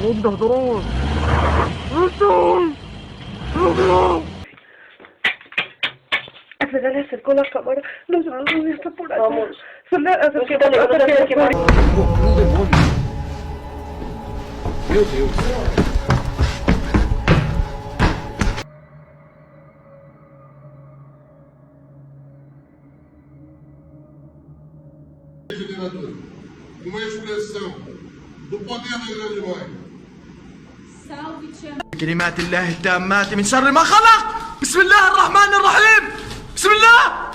Le acercó la cámara. No está por allá. Vamos. Meu Deus. Uma expressão do poder da grande mãe. كلمات الله التامات من شر ما خلق. بسم الله الرحمن الرحيم. بسم الله.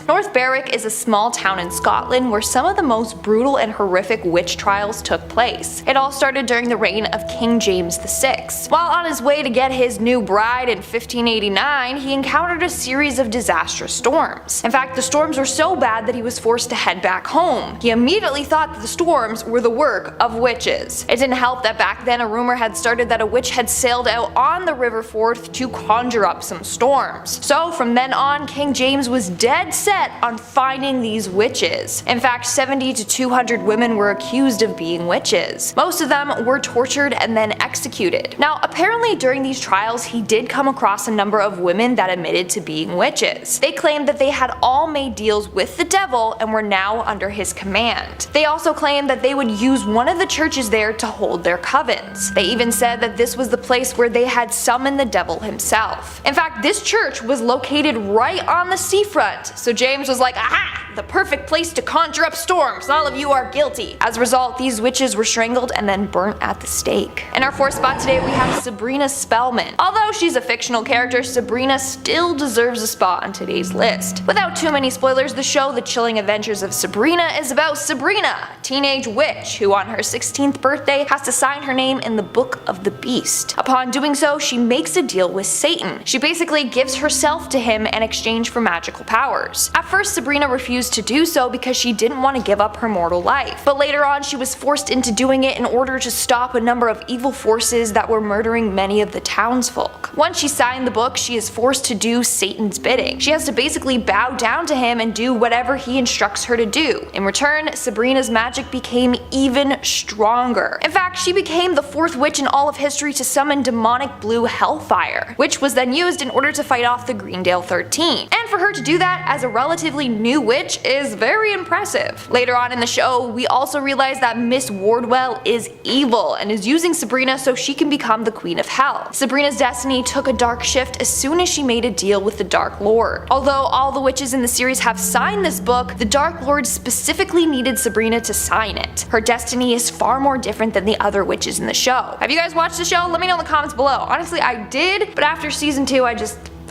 North Berwick is a small town in Scotland where some of the most brutal and horrific witch trials took place. It all started during the reign of King James VI. While on his way to get his new bride in 1589, he encountered a series of disastrous storms. In fact, the storms were so bad that he was forced to head back home. He immediately thought that the storms were the work of witches. It didn't help that back then a rumor had started that a witch had sailed out on the River Forth to conjure up some storms. So from then on, King James was dead set on finding these witches. In fact, 70 to 200 women were accused of being witches. Most of them were tortured and then executed. Now, apparently during these trials, he did come across a number of women that admitted to being witches. They claimed that they had all made deals with the devil and were now under his command. They also claimed that they would use one of the churches there to hold their covens. They even said that this was the place where they had summoned the devil himself. In fact, this church was located right on the seafront, so James was like, aha! The perfect place to conjure up storms. All of you are guilty. As a result, these witches were strangled and then burnt at the stake. In our fourth spot today, we have Sabrina Spellman. Although she's a fictional character, Sabrina still deserves a spot on today's list. Without too many spoilers, the show The Chilling Adventures of Sabrina is about Sabrina, a teenage witch who on her 16th birthday has to sign her name in the Book of the Beast. Upon doing so, she makes a deal with Satan. She basically gives herself to him in exchange for magical powers. At first, Sabrina refused to do so because she didn't want to give up her mortal life, but later on she was forced into doing it in order to stop a number of evil forces that were murdering many of the townsfolk. Once she signed the book, she is forced to do Satan's bidding. She has to basically bow down to him and do whatever he instructs her to do. In return, Sabrina's magic became even stronger. In fact, she became the fourth witch in all of history to summon demonic blue hellfire, which was then used in order to fight off the Greendale 13. And for her to do that as a relatively new witch is very impressive. Later on in the show, we also realize that Miss Wardwell is evil and is using Sabrina so she can become the Queen of Hell. Sabrina's destiny took a dark shift as soon as she made a deal with the Dark Lord. Although all the witches in the series have signed this book, the Dark Lord specifically needed Sabrina to sign it. Her destiny is far more different than the other witches in the show. Have you guys watched the show? Let me know in the comments below. Honestly, I did, but after season 2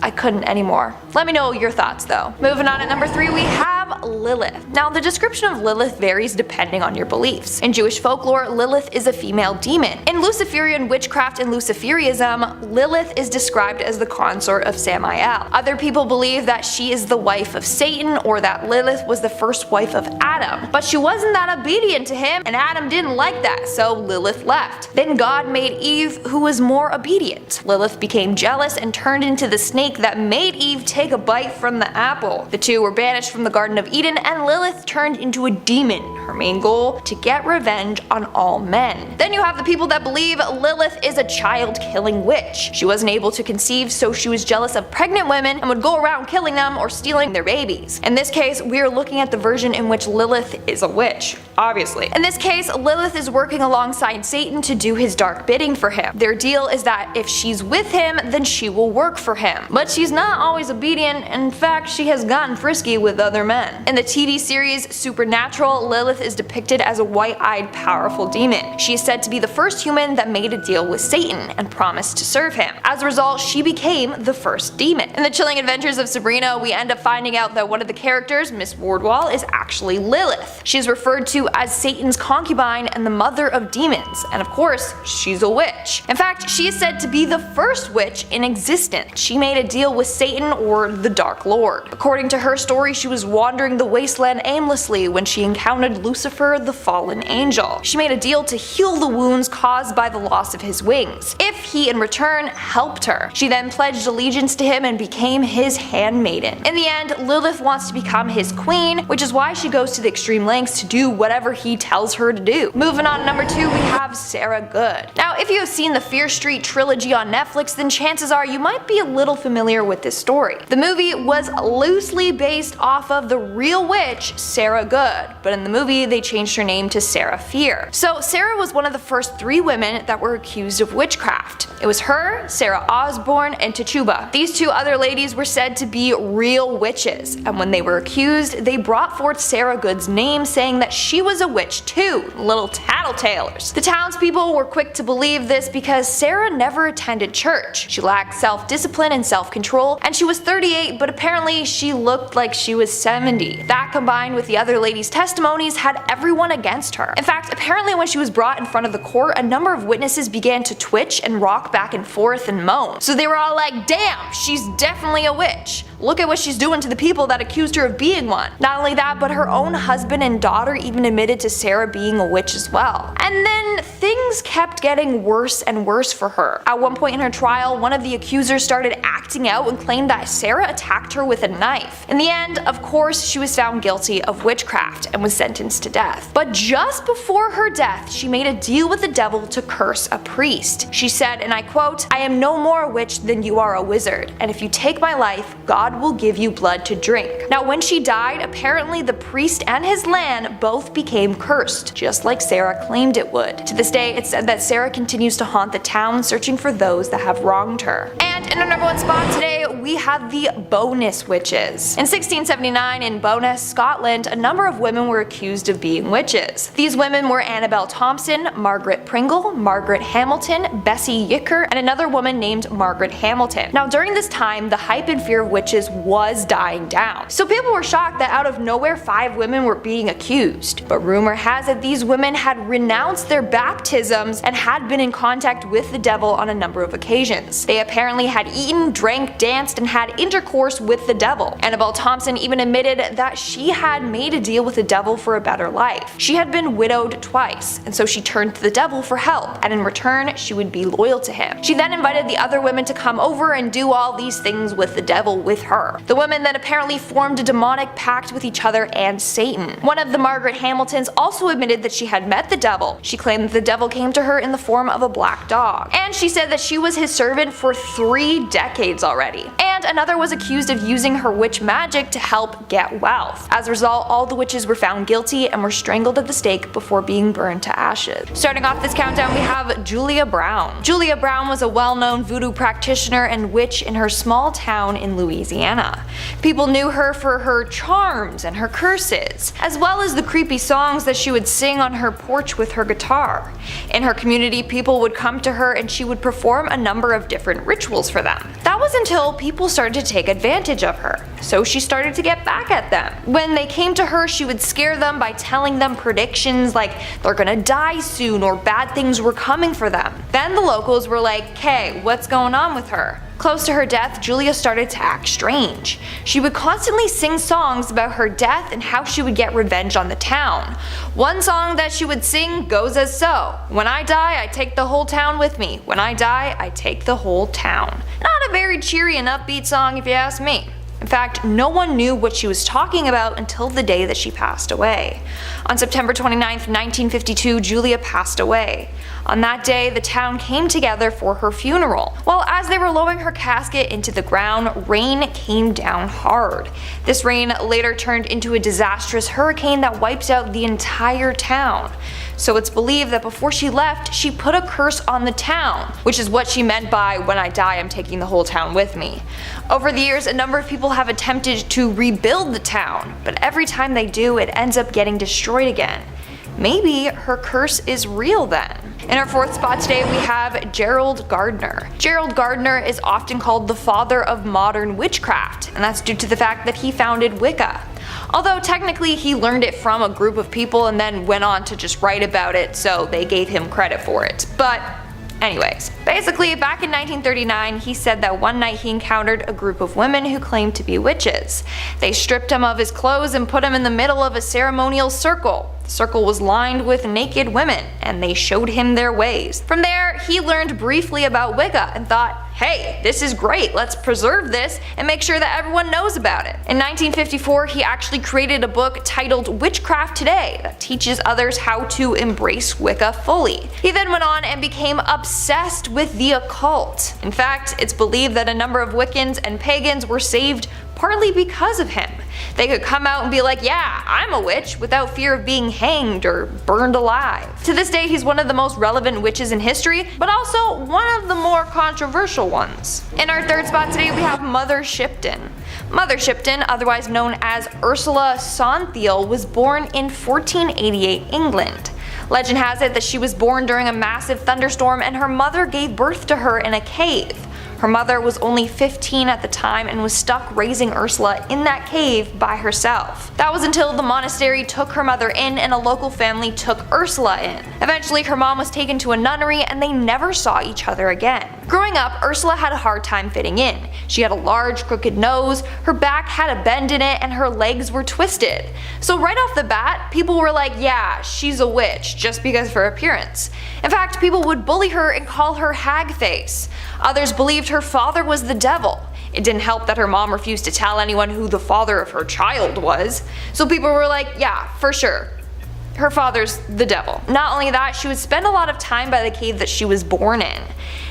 I couldn't anymore. Let me know your thoughts though. Moving on at number 3, we have Lilith. Now, the description of Lilith varies depending on your beliefs. In Jewish folklore, Lilith is a female demon. In Luciferian witchcraft and Luciferianism, Lilith is described as the consort of Samael. Other people believe that she is the wife of Satan or that Lilith was the first wife of Adam. But she wasn't that obedient to him, and Adam didn't like that, so Lilith left. Then God made Eve, who was more obedient. Lilith became jealous and turned into the snake that made Eve take a bite from the apple. The two were banished from the Garden of Eden, and Lilith turned into a demon. Her main goal, to get revenge on all men. Then you have the people that believe Lilith is a child-killing witch. She wasn't able to conceive, so she was jealous of pregnant women and would go around killing them or stealing their babies. In this case, we are looking at the version in which Lilith is a witch, obviously. In this case, Lilith is working alongside Satan to do his dark bidding for him. Their deal is that if she's with him, then she will work for him. But she's not always obedient. In fact, she has gotten frisky with other men. In the TV series Supernatural, Lilith is depicted as a white-eyed, powerful demon. She is said to be the first human that made a deal with Satan and promised to serve him. As a result, she became the first demon. In the Chilling Adventures of Sabrina, we end up finding out that one of the characters, Miss Wardwell, is actually Lilith. She is referred to as Satan's concubine and the mother of demons, and of course, she's a witch. In fact, she is said to be the first witch in existence. She made a deal with Satan or the Dark Lord. According to her story, she was wandering wandering the wasteland aimlessly when she encountered Lucifer, the fallen angel. She made a deal to heal the wounds caused by the loss of his wings, if he in return helped her. She then pledged allegiance to him and became his handmaiden. In the end, Lilith wants to become his queen, which is why she goes to the extreme lengths to do whatever he tells her to do. Moving on to number 2, we have Sarah Good. Now, if you have seen the Fear Street trilogy on Netflix, then chances are you might be a little familiar with this story. The movie was loosely based off of the real witch, Sarah Good, but in the movie they changed her name to Sarah Fear. So Sarah was one of the first 3 women that were accused of witchcraft. It was her, Sarah Osborne, and Tituba. These 2 other ladies were said to be real witches, and when they were accused, they brought forth Sarah Good's name, saying that she was a witch too. Little tattletalers. The townspeople were quick to believe this because Sarah never attended church. She lacked self-discipline and self-control, and she was 38, but apparently she looked like she was 70. That combined with the other ladies' testimonies had everyone against her. In fact, apparently when she was brought in front of the court, a number of witnesses began to twitch and rock back and forth and moan. So they were all like, damn, she's definitely a witch. Look at what she's doing to the people that accused her of being one. Not only that, but her own husband and daughter even admitted to Sarah being a witch as well. And then things kept getting worse and worse for her. At one point in her trial, one of the accusers started acting out and claimed that Sarah attacked her with a knife. In the end, of course, she was found guilty of witchcraft and was sentenced to death. But just before her death, she made a deal with the devil to curse a priest. She said, and I quote, "I am no more a witch than you are a wizard, and if you take my life, God will give you blood to drink." Now when she died, apparently the priest and his land both became cursed, just like Sarah claimed it would. To this day, it's said that Sarah continues to haunt the town, searching for those that have wronged her. And in our number 1 spot today, we have the Bowness Witches. In 1679 in Bowness, Scotland, a number of women were accused of being witches. These women were Annabelle Thompson, Margaret Pringle, Margaret Hamilton, Bessie Yicker, and another woman named Margaret Hamilton. Now during this time, the hype and fear of witches was dying down. So people were shocked that out of nowhere 5 women were being accused. But rumor has it these women had renounced their baptisms and had been in contact with the devil on a number of occasions. They apparently had eaten, drank, danced, and had intercourse with the devil. Annabelle Thompson even admitted that she had made a deal with the devil for a better life. She had been widowed twice, and so she turned to the devil for help, and in return she would be loyal to him. She then invited the other women to come over and do all these things with the devil with her. The women then apparently formed a demonic pact with each other and Satan. One of the Margaret Hamiltons also admitted that she had met the devil. She claimed that the devil came to her in the form of a black dog, and she said that she was his servant for 3 decades already. And another was accused of using her witch magic to help get wealth. As a result, all the witches were found guilty and were strangled at the stake before being burned to ashes. Starting off this countdown, we have Julia Brown. Julia Brown was a well-known voodoo practitioner and witch in her small town in Louisiana. People knew her for her charms and her curses, as well as the creepy songs that she would sing on her porch with her guitar. In her community, people would come to her and she would perform a number of different rituals for them. That was until people started to take advantage of her, so she started to get back at them. When they came to her, she would scare them by telling them predictions like they're gonna die soon or bad things were coming for them. Then the locals were like, "Hey, what's going on with her?" Close to her death, Julia started to act strange. She would constantly sing songs about her death and how she would get revenge on the town. One song that she would sing goes as so: "When I die, I take the whole town with me. When I die, I take the whole town." Not a very cheery and upbeat song if you ask me. In fact, no one knew what she was talking about until the day that she passed away. On September 29, 1952, Julia passed away. On that day, the town came together for her funeral. Well, as they were lowering her casket into the ground, rain came down hard. This rain later turned into a disastrous hurricane that wipes out the entire town. So it's believed that before she left, she put a curse on the town, which is what she meant by "when I die, I'm taking the whole town with me." Over the years, a number of people have attempted to rebuild the town, but every time they do, it ends up getting destroyed again. Maybe her curse is real then. In our 4th spot today, we have Gerald Gardner. Gerald Gardner is often called the father of modern witchcraft, and that's due to the fact that he founded Wicca. Although technically he learned it from a group of people and then went on to just write about it, so they gave him credit for it. But Anyways, basically back in 1939 he said that one night he encountered a group of women who claimed to be witches. They stripped him of his clothes and put him in the middle of a ceremonial circle. The circle was lined with naked women, and they showed him their ways. From there, he learned briefly about Wicca and thought, hey, this is great, let's preserve this and make sure that everyone knows about it. In 1954, he actually created a book titled Witchcraft Today that teaches others how to embrace Wicca fully. He then went on and became obsessed with the occult. In fact, it's believed that a number of Wiccans and pagans were saved partly because of him. They could come out and be like, yeah, I'm a witch, without fear of being hanged or burned alive. To this day, he's one of the most relevant witches in history, but also one of the more controversial ones. In our third spot today, we have Mother Shipton. Mother Shipton, otherwise known as Ursula Sonthiel, was born in 1488 England. Legend has it that she was born during a massive thunderstorm and her mother gave birth to her in a cave. Her mother was only 15 at the time and was stuck raising Ursula in that cave by herself. That was until the monastery took her mother in and a local family took Ursula in. Eventually her mom was taken to a nunnery and they never saw each other again. Growing up, Ursula had a hard time fitting in. She had a large crooked nose, her back had a bend in it, and her legs were twisted. So right off the bat, people were like, yeah, she's a witch, just because of her appearance. In fact, people would bully her and call her hag face. Others believed her father was the devil. It didn't help that her mom refused to tell anyone who the father of her child was. So people were like, yeah, for sure, her father's the devil. Not only that, she would spend a lot of time by the cave that she was born in.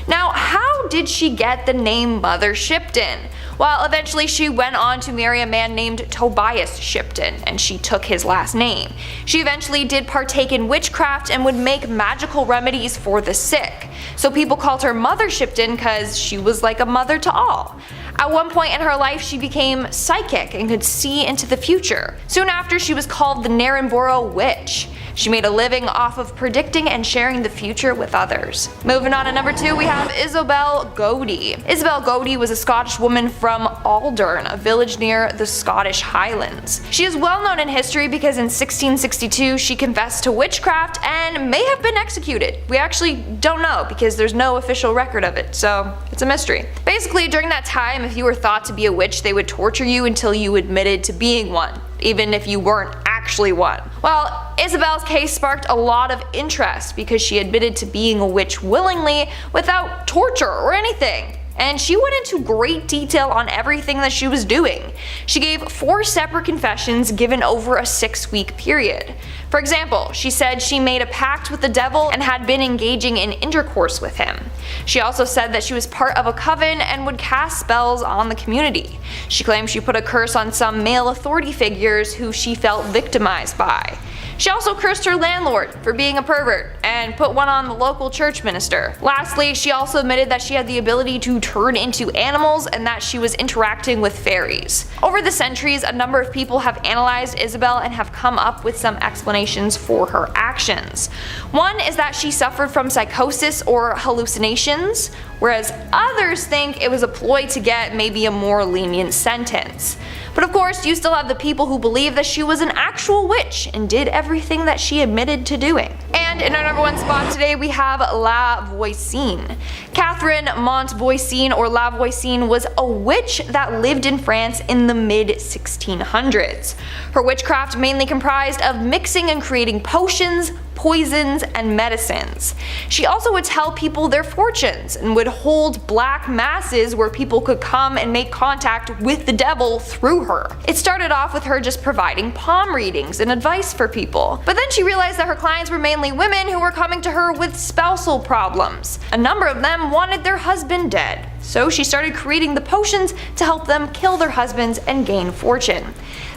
Now, how did she get the name Mother Shipton? Well, eventually she went on to marry a man named Tobias Shipton, and she took his last name. She eventually did partake in witchcraft and would make magical remedies for the sick. So people called her Mother Shipton because she was like a mother to all. At one point in her life, she became psychic and could see into the future. Soon after, she was called the Nailbot Witch. She made a living off of predicting and sharing the future with others. Moving on to number 2, we have Isabel Gowdie. Isabel Gowdie was a Scottish woman from Aldern, a village near the Scottish Highlands. She is well known in history because in 1662 she confessed to witchcraft and may have been executed. We actually don't know because there's no official record of it, so it's a mystery. Basically, during that time, if you were thought to be a witch, they would torture you until you admitted to being one, even if you weren't actually one. Well, Isabel's case sparked a lot of interest because she admitted to being a witch willingly without torture or anything. And she went into great detail on everything that she was doing. She gave 4 separate confessions given over a 6-week period. For example, she said she made a pact with the devil and had been engaging in intercourse with him. She also said that she was part of a coven and would cast spells on the community. She claimed she put a curse on some male authority figures who she felt victimized by. She also cursed her landlord for being a pervert and put one on the local church minister. Lastly, she also admitted that she had the ability to turn into animals and that she was interacting with fairies. Over the centuries, a number of people have analyzed Isabel and have come up with some explanations for her actions. One is that she suffered from psychosis or hallucinations, whereas others think it was a ploy to get maybe a more lenient sentence. But of course, you still have the people who believe that she was an actual witch and did everything that she admitted to doing. And in our number 1 spot today, we have La Voisin. Catherine Montvoisin, or La Voisin, was a witch that lived in France in the mid-1600s. Her witchcraft mainly comprised of mixing and creating potions, poisons, and medicines. She also would tell people their fortunes and would hold black masses where people could come and make contact with the devil through her. It started off with her just providing palm readings and advice for people, but then she realized that her clients were mainly women who were coming to her with spousal problems. A number of them wanted their husband dead, so she started creating the potions to help them kill their husbands and gain fortune.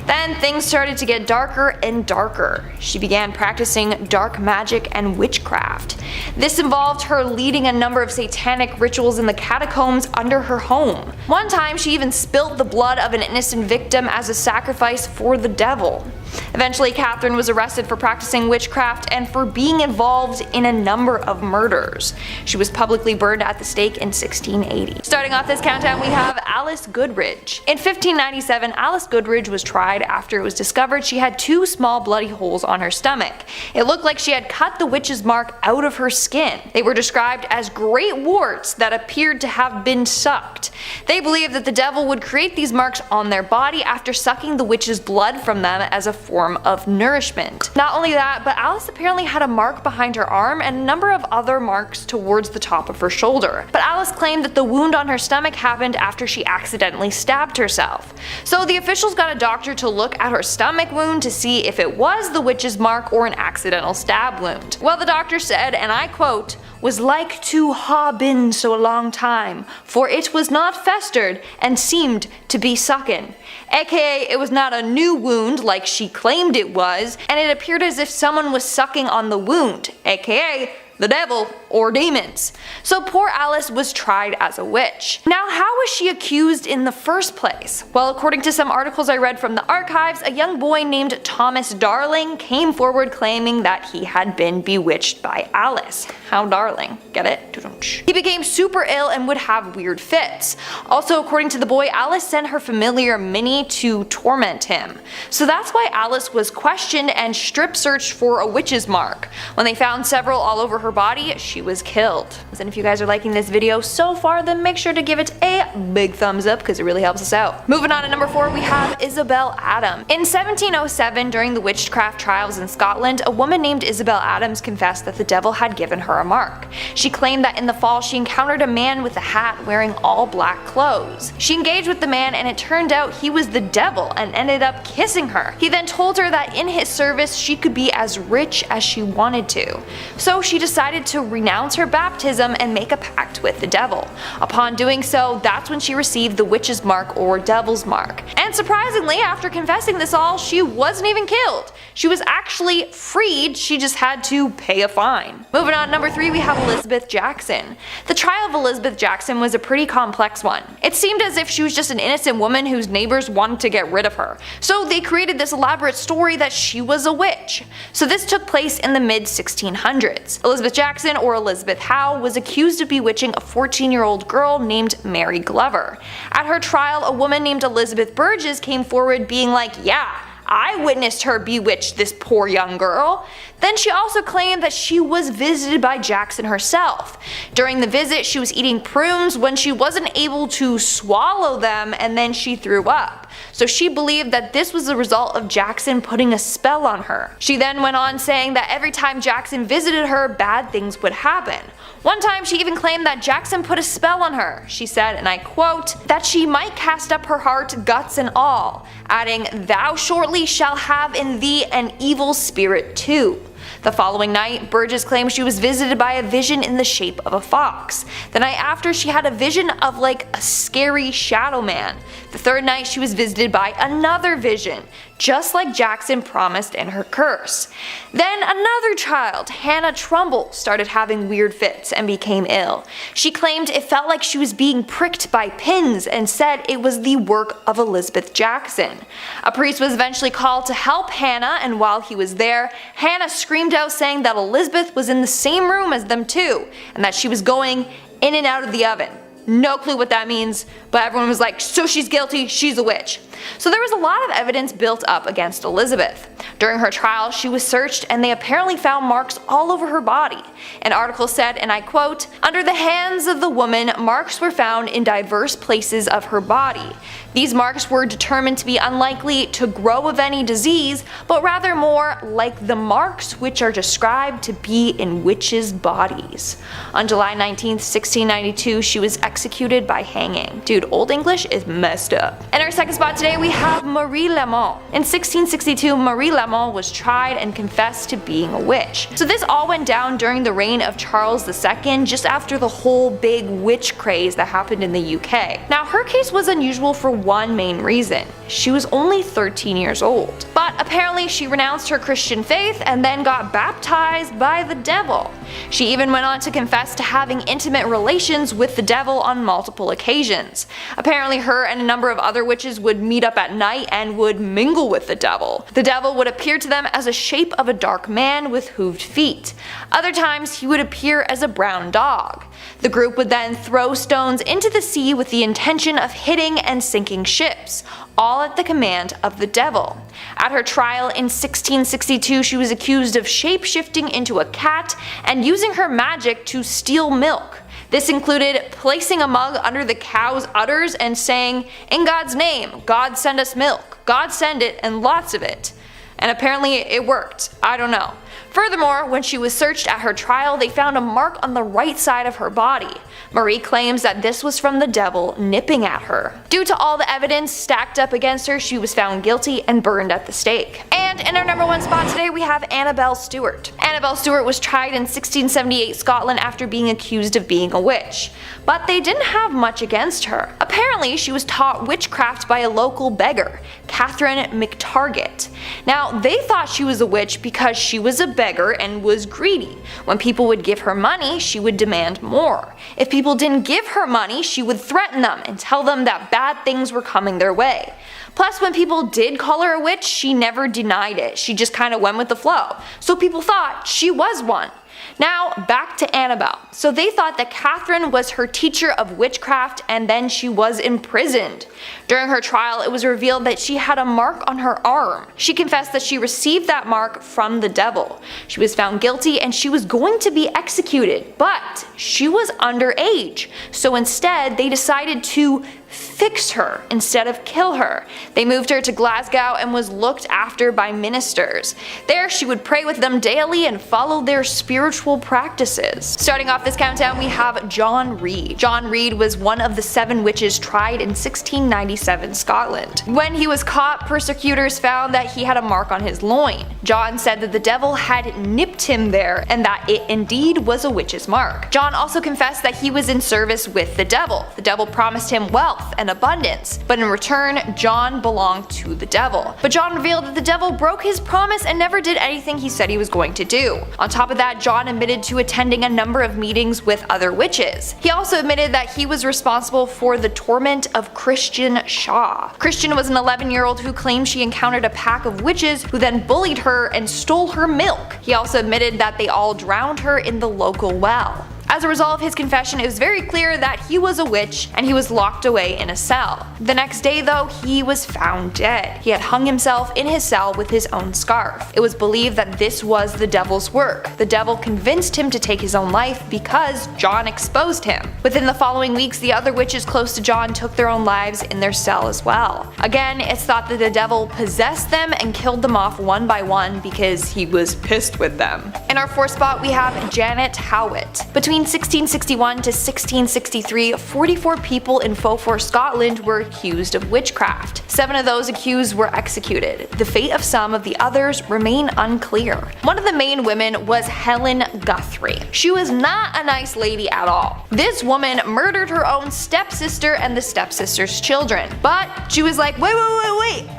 Then things started to get darker and darker. She began practicing dark magic and witchcraft. This involved her leading a number of satanic rituals in the catacombs under her home. One time she even spilt the blood of an innocent victim as a sacrifice for the devil. Eventually, Catherine was arrested for practicing witchcraft and for being involved in a number of murders. She was publicly burned at the stake in 1680. Starting off this countdown, we have Alice Goodridge. In 1597, Alice Goodridge was tried after it was discovered she had 2 small bloody holes on her stomach. It looked like she had cut the witch's mark out of her skin. They were described as great warts that appeared to have been sucked. They believed that the devil would create these marks on their body after sucking the witch's blood from them as a form of nourishment. Not only that, but Alice apparently had a mark behind her arm and a number of other marks towards the top of her shoulder. But Alice claimed that the wound on her stomach happened after she accidentally stabbed herself. So the officials got a doctor to look at her stomach wound to see if it was the witch's mark or an accidental stab wound. Well, the doctor said, and I quote, "was like to ha been so a long time, for it was not festered and seemed to be sucken." AKA, it was not a new wound like she claimed it was, and it appeared as if someone was sucking on the wound, AKA the devil or demons. So poor Alice was tried as a witch. Now, how was she accused in the first place? Well, according to some articles I read from the archives, a young boy named Thomas Darling came forward claiming that he had been bewitched by Alice. How darling, get it? He became super ill and would have weird fits. Also, according to the boy, Alice sent her familiar Minnie to torment him. So that's why Alice was questioned and strip searched for a witch's mark. When they found several all over her body, she was killed. And if you guys are liking this video so far, then make sure to give it a big thumbs up because it really helps us out. Moving on to number 4, we have Isabelle Adam. In 1707, during the witchcraft trials in Scotland, a woman named Isabelle Adams confessed that the devil had given her a mark. She claimed that in the fall she encountered a man with a hat wearing all black clothes. She engaged with the man and it turned out he was the devil and ended up kissing her. He then told her that in his service she could be as rich as she wanted to. So she decided to renounce her baptism and make a pact with the devil. Upon doing so, that's when she received the witch's mark or devil's mark. And surprisingly, after confessing this all, she wasn't even killed. She was actually freed, she just had to pay a fine. Moving on, number 3, we have Elizabeth Jackson. The trial of Elizabeth Jackson was a pretty complex one. It seemed as if she was just an innocent woman whose neighbors wanted to get rid of her. So they created this elaborate story that she was a witch. So this took place in the mid-1600s. Elizabeth Jackson, or Elizabeth Howe, was accused of bewitching a 14-year-old girl named Mary Glover. At her trial, a woman named Elizabeth Burgess came forward being like, "Yeah, I witnessed her bewitch this poor young girl." Then she also claimed that she was visited by Jackson herself. During the visit, she was eating prunes when she wasn't able to swallow them and then she threw up. So she believed that this was the result of Jackson putting a spell on her. She then went on saying that every time Jackson visited her, bad things would happen. One time she even claimed that Jackson put a spell on her. She said, and I quote, "that she might cast up her heart, guts and all," adding, "thou shortly shall have in thee an evil spirit too." The following night, Burgess claimed she was visited by a vision in the shape of a fox. The night after, she had a vision of like a scary shadow man. The third night, she was visited by another vision, just like Jackson promised in her curse. Then another child, Hannah Trumbull, started having weird fits and became ill. She claimed it felt like she was being pricked by pins and said it was the work of Elizabeth Jackson. A priest was eventually called to help Hannah, and while he was there, Hannah screamed out saying that Elizabeth was in the same room as them too, and that she was going in and out of the oven. No clue what that means, but everyone was like, so she's guilty, she's a witch. So there was a lot of evidence built up against Elizabeth. During her trial, she was searched and they apparently found marks all over her body. An article said, and I quote, "Under the hands of the woman, marks were found in diverse places of her body. These marks were determined to be unlikely to grow of any disease, but rather more like the marks which are described to be in witches' bodies." On July 19th, 1692, she was executed by hanging. Dude, Old English is messed up. In our second spot today, we have Marie Lamont. In 1662, Marie Lamont was tried and confessed to being a witch. So this all went down during the reign of Charles II, just after the whole big witch craze that happened in the UK. Now, her case was unusual for one main reason. She was only 13 years old. But apparently she renounced her Christian faith and then got baptized by the devil. She even went on to confess to having intimate relations with the devil on multiple occasions. Apparently her and a number of other witches would meet up at night and would mingle with the devil. The devil would appear to them as a shape of a dark man with hooved feet. Other times he would appear as a brown dog. The group would then throw stones into the sea with the intention of hitting and sinking ships, all at the command of the devil. At her trial in 1662, she was accused of shape-shifting into a cat and using her magic to steal milk. This included placing a mug under the cow's udders and saying, "In God's name, God send us milk, God send it and lots of it." And apparently it worked. I don't know. Furthermore, when she was searched at her trial, they found a mark on the right side of her body. Marie claims that this was from the devil nipping at her. Due to all the evidence stacked up against her, she was found guilty and burned at the stake. And in our number 1 spot today we have Annabelle Stewart. Annabelle Stewart was tried in 1678 Scotland after being accused of being a witch. But they didn't have much against her. Apparently she was taught witchcraft by a local beggar, Catherine McTarget. Now they thought she was a witch because she was a beggar and was greedy. When people would give her money, she would demand more. If people didn't give her money, she would threaten them and tell them that bad things were coming their way. Plus, when people did call her a witch, she never denied it. She just kind of went with the flow. So people thought she was one. Now, back to Annabelle. So they thought that Catherine was her teacher of witchcraft and then she was imprisoned. During her trial, it was revealed that she had a mark on her arm. She confessed that she received that mark from the devil. She was found guilty and she was going to be executed, but she was underage. So instead, they decided to fix her instead of kill her. They moved her to Glasgow and was looked after by ministers. There she would pray with them daily and follow their spiritual practices. Starting off this countdown we have John Reed. John Reed was one of the 7 witches tried in 1697 Scotland. When he was caught, persecutors found that he had a mark on his loin. John said that the devil had nipped him there and that it indeed was a witch's mark. John also confessed that he was in service with the devil. The devil promised him wealth and abundance, but in return, John belonged to the devil. But John revealed that the devil broke his promise and never did anything he said he was going to do. On top of that, John admitted to attending a number of meetings with other witches. He also admitted that he was responsible for the torment of Christian Shaw. Christian was an 11-year-old who claimed she encountered a pack of witches who then bullied her and stole her milk. He also admitted that they all drowned her in the local well. As a result of his confession, it was very clear that he was a witch and he was locked away in a cell. The next day though, he was found dead. He had hung himself in his cell with his own scarf. It was believed that this was the devil's work. The devil convinced him to take his own life because John exposed him. Within the following weeks, the other witches close to John took their own lives in their cell as well. Again, it's thought that the devil possessed them and killed them off one by one because he was pissed with them. In our 4th spot we have Janet Howitt. Between 1661 to 1663, 44 people in Beaufort, Scotland were accused of witchcraft. 7 of those accused were executed. The fate of some of the others remain unclear. One of the main women was Helen Guthrie. She was not a nice lady at all. This woman murdered her own stepsister and the stepsister's children. But she was like, wait,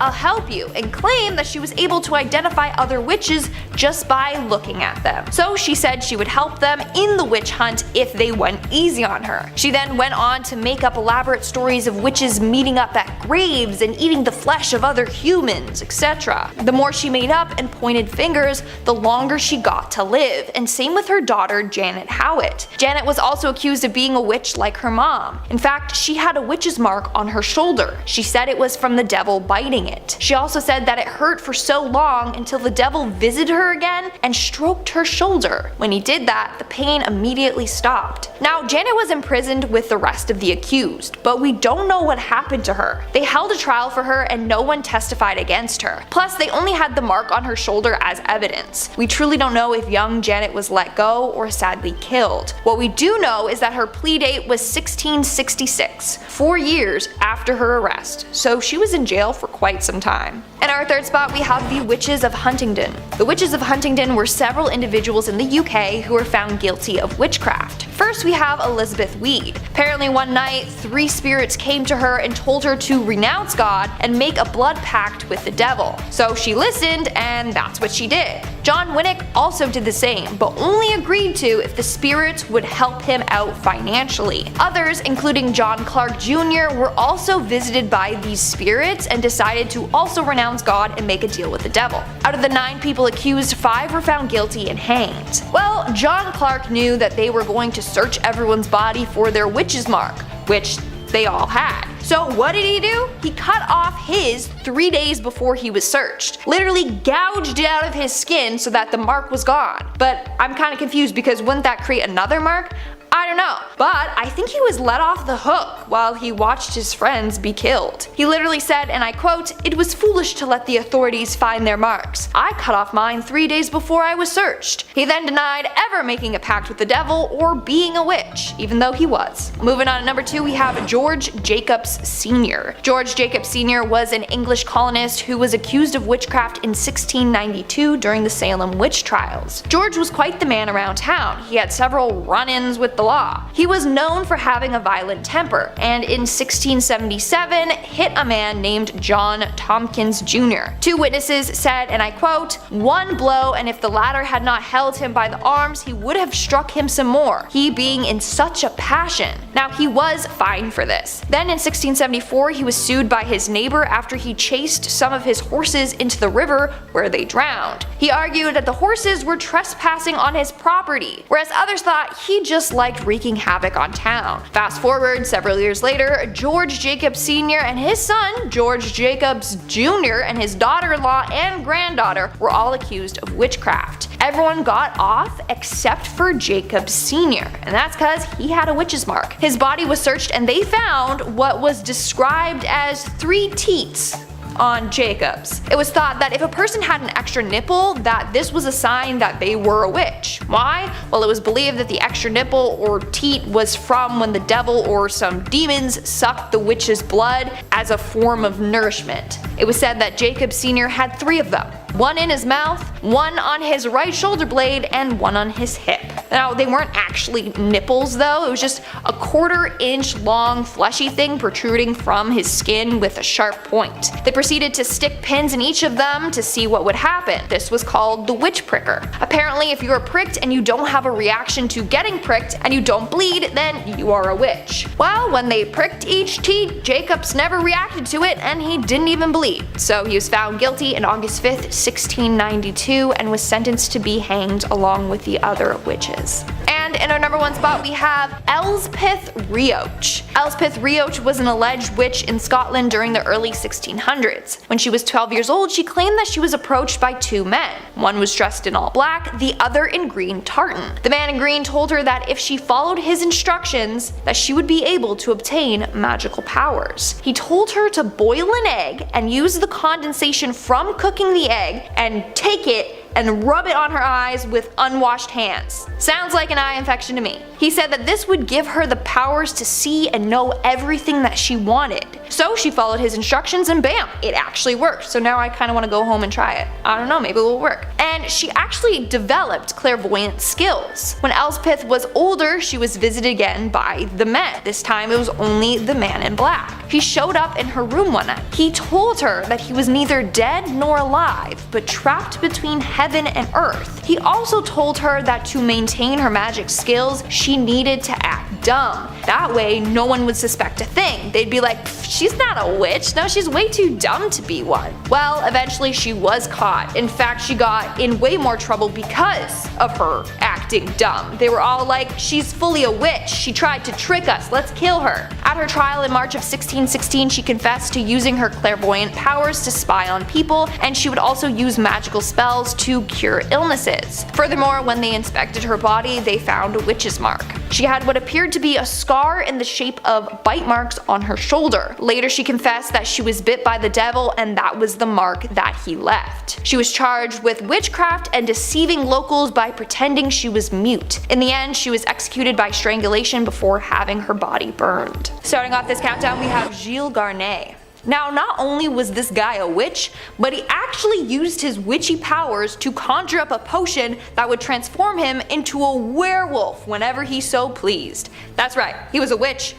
I'll help you, and claimed that she was able to identify other witches just by looking at them. So she said she would help them in the witch hunt if they went easy on her. She then went on to make up elaborate stories of witches meeting up at graves and eating the flesh of other humans, etc. The more she made up and pointed fingers, the longer she got to live, and same with her daughter Janet Howitt. Janet was also accused of being a witch like her mom. In fact, she had a witch's mark on her shoulder. She said it was from the devil biting it. She also said that it hurt for so long until the devil visited her again and stroked her shoulder. When he did that, the pain immediately stopped. Now, Janet was imprisoned with the rest of the accused, but we don't know what happened to her. They held a trial for her and no one testified against her. Plus, they only had the mark on her shoulder as evidence. We truly don't know if young Janet was let go or sadly killed. What we do know is that her plea date was 1666, 4 years after her arrest, so she was in jail for quite some time. In our 3rd spot we have the Witches of Huntingdon. The Witches of Huntingdon were several individuals in the UK who were found guilty of witchcraft. First we have Elizabeth Weed. Apparently one night 3 spirits came to her and told her to renounce God and make a blood pact with the devil. So she listened and that's what she did. John Winnick also did the same, but only agreed to if the spirits would help him out financially. Others, including John Clark Jr., were also visited by these spirits and decided to also renounce God and make a deal with the devil. Out of the 9 people accused, 5 were found guilty and hanged. Well, John Clark knew that they were going to search everyone's body for their witch's mark, which they all had. So what did he do? He cut off his 3 days before he was searched. Literally gouged it out of his skin so that the mark was gone. But I'm kind of confused because wouldn't that create another mark? I don't know, but I think he was let off the hook while he watched his friends be killed. He literally said, and I quote, "It was foolish to let the authorities find their marks. I cut off mine 3 days before I was searched." He then denied ever making a pact with the devil or being a witch, even though he was. Moving on to number 2, we have George Jacobs Sr. George Jacobs Sr. was an English colonist who was accused of witchcraft in 1692 during the Salem Witch trials. George was quite the man around town. He had several run-ins with the law. He was known for having a violent temper, and in 1677 hit a man named John Tompkins Jr. 2 witnesses said, and I quote, "One blow, and if the latter had not held him by the arms, he would have struck him some more, he being in such a passion." Now he was fined for this. Then in 1674 he was sued by his neighbor after he chased some of his horses into the river where they drowned. He argued that the horses were trespassing on his property, whereas others thought he just liked wreaking havoc on town. Fast forward several years later, George Jacobs Sr. and his son, George Jacobs Jr., and his daughter-in-law and granddaughter were all accused of witchcraft. Everyone got off except for Jacobs Sr., and that's because he had a witch's mark. His body was searched and they found what was described as 3 teats on Jacobs. It was thought that if a person had an extra nipple, that this was a sign that they were a witch. Why? Well, it was believed that the extra nipple or teat was from when the devil or some demons sucked the witch's blood as a form of nourishment. It was said that Jacob Sr. had 3 of them. 1 in his mouth, 1 on his right shoulder blade, and 1 on his hip. Now, they weren't actually nipples though, it was just a 1/4 inch long fleshy thing protruding from his skin with a sharp point. They proceeded to stick pins in each of them to see what would happen. This was called the witch pricker. Apparently, if you are pricked and you don't have a reaction to getting pricked and you don't bleed, then you are a witch. Well, when they pricked each teat, Jacobs never reacted to it and he didn't even bleed. So he was found guilty on August 5th, 1692 and was sentenced to be hanged along with the other witches. And in our number 1 spot we have Elspeth Reoch. Elspeth Reoch was an alleged witch in Scotland during the early 1600s. When she was 12 years old, she claimed that she was approached by 2 men. One was dressed in all black, the other in green tartan. The man in green told her that if she followed his instructions, that she would be able to obtain magical powers. He told her to boil an egg and use the condensation from cooking the egg and take it and rub it on her eyes with unwashed hands. Sounds like an eye infection to me. He said that this would give her the powers to see and know everything that she wanted. So she followed his instructions and bam, it actually worked. So now I kind of want to go home and try it. I don't know, maybe it will work. And she actually developed clairvoyant skills. When Elspeth was older, she was visited again by the men. This time it was only the man in black. He showed up in her room one night. He told her that he was neither dead nor alive, but trapped between heaven and earth. He also told her that to maintain her magic skills, she needed to act dumb. That way, no one would suspect a thing. They'd be like, she's not a witch, no, she's way too dumb to be one. Well, eventually she was caught. In fact, she got in way more trouble because of her acting dumb. They were all like, she's fully a witch, she tried to trick us, let's kill her. At her trial in March of 1616, she confessed to using her clairvoyant powers to spy on people, and she would also use magical spells to cure illnesses. Furthermore, when they inspected her body, they found a witch's mark. She had what appeared to be a scar in the shape of bite marks on her shoulder. Later she confessed that she was bit by the devil and that was the mark that he left. She was charged with witchcraft and deceiving locals by pretending she was mute. In the end, she was executed by strangulation before having her body burned. Starting off this countdown, we have Gilles Garnier. Now, not only was this guy a witch, but he actually used his witchy powers to conjure up a potion that would transform him into a werewolf whenever he so pleased. That's right, he was a witch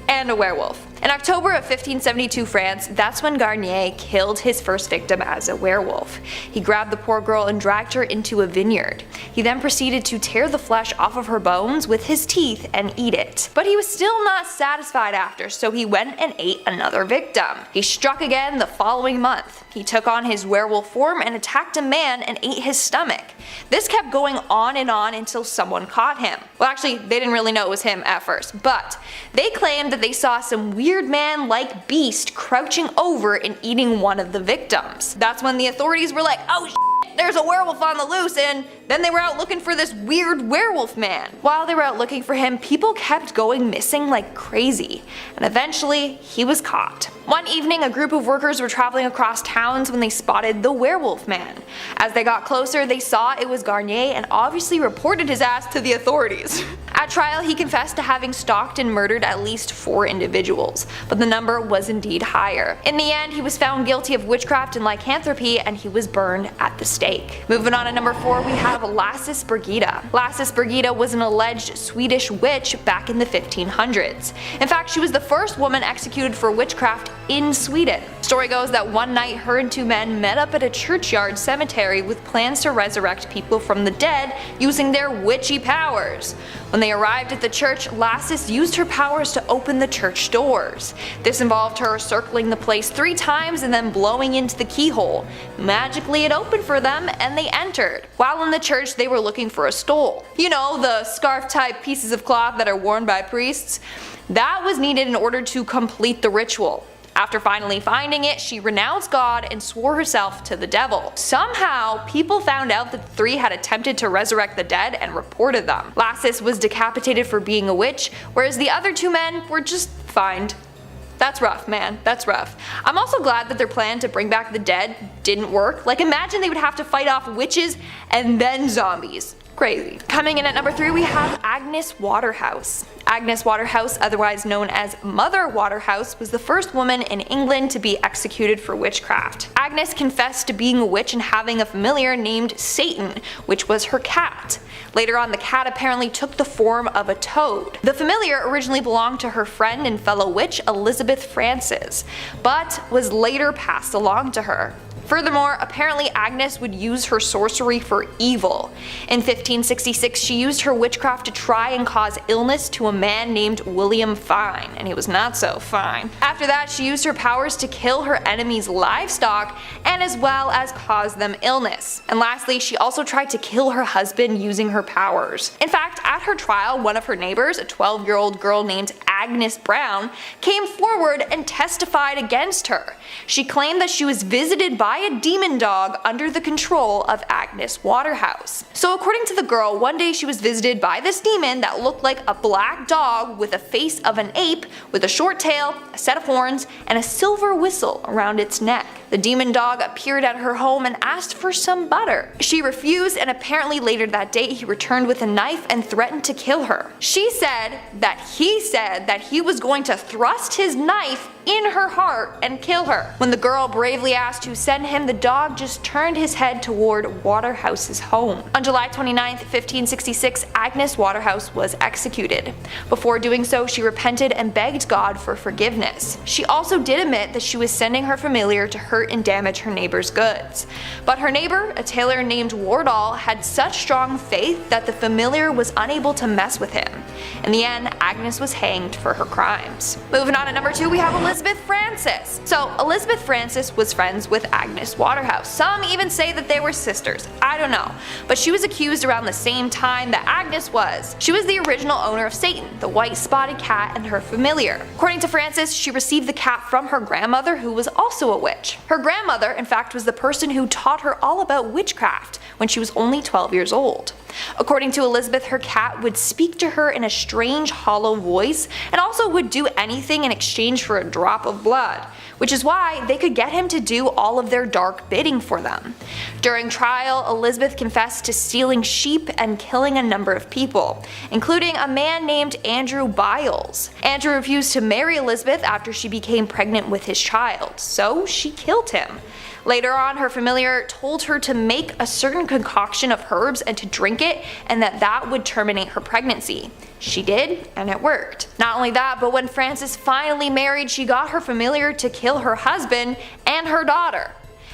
and a werewolf. In October of 1572 France, that's when Garnier killed his first victim as a werewolf. He grabbed the poor girl and dragged her into a vineyard. He then proceeded to tear the flesh off of her bones with his teeth and eat it. But he was still not satisfied after, so he went and ate another victim. He struck again the following month. He took on his werewolf form and attacked a man and ate his stomach. This kept going on and on until someone caught him. Well, actually, they didn't really know it was him at first, but they claimed that they saw some weird man-like beast crouching over and eating one of the victims. That's when the authorities were like, oh shit, there's a werewolf on the loose, and then they were out looking for this weird werewolf man. While they were out looking for him, people kept going missing like crazy, and eventually he was caught. One evening, a group of workers were traveling across towns when they spotted the werewolf man. As they got closer, they saw it was Garnier and obviously reported his ass to the authorities. At trial, he confessed to having stalked and murdered at least 4 individuals, but the number was indeed higher. In the end, he was found guilty of witchcraft and lycanthropy, and he was burned at the stake. Moving on to number 4, we have Lasses Birgitta. Lasses Birgitta was an alleged Swedish witch back in the 1500s. In fact, she was the first woman executed for witchcraft in Sweden. Story goes that one night her and 2 men met up at a churchyard cemetery with plans to resurrect people from the dead using their witchy powers. When they arrived at the church, Lasses used her powers to open the church doors. This involved her circling the place 3 times and then blowing into the keyhole. Magically it opened for them and they entered. While in the church, they were looking for a stole. You know, the scarf type pieces of cloth that are worn by priests. That was needed in order to complete the ritual. After finally finding it, she renounced God and swore herself to the devil. Somehow, people found out that the 3 had attempted to resurrect the dead and reported them. Lasses was decapitated for being a witch, whereas the other 2 men were just fined. That's rough, man. That's rough. I'm also glad that their plan to bring back the dead didn't work. Like, imagine they would have to fight off witches and then zombies. Crazy. Coming in at number 3, we have Agnes Waterhouse. Agnes Waterhouse, otherwise known as Mother Waterhouse, was the first woman in England to be executed for witchcraft. Agnes confessed to being a witch and having a familiar named Satan, which was her cat. Later on, the cat apparently took the form of a toad. The familiar originally belonged to her friend and fellow witch Elizabeth Frances, but was later passed along to her. Furthermore, apparently Agnes would use her sorcery for evil. In 1566, she used her witchcraft to try and cause illness to a man named William Fine, and he was not so fine. After that, she used her powers to kill her enemies' livestock and as well as cause them illness. And lastly, she also tried to kill her husband using her powers. In fact, at her trial, one of her neighbors, a 12-year-old girl named Agnes Brown, came forward and testified against her. She claimed that she was visited by a demon dog under the control of Agnes Waterhouse. So according to the girl, one day she was visited by this demon that looked like a black dog with a face of an ape with a short tail, a set of horns, and a silver whistle around its neck. The demon dog appeared at her home and asked for some butter. She refused, and apparently later that day he returned with a knife and threatened to kill her. She said that he was going to thrust his knife in her heart and kill her. When the girl bravely asked to send him, the dog just turned his head toward Waterhouse's home. On July 29, 1566, Agnes Waterhouse was executed. Before doing so, she repented and begged God for forgiveness. She also did admit that she was sending her familiar to hurt and damage her neighbor's goods. But her neighbor, a tailor named Wardall, had such strong faith that the familiar was unable to mess with him. In the end, Agnes was hanged for her crimes. Moving on to number 2, we have Elizabeth Frances. So Elizabeth Frances was friends with Agnes Waterhouse. Some even say that they were sisters. I don't know. But she was accused around the same time that Agnes was. She was the original owner of Satan, the white spotted cat, and her familiar. According to Frances, she received the cat from her grandmother, who was also a witch. Her grandmother, in fact, was the person who taught her all about witchcraft when she was only 12 years old. According to Elizabeth, her cat would speak to her in a strange hollow voice and also would do anything in exchange for a drop of blood, which is why they could get him to do all of their dark bidding for them. During trial, Elizabeth confessed to stealing sheep and killing a number of people, including a man named Andrew Biles. Andrew refused to marry Elizabeth after she became pregnant with his child, so she killed him. Later on, her familiar told her to make a certain concoction of herbs and to drink it, and that would terminate her pregnancy. She did, and it worked. Not only that, but when Frances finally married, she got her familiar to kill her husband and her daughter.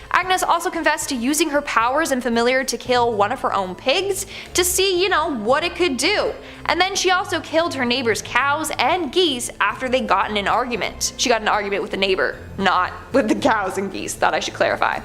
Agnes also confessed to using her powers and familiar to kill one of her own pigs to see, what it could do. And then she also killed her neighbor's cows and geese after they got in an argument. She got in an argument with the neighbor, not with the cows and geese, thought I should clarify.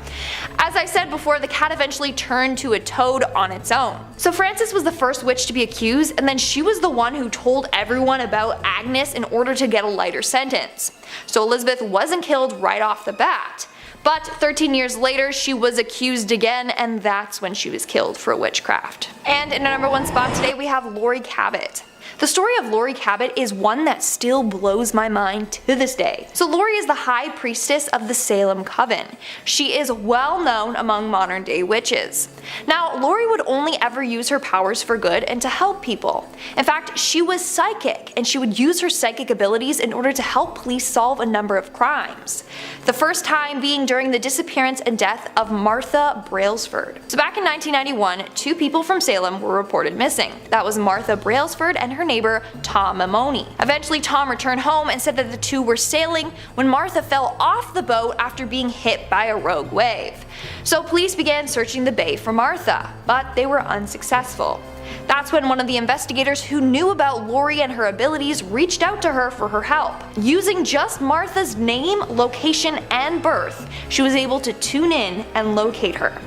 As I said before, the cat eventually turned to a toad on its own. So Frances was the first witch to be accused, and then she was the one who told everyone about Agnes in order to get a lighter sentence. So Elizabeth wasn't killed right off the bat. But 13 years later, she was accused again, and that's when she was killed for witchcraft. And in our number 1 spot today, we have Laurie Cabot. The story of Laurie Cabot is one that still blows my mind to this day. So Laurie is the high priestess of the Salem Coven. She is well known among modern day witches. Now, Laurie would only ever use her powers for good and to help people. In fact, she was psychic, and she would use her psychic abilities in order to help police solve a number of crimes. The first time being during the disappearance and death of Martha Brailsford. So back in 1991, 2 people from Salem were reported missing. That was Martha Brailsford and her neighbor Tom Mamoni. Eventually Tom returned home and said that the two were sailing when Martha fell off the boat after being hit by a rogue wave. So police began searching the bay for Martha, but they were unsuccessful. That's when one of the investigators who knew about Laurie and her abilities reached out to her for her help. Using just Martha's name, location, and birth, she was able to tune in and locate her.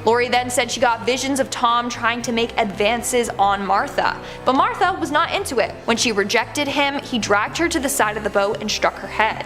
Laurie then said she got visions of Tom trying to make advances on Martha, but Martha was not into it. When she rejected him, he dragged her to the side of the boat and struck her head.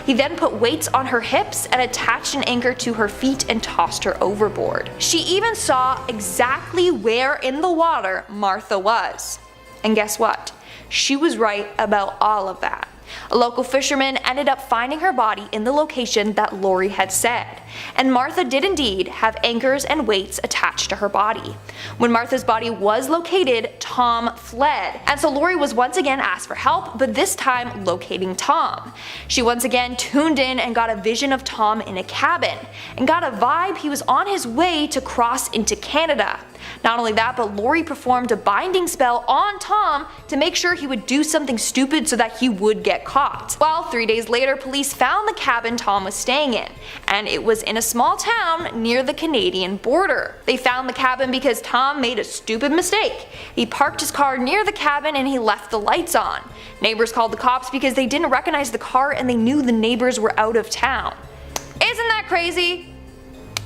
He then put weights on her hips and attached an anchor to her feet and tossed her overboard. She even saw exactly where in the water Martha was. And guess what? She was right about all of that. A local fisherman ended up finding her body in the location that Laurie had said, and Martha did indeed have anchors and weights attached to her body. When Martha's body was located, Tom fled, and so Laurie was once again asked for help, but this time locating Tom. She once again tuned in and got a vision of Tom in a cabin, and got a vibe he was on his way to cross into Canada. Not only that, but Laurie performed a binding spell on Tom to make sure he would do something stupid so that he would get caught. Well, 3 days later, police found the cabin Tom was staying in, and it was in a small town near the Canadian border. They found the cabin because Tom made a stupid mistake. He parked his car near the cabin and he left the lights on. Neighbors called the cops because they didn't recognize the car and they knew the neighbors were out of town. Isn't that crazy?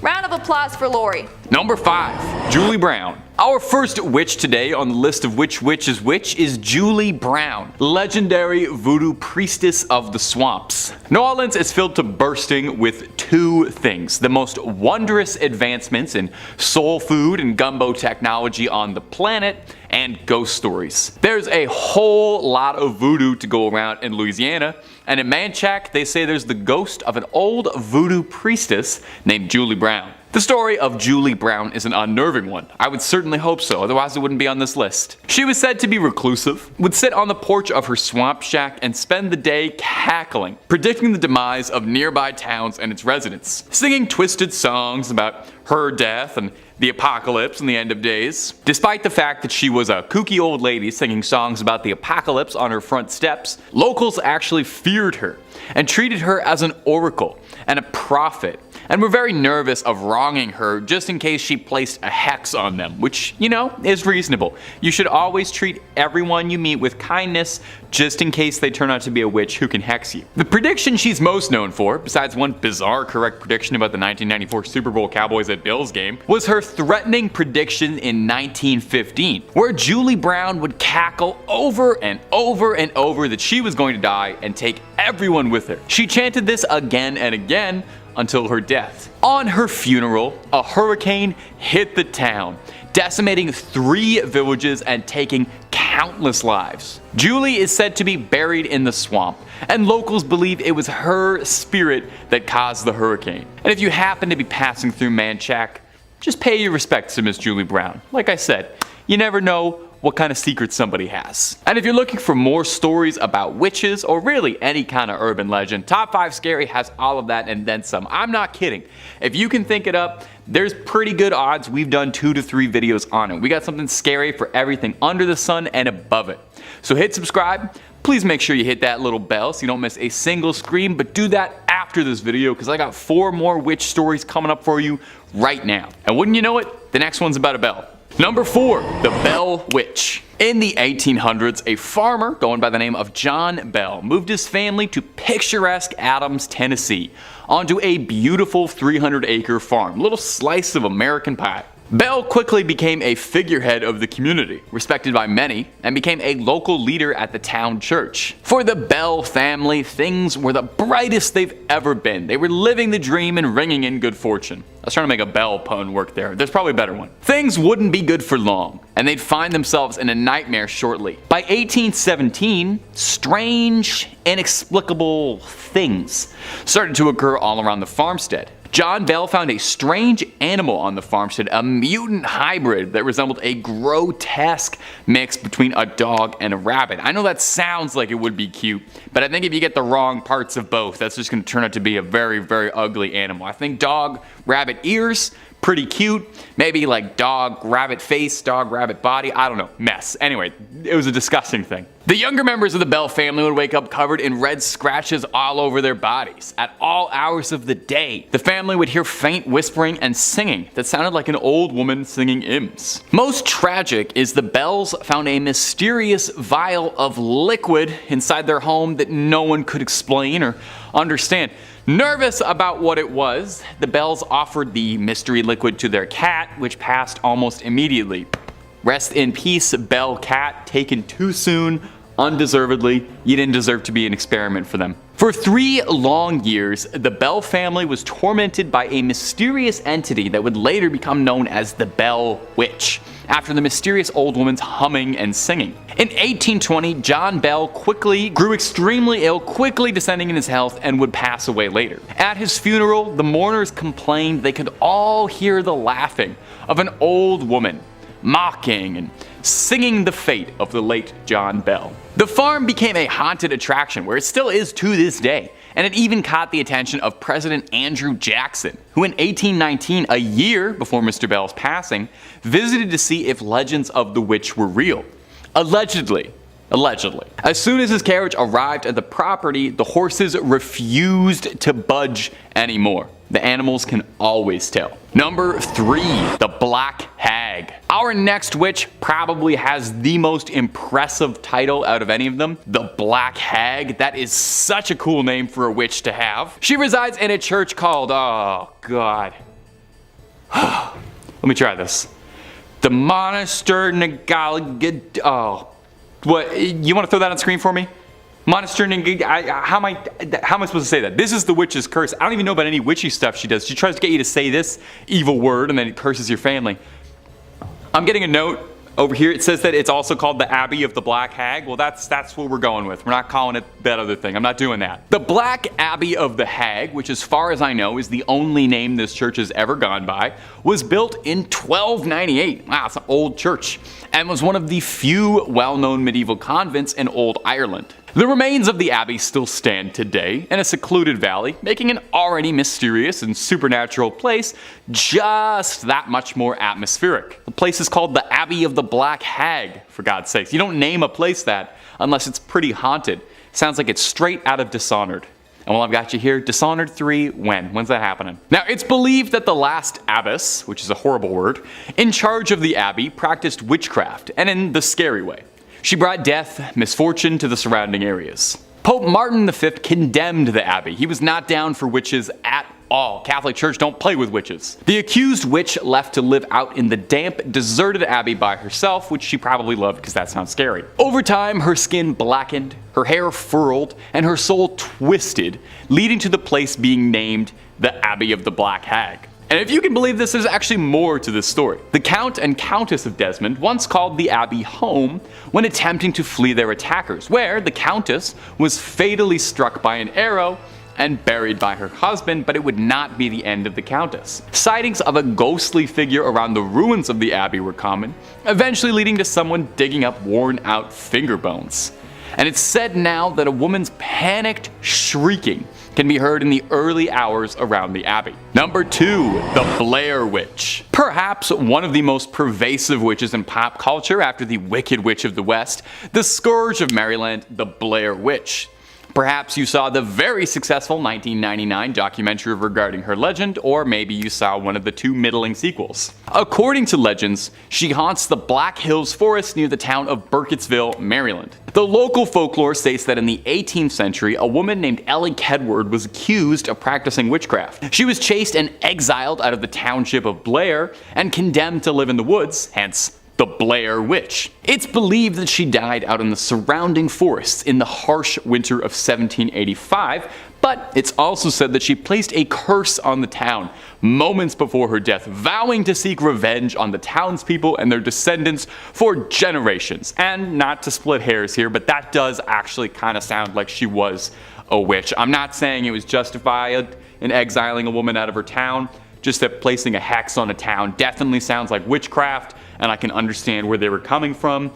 Round of applause for Laurie. Number 5. Julie Brown. Our first witch today on the list of which witch is Julie Brown, legendary voodoo priestess of the swamps. New Orleans is filled to bursting with 2 things: the most wondrous advancements in soul food and gumbo technology on the planet, and ghost stories. There's a whole lot of voodoo to go around in Louisiana, and in Manchac they say there's the ghost of an old voodoo priestess named Julie Brown. The story of Julie Brown is an unnerving one. I would certainly hope so, otherwise it wouldn't be on this list. She was said to be reclusive, would sit on the porch of her swamp shack and spend the day cackling, predicting the demise of nearby towns and its residents, singing twisted songs about her death and the apocalypse and the end of days. Despite the fact that she was a kooky old lady singing songs about the apocalypse on her front steps, locals actually feared her and treated her as an oracle and a prophet, and were very nervous of wronging her just in case she placed a hex on them, which, is reasonable. You should always treat everyone you meet with kindness, just in case they turn out to be a witch who can hex you. The prediction she's most known for, besides one bizarre correct prediction about the 1994 Super Bowl Cowboys at Bills game, was her threatening prediction in 1915, where Julie Brown would cackle over and over and over that she was going to die and take everyone with her. She chanted this again and again until her death. On her funeral, a hurricane hit the town, decimating 3 villages and taking countless lives. Julie is said to be buried in the swamp, and locals believe it was her spirit that caused the hurricane. And if you happen to be passing through Manchac, just pay your respects to Miss Julie Brown. Like I said, you never know what kind of secrets somebody has. And if you're looking for more stories about witches, or really any kind of urban legend, Top 5 Scary has all of that and then some. I'm not kidding. If you can think it up, there's pretty good odds we've done 2 to 3 videos on it. We got something scary for everything under the sun and above it. So hit subscribe. Please make sure you hit that little bell so you don't miss a single scream, but do that after this video because I got 4 more witch stories coming up for you right now. And wouldn't you know it, the next one's about a bell. Number 4, the Bell Witch. In the 1800s, a farmer going by the name of John Bell moved his family to picturesque Adams, Tennessee, onto a beautiful 300-acre farm, a little slice of American pie. Bell quickly became a figurehead of the community, respected by many, and became a local leader at the town church. For the Bell family, things were the brightest they've ever been. They were living the dream and ringing in good fortune. I was trying to make a Bell pun work there. There's probably a better one. Things wouldn't be good for long, and they'd find themselves in a nightmare shortly. By 1817, strange, inexplicable things started to occur all around the farmstead. John Bell found a strange animal on the farmstead, a mutant hybrid that resembled a grotesque mix between a dog and a rabbit. I know that sounds like it would be cute, but I think if you get the wrong parts of both, that's just going to turn out to be a very, very ugly animal. I think dog, rabbit ears, pretty cute. Maybe like dog, rabbit face, dog, rabbit body. I don't know. Mess. Anyway, it was a disgusting thing. The younger members of the Bell family would wake up covered in red scratches all over their bodies at all hours of the day. The family would hear faint whispering and singing that sounded like an old woman singing hymns. Most tragic is the Bells found a mysterious vial of liquid inside their home that no one could explain or understand. Nervous about what it was, the Bells offered the mystery liquid to their cat, which passed almost immediately. Rest in peace, Bell cat, taken too soon, undeservedly. You didn't deserve to be an experiment for them. For 3 long years, the Bell family was tormented by a mysterious entity that would later become known as the Bell Witch, after the mysterious old woman's humming and singing. In 1820, John Bell quickly grew extremely ill, quickly descending in his health, and would pass away later. At his funeral, the mourners complained they could all hear the laughing of an old woman, mocking and singing the fate of the late John Bell. The farm became a haunted attraction, where it still is to this day, and it even caught the attention of President Andrew Jackson, who in 1819, a year before Mr. Bell's passing, visited to see if legends of the witch were real. Allegedly. As soon as his carriage arrived at the property, the horses refused to budge anymore. The animals can always tell. Number 3, the Black Hag. Our next witch probably has the most impressive title out of any of them, the Black Hag. That is such a cool name for a witch to have. She resides in a church called, oh god. Let me try this. The Monastery, oh. What, you want to throw that on screen for me? Monastery, how am I supposed to say that? This is the witch's curse. I don't even know about any witchy stuff she does. She tries to get you to say this evil word and then it curses your family. I'm getting a note over here. It says that it's also called the Abbey of the Black Hag. Well, that's what we're going with. We're not calling it that other thing. I'm not doing that. The Black Abbey of the Hag, which as far as I know is the only name this church has ever gone by, was built in 1298. Wow, it's an old church. And was one of the few well-known medieval convents in old Ireland. The remains of the abbey still stand today in a secluded valley, making an already mysterious and supernatural place just that much more atmospheric. The place is called the Abbey of the Black Hag, for God's sakes. You don't name a place that unless it's pretty haunted. Sounds like it's straight out of Dishonored. And while I've got you here, Dishonored 3, when's that happening? Now, it's believed that the last abbess, which is a horrible word, in charge of the abbey practiced witchcraft, and in the scary way. She brought death, misfortune to the surrounding areas. Pope Martin V condemned the abbey. He was not down for witches at all. Catholic Church don't play with witches. The accused witch left to live out in the damp, deserted abbey by herself, which she probably loved because that sounds scary. Over time, her skin blackened, her hair furrowed, and her soul twisted, leading to the place being named the Abbey of the Black Hag. And if you can believe this, there's actually more to this story. The Count and Countess of Desmond once called the abbey home when attempting to flee their attackers, where the Countess was fatally struck by an arrow and buried by her husband, but it would not be the end of the Countess. Sightings of a ghostly figure around the ruins of the abbey were common, eventually leading to someone digging up worn-out finger bones. and it's said now that a woman's panicked shrieking can be heard in the early hours around the abbey. Number 2. The Blair Witch. Perhaps one of the most pervasive witches in pop culture after the Wicked Witch of the West, the scourge of Maryland, the Blair Witch. Perhaps you saw the very successful 1999 documentary regarding her legend, or maybe you saw one of the 2 middling sequels. According to legends, she haunts the Black Hills Forest near the town of Burkittsville, Maryland. The local folklore states that in the 18th century, a woman named Ellie Kedward was accused of practicing witchcraft. She was chased and exiled out of the township of Blair and condemned to live in the woods, hence the Blair Witch. It's believed that she died out in the surrounding forests in the harsh winter of 1785, but it's also said that she placed a curse on the town moments before her death, vowing to seek revenge on the townspeople and their descendants for generations. And not to split hairs here, but that does actually kind of sound like she was a witch. I'm not saying it was justified in exiling a woman out of her town, just that placing a hex on a town definitely sounds like witchcraft, and I can understand where they were coming from.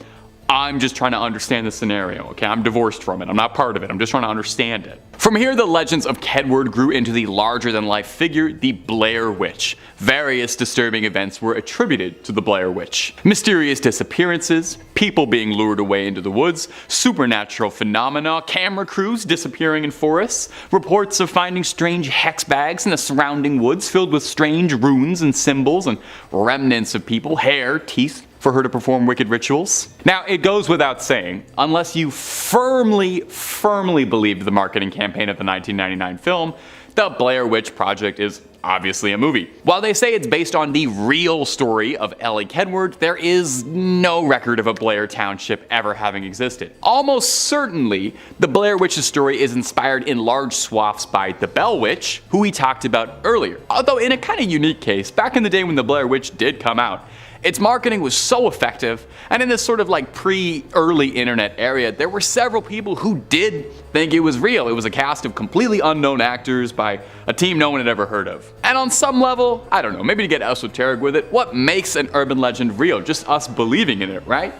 I'm just trying to understand the scenario, okay? I'm divorced from it. I'm not part of it. I'm just trying to understand it. From here, the legends of Kedward grew into the larger-than-life figure, the Blair Witch. Various disturbing events were attributed to the Blair Witch. Mysterious disappearances, people being lured away into the woods, supernatural phenomena, camera crews disappearing in forests, reports of finding strange hex bags in the surrounding woods filled with strange runes and symbols and remnants of people, hair, teeth, for her to perform wicked rituals. Now, it goes without saying, unless you firmly believed the marketing campaign of the 1999 film, the Blair Witch Project is obviously a movie. While they say it's based on the real story of Ellie Kedward, there is no record of a Blair Township ever having existed. Almost certainly, the Blair Witch's story is inspired in large swaths by the Bell Witch, who we talked about earlier. Although in a kind of unique case, back in the day when the Blair Witch did come out, its marketing was so effective, and in this sort of like pre-early internet area, there were several people who did think it was real. It was a cast of completely unknown actors by a team no one had ever heard of. And on some level, I don't know, maybe to get esoteric with it, what makes an urban legend real? Just us believing in it, right?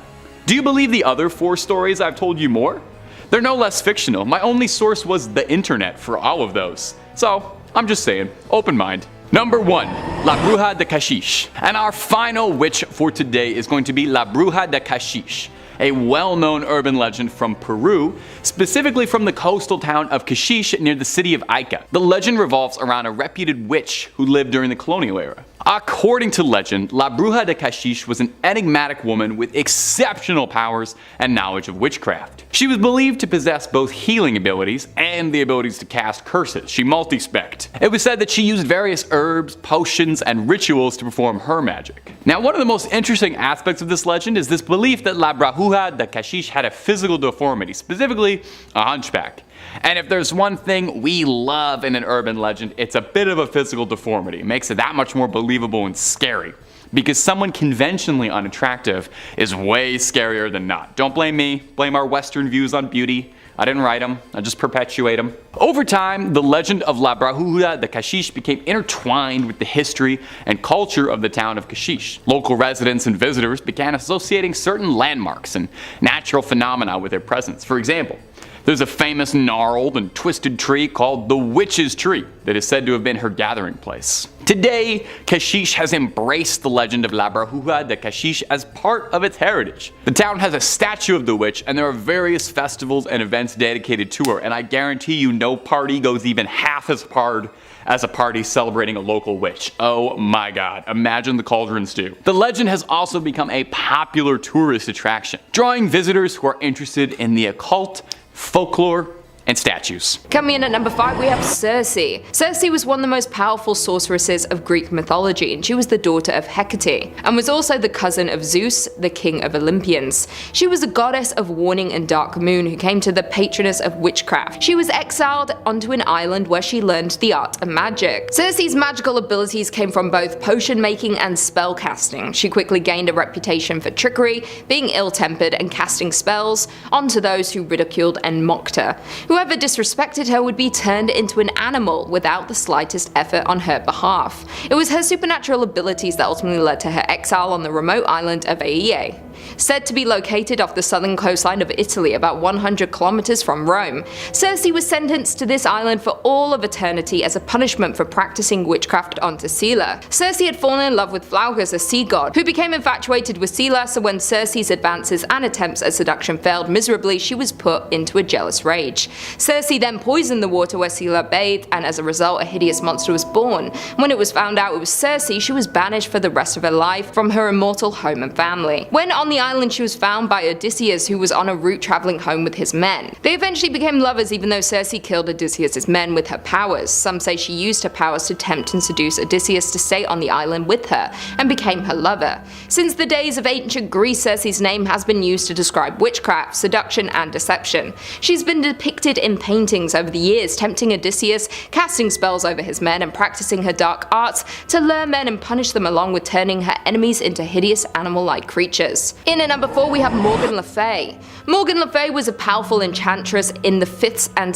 Do you believe the other 4 stories I've told you more? They're no less fictional. My only source was the internet for all of those. So, I'm just saying, open mind. Number 1. La Bruja de Cachiche. And our final witch for today is going to be La Bruja de Cachiche, a well-known urban legend from Peru, specifically from the coastal town of Cachiche near the city of Ica. The legend revolves around a reputed witch who lived during the colonial era. According to legend, La Bruja de Cachiche was an enigmatic woman with exceptional powers and knowledge of witchcraft. She was believed to possess both healing abilities and the abilities to cast curses. She multi-specced. It was said that she used various herbs, potions, and rituals to perform her magic. Now, one of the most interesting aspects of this legend is this belief that La Bruja de Cachiche had a physical deformity, specifically a hunchback. And if there's one thing we love in an urban legend, it's a bit of a physical deformity. It makes it that much more believable and scary. Because someone conventionally unattractive is way scarier than not. Don't blame me, blame our Western views on beauty. I didn't write them, I just perpetuate them. Over time, the legend of La Bruja de Cachiche became intertwined with the history and culture of the town of Cachiche. Local residents and visitors began associating certain landmarks and natural phenomena with their presence. For example, there's a famous gnarled and twisted tree called the Witch's Tree that is said to have been her gathering place. Today, Cachiche has embraced the legend of La Bruja de Cachiche as part of its heritage. The town has a statue of the witch, and there are various festivals and events dedicated to her, and I guarantee you no party goes even half as hard as a party celebrating a local witch. Oh my god, imagine the cauldrons do. The legend has also become a popular tourist attraction, drawing visitors who are interested in the occult, folklore, and statues. Coming in at number 5, we have Circe. Circe was one of the most powerful sorceresses of Greek mythology, and she was the daughter of Hecate, and was also the cousin of Zeus, the king of Olympians. She was a goddess of warning and dark moon who came to the patroness of witchcraft. She was exiled onto an island where she learned the art of magic. Circe's magical abilities came from both potion making and spell casting. She quickly gained a reputation for trickery, being ill-tempered, and casting spells onto those who ridiculed and mocked her. Whoever disrespected her would be turned into an animal without the slightest effort on her behalf. It was her supernatural abilities that ultimately led to her exile on the remote island of Aiae. Said to be located off the southern coastline of Italy about 100 kilometers from Rome, Circe was sentenced to this island for all of eternity as a punishment for practicing witchcraft onto Scylla. Circe had fallen in love with Flaugus, a sea god, who became infatuated with Scylla, so when Circe's advances and attempts at seduction failed miserably, she was put into a jealous rage. Circe then poisoned the water where Scylla bathed, and as a result a hideous monster was born. When it was found out it was Circe, she was banished for the rest of her life from her immortal home and family. When on the island, she was found by Odysseus, who was on a route travelling home with his men. They eventually became lovers, even though Circe killed Odysseus' men with her powers. Some say she used her powers to tempt and seduce Odysseus to stay on the island with her, and became her lover. Since the days of ancient Greece, Circe's name has been used to describe witchcraft, seduction, and deception. She's been depicted in paintings over the years, tempting Odysseus, casting spells over his men, and practicing her dark arts to lure men and punish them, along with turning her enemies into hideous animal-like creatures. In at number 4 we have Morgan Le Fay. Morgan Le Fay was a powerful enchantress in the 5th and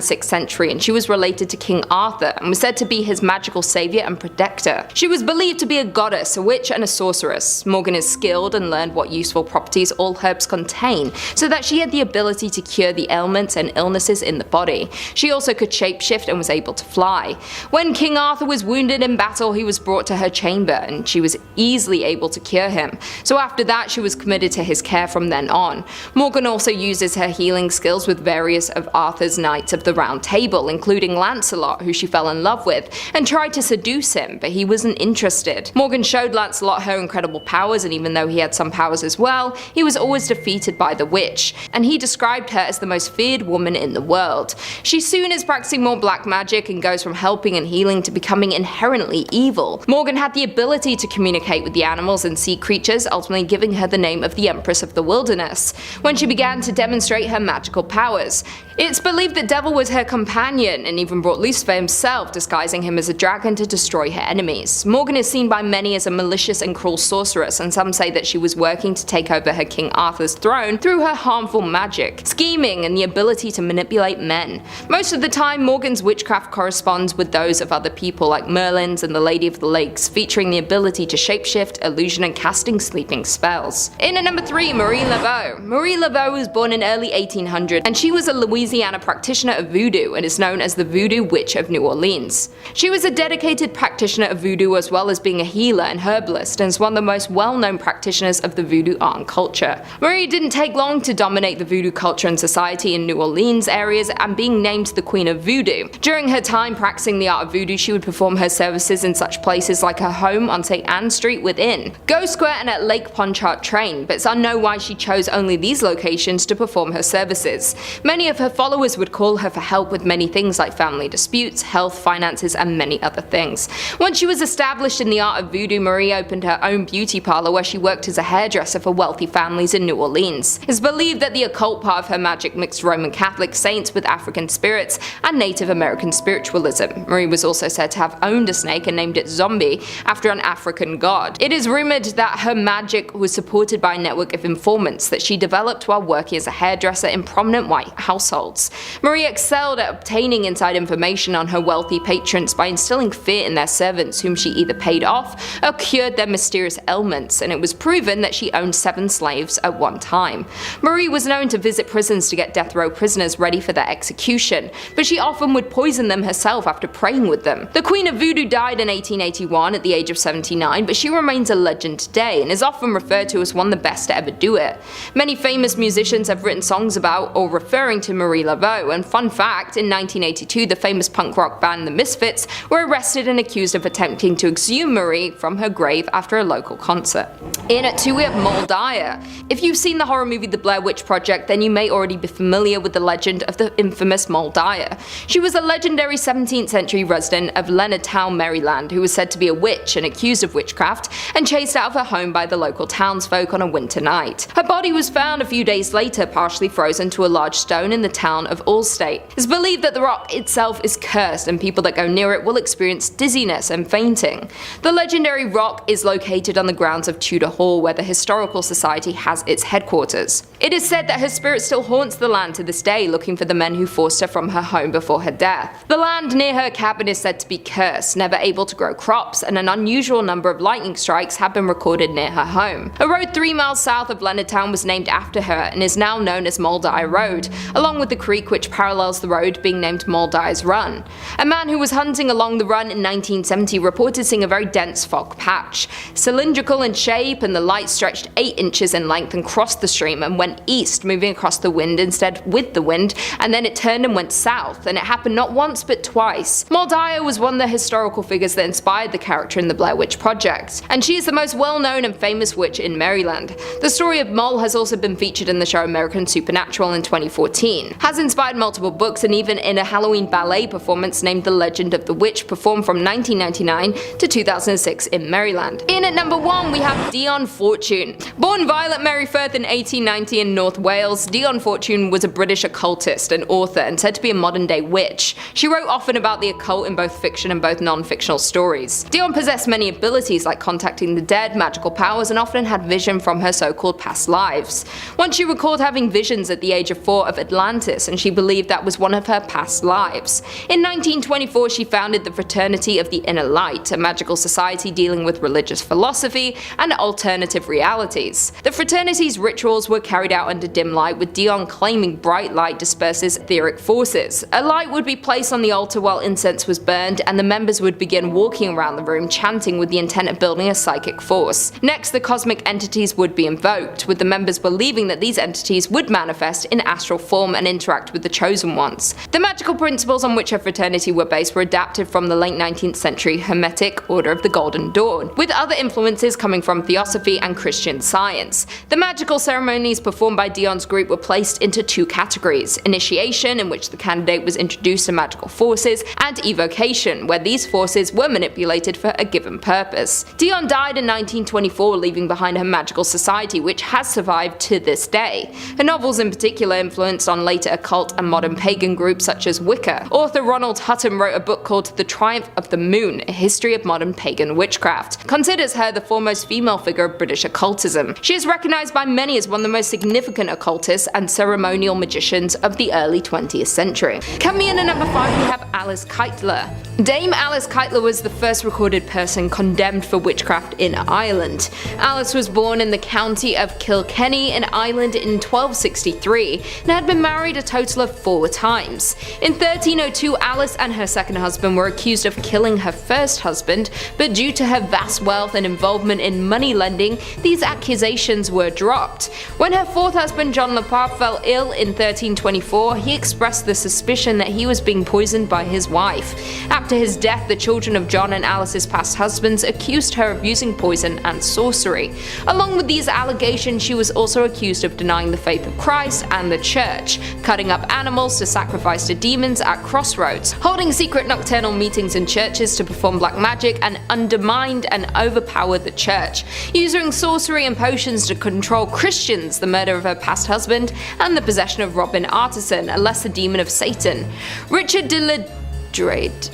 6th century, and she was related to King Arthur and was said to be his magical savior and protector. She was believed to be a goddess, a witch, and a sorceress. Morgan is skilled and learned what useful properties all herbs contain, so that she had the ability to cure the ailments and illnesses in the body. She also could shapeshift and was able to fly. When King Arthur was wounded in battle, he was brought to her chamber, and she was easily able to cure him. So after that, she was committed to his care from then on. Morgan also uses her healing skills with various of Arthur's knights of the Round Table, including Lancelot, who she fell in love with, and tried to seduce him, but he wasn't interested. Morgan showed Lancelot her incredible powers, and even though he had some powers as well, he was always defeated by the witch, and he described her as the most feared woman in the world. She soon is practicing more black magic and goes from helping and healing to becoming inherently evil. Morgan had the ability to communicate with the animals and sea creatures, ultimately giving her the name of the Empress of the Wilderness. When she began to demonstrate her magical powers, it's believed that Devil was her companion, and even brought Lucifer himself, disguising him as a dragon to destroy her enemies. Morgan is seen by many as a malicious and cruel sorceress, and some say that she was working to take over her King Arthur's throne through her harmful magic, scheming, and the ability to manipulate men. Most of the time, Morgan's witchcraft corresponds with those of other people like Merlin's and the Lady of the Lakes, featuring the ability to shapeshift, illusion, and casting sleeping spells. In at number 3, Marie Laveau. Marie Laveau was born in early 1800, and she was a Louisiana practitioner of voodoo and is known as the Voodoo Witch of New Orleans. She was a dedicated practitioner of voodoo, as well as being a healer and herbalist, and is one of the most well-known practitioners of the voodoo art and culture. Marie didn't take long to dominate the voodoo culture and society in New Orleans areas, and being named the Queen of Voodoo. During her time practicing the art of voodoo, she would perform her services in such places like her home on St. Anne Street within Ghost Square and at Lake Pontchartrain, but it's unknown why she chose only these locations to perform her services. Many of her followers would call her for help with many things like family disputes, health, finances, and many other things. Once she was established in the art of voodoo, Marie opened her own beauty parlor where she worked as a hairdresser for wealthy families in New Orleans. It's believed that the occult part of her magic mixed Roman Catholic saints with African spirits and Native American spiritualism. Marie was also said to have owned a snake and named it Zombie after an African god. It is rumored that her magic was supported by a network of informants that she developed while working as a hairdresser in prominent white households. Marie excelled at obtaining inside information on her wealthy patrons by instilling fear in their servants, whom she either paid off or cured their mysterious ailments, and it was proven that she owned 7 slaves at one time. Marie was known to visit prisons to get death row prisoners ready for their execution, but she often would poison them herself after praying with them. The Queen of Voodoo died in 1881 at the age of 79, but she remains a legend today and is often referred to as one of the best to ever do it. Many famous musicians have written songs about or referring to Marie Laveau, and fun fact, in 1982 the famous punk rock band The Misfits were arrested and accused of attempting to exhume Marie from her grave after a local concert. In at 2 we have Moll Dyer. If you've seen the horror movie The Blair Witch Project, then you may already be familiar with the legend of the infamous Moll Dyer. She was a legendary 17th century resident of Leonardtown, Maryland, who was said to be a witch and accused of witchcraft and chased out of her home by the local townsfolk on a winter night. Her body was found a few days later, partially frozen to a large stone in the town of Allstate. It's believed that the rock itself is cursed and people that go near it will experience dizziness and fainting. The legendary rock is located on the grounds of Tudor Hall, where the Historical Society has its headquarters. It is said that her spirit still haunts the land to this day, looking for the men who forced her from her home before her death. The land near her cabin is said to be cursed, never able to grow crops, and an unusual number of lightning strikes have been recorded near her home. A road 3 miles south of Leonardtown was named after her and is now known as Moll Dyer Road, along with the creek which parallels the road being named Moll Dyer's Run. A man who was hunting along the run in 1970 reported seeing a very dense fog patch, cylindrical in shape, and the light stretched 8 inches in length and crossed the stream and went east, moving across the wind instead with the wind, and then it turned and went south, and it happened not once but twice. Moll Dyer was one of the historical figures that inspired the character in the Blair Witch Project, and she is the most well-known and famous witch in Maryland. The story of Moll has also been featured in the show American Supernatural in 2014, has inspired multiple books, and even in a Halloween ballet performance named The Legend of the Witch, performed from 1999 to 2006 in Maryland. In at number 1 we have Dion Fortune. Born Violet Mary Firth in 1890 in North Wales, Dion Fortune was a British occultist and author and said to be a modern-day witch. She wrote often about the occult in both fiction and both non-fictional stories. Dion possessed many abilities like contacting the dead, magical powers, and often had vision from her so-called past lives. Once she recalled having visions at the age of 4 of Atlantis, and she believed that was one of her past lives. In 1924 she founded the Fraternity of the Inner Light, a magical society dealing with religious philosophy and alternative realities. The fraternity's rituals were carried out under dim light, with Dion claiming bright light disperses etheric forces. A light would be placed on the altar while incense was burned, and the members would begin walking around the room chanting with the intent of building a psychic force. Next, the cosmic entities would be invoked, with the members believing that these entities would manifest in astral form and interact with the chosen ones. The magical principles on which her fraternity were based were adapted from the late 19th century Hermetic Order of the Golden Dawn, with other influences coming from Theosophy and Christian Science. The magical ceremonies performed by Dion's group were placed into 2 categories: initiation, in which the candidate was introduced to magical forces, and evocation, where these forces were manipulated for a given purpose. Dion died in 1924, leaving behind her magical society, which has survived to this day. Her novels in particular influenced on later occult and modern pagan groups such as Wicca. Author Ronald Hutton wrote a book called The Triumph of the Moon, A History of Modern Pagan Witchcraft, considers her the foremost female figure of British occultism. She is recognized by many as one of the most significant occultists and ceremonial magicians of the early 20th century. Coming in at number 5 we have Alice Keitler. Dame Alice Keitler was the first recorded person condemned for witchcraft in Ireland. Alice was born in the county of Kilkenny in Ireland in 1263 and had been married a total of 4 times. In 1302 Alice and her second husband were accused of killing her first husband, but due to her vast wealth and involvement in money lending, these accusations were dropped. When her fourth husband John Lepar fell ill in 1324, he expressed the suspicion that he was being poisoned by his wife. After his death, the children of John and Alice's past husbands accused her of using poison and sorcery. Along with these allegations, she was also accused of denying the faith of Christ and the church, cutting up animals to sacrifice to demons at crossroads, holding secret nocturnal meetings in churches to perform black magic and undermined and overpowered the church, using sorcery and potions to control Christians, the murder of her past husband, and the possession of Robin Artisan, a lesser demon of Satan. Richard de la Dred,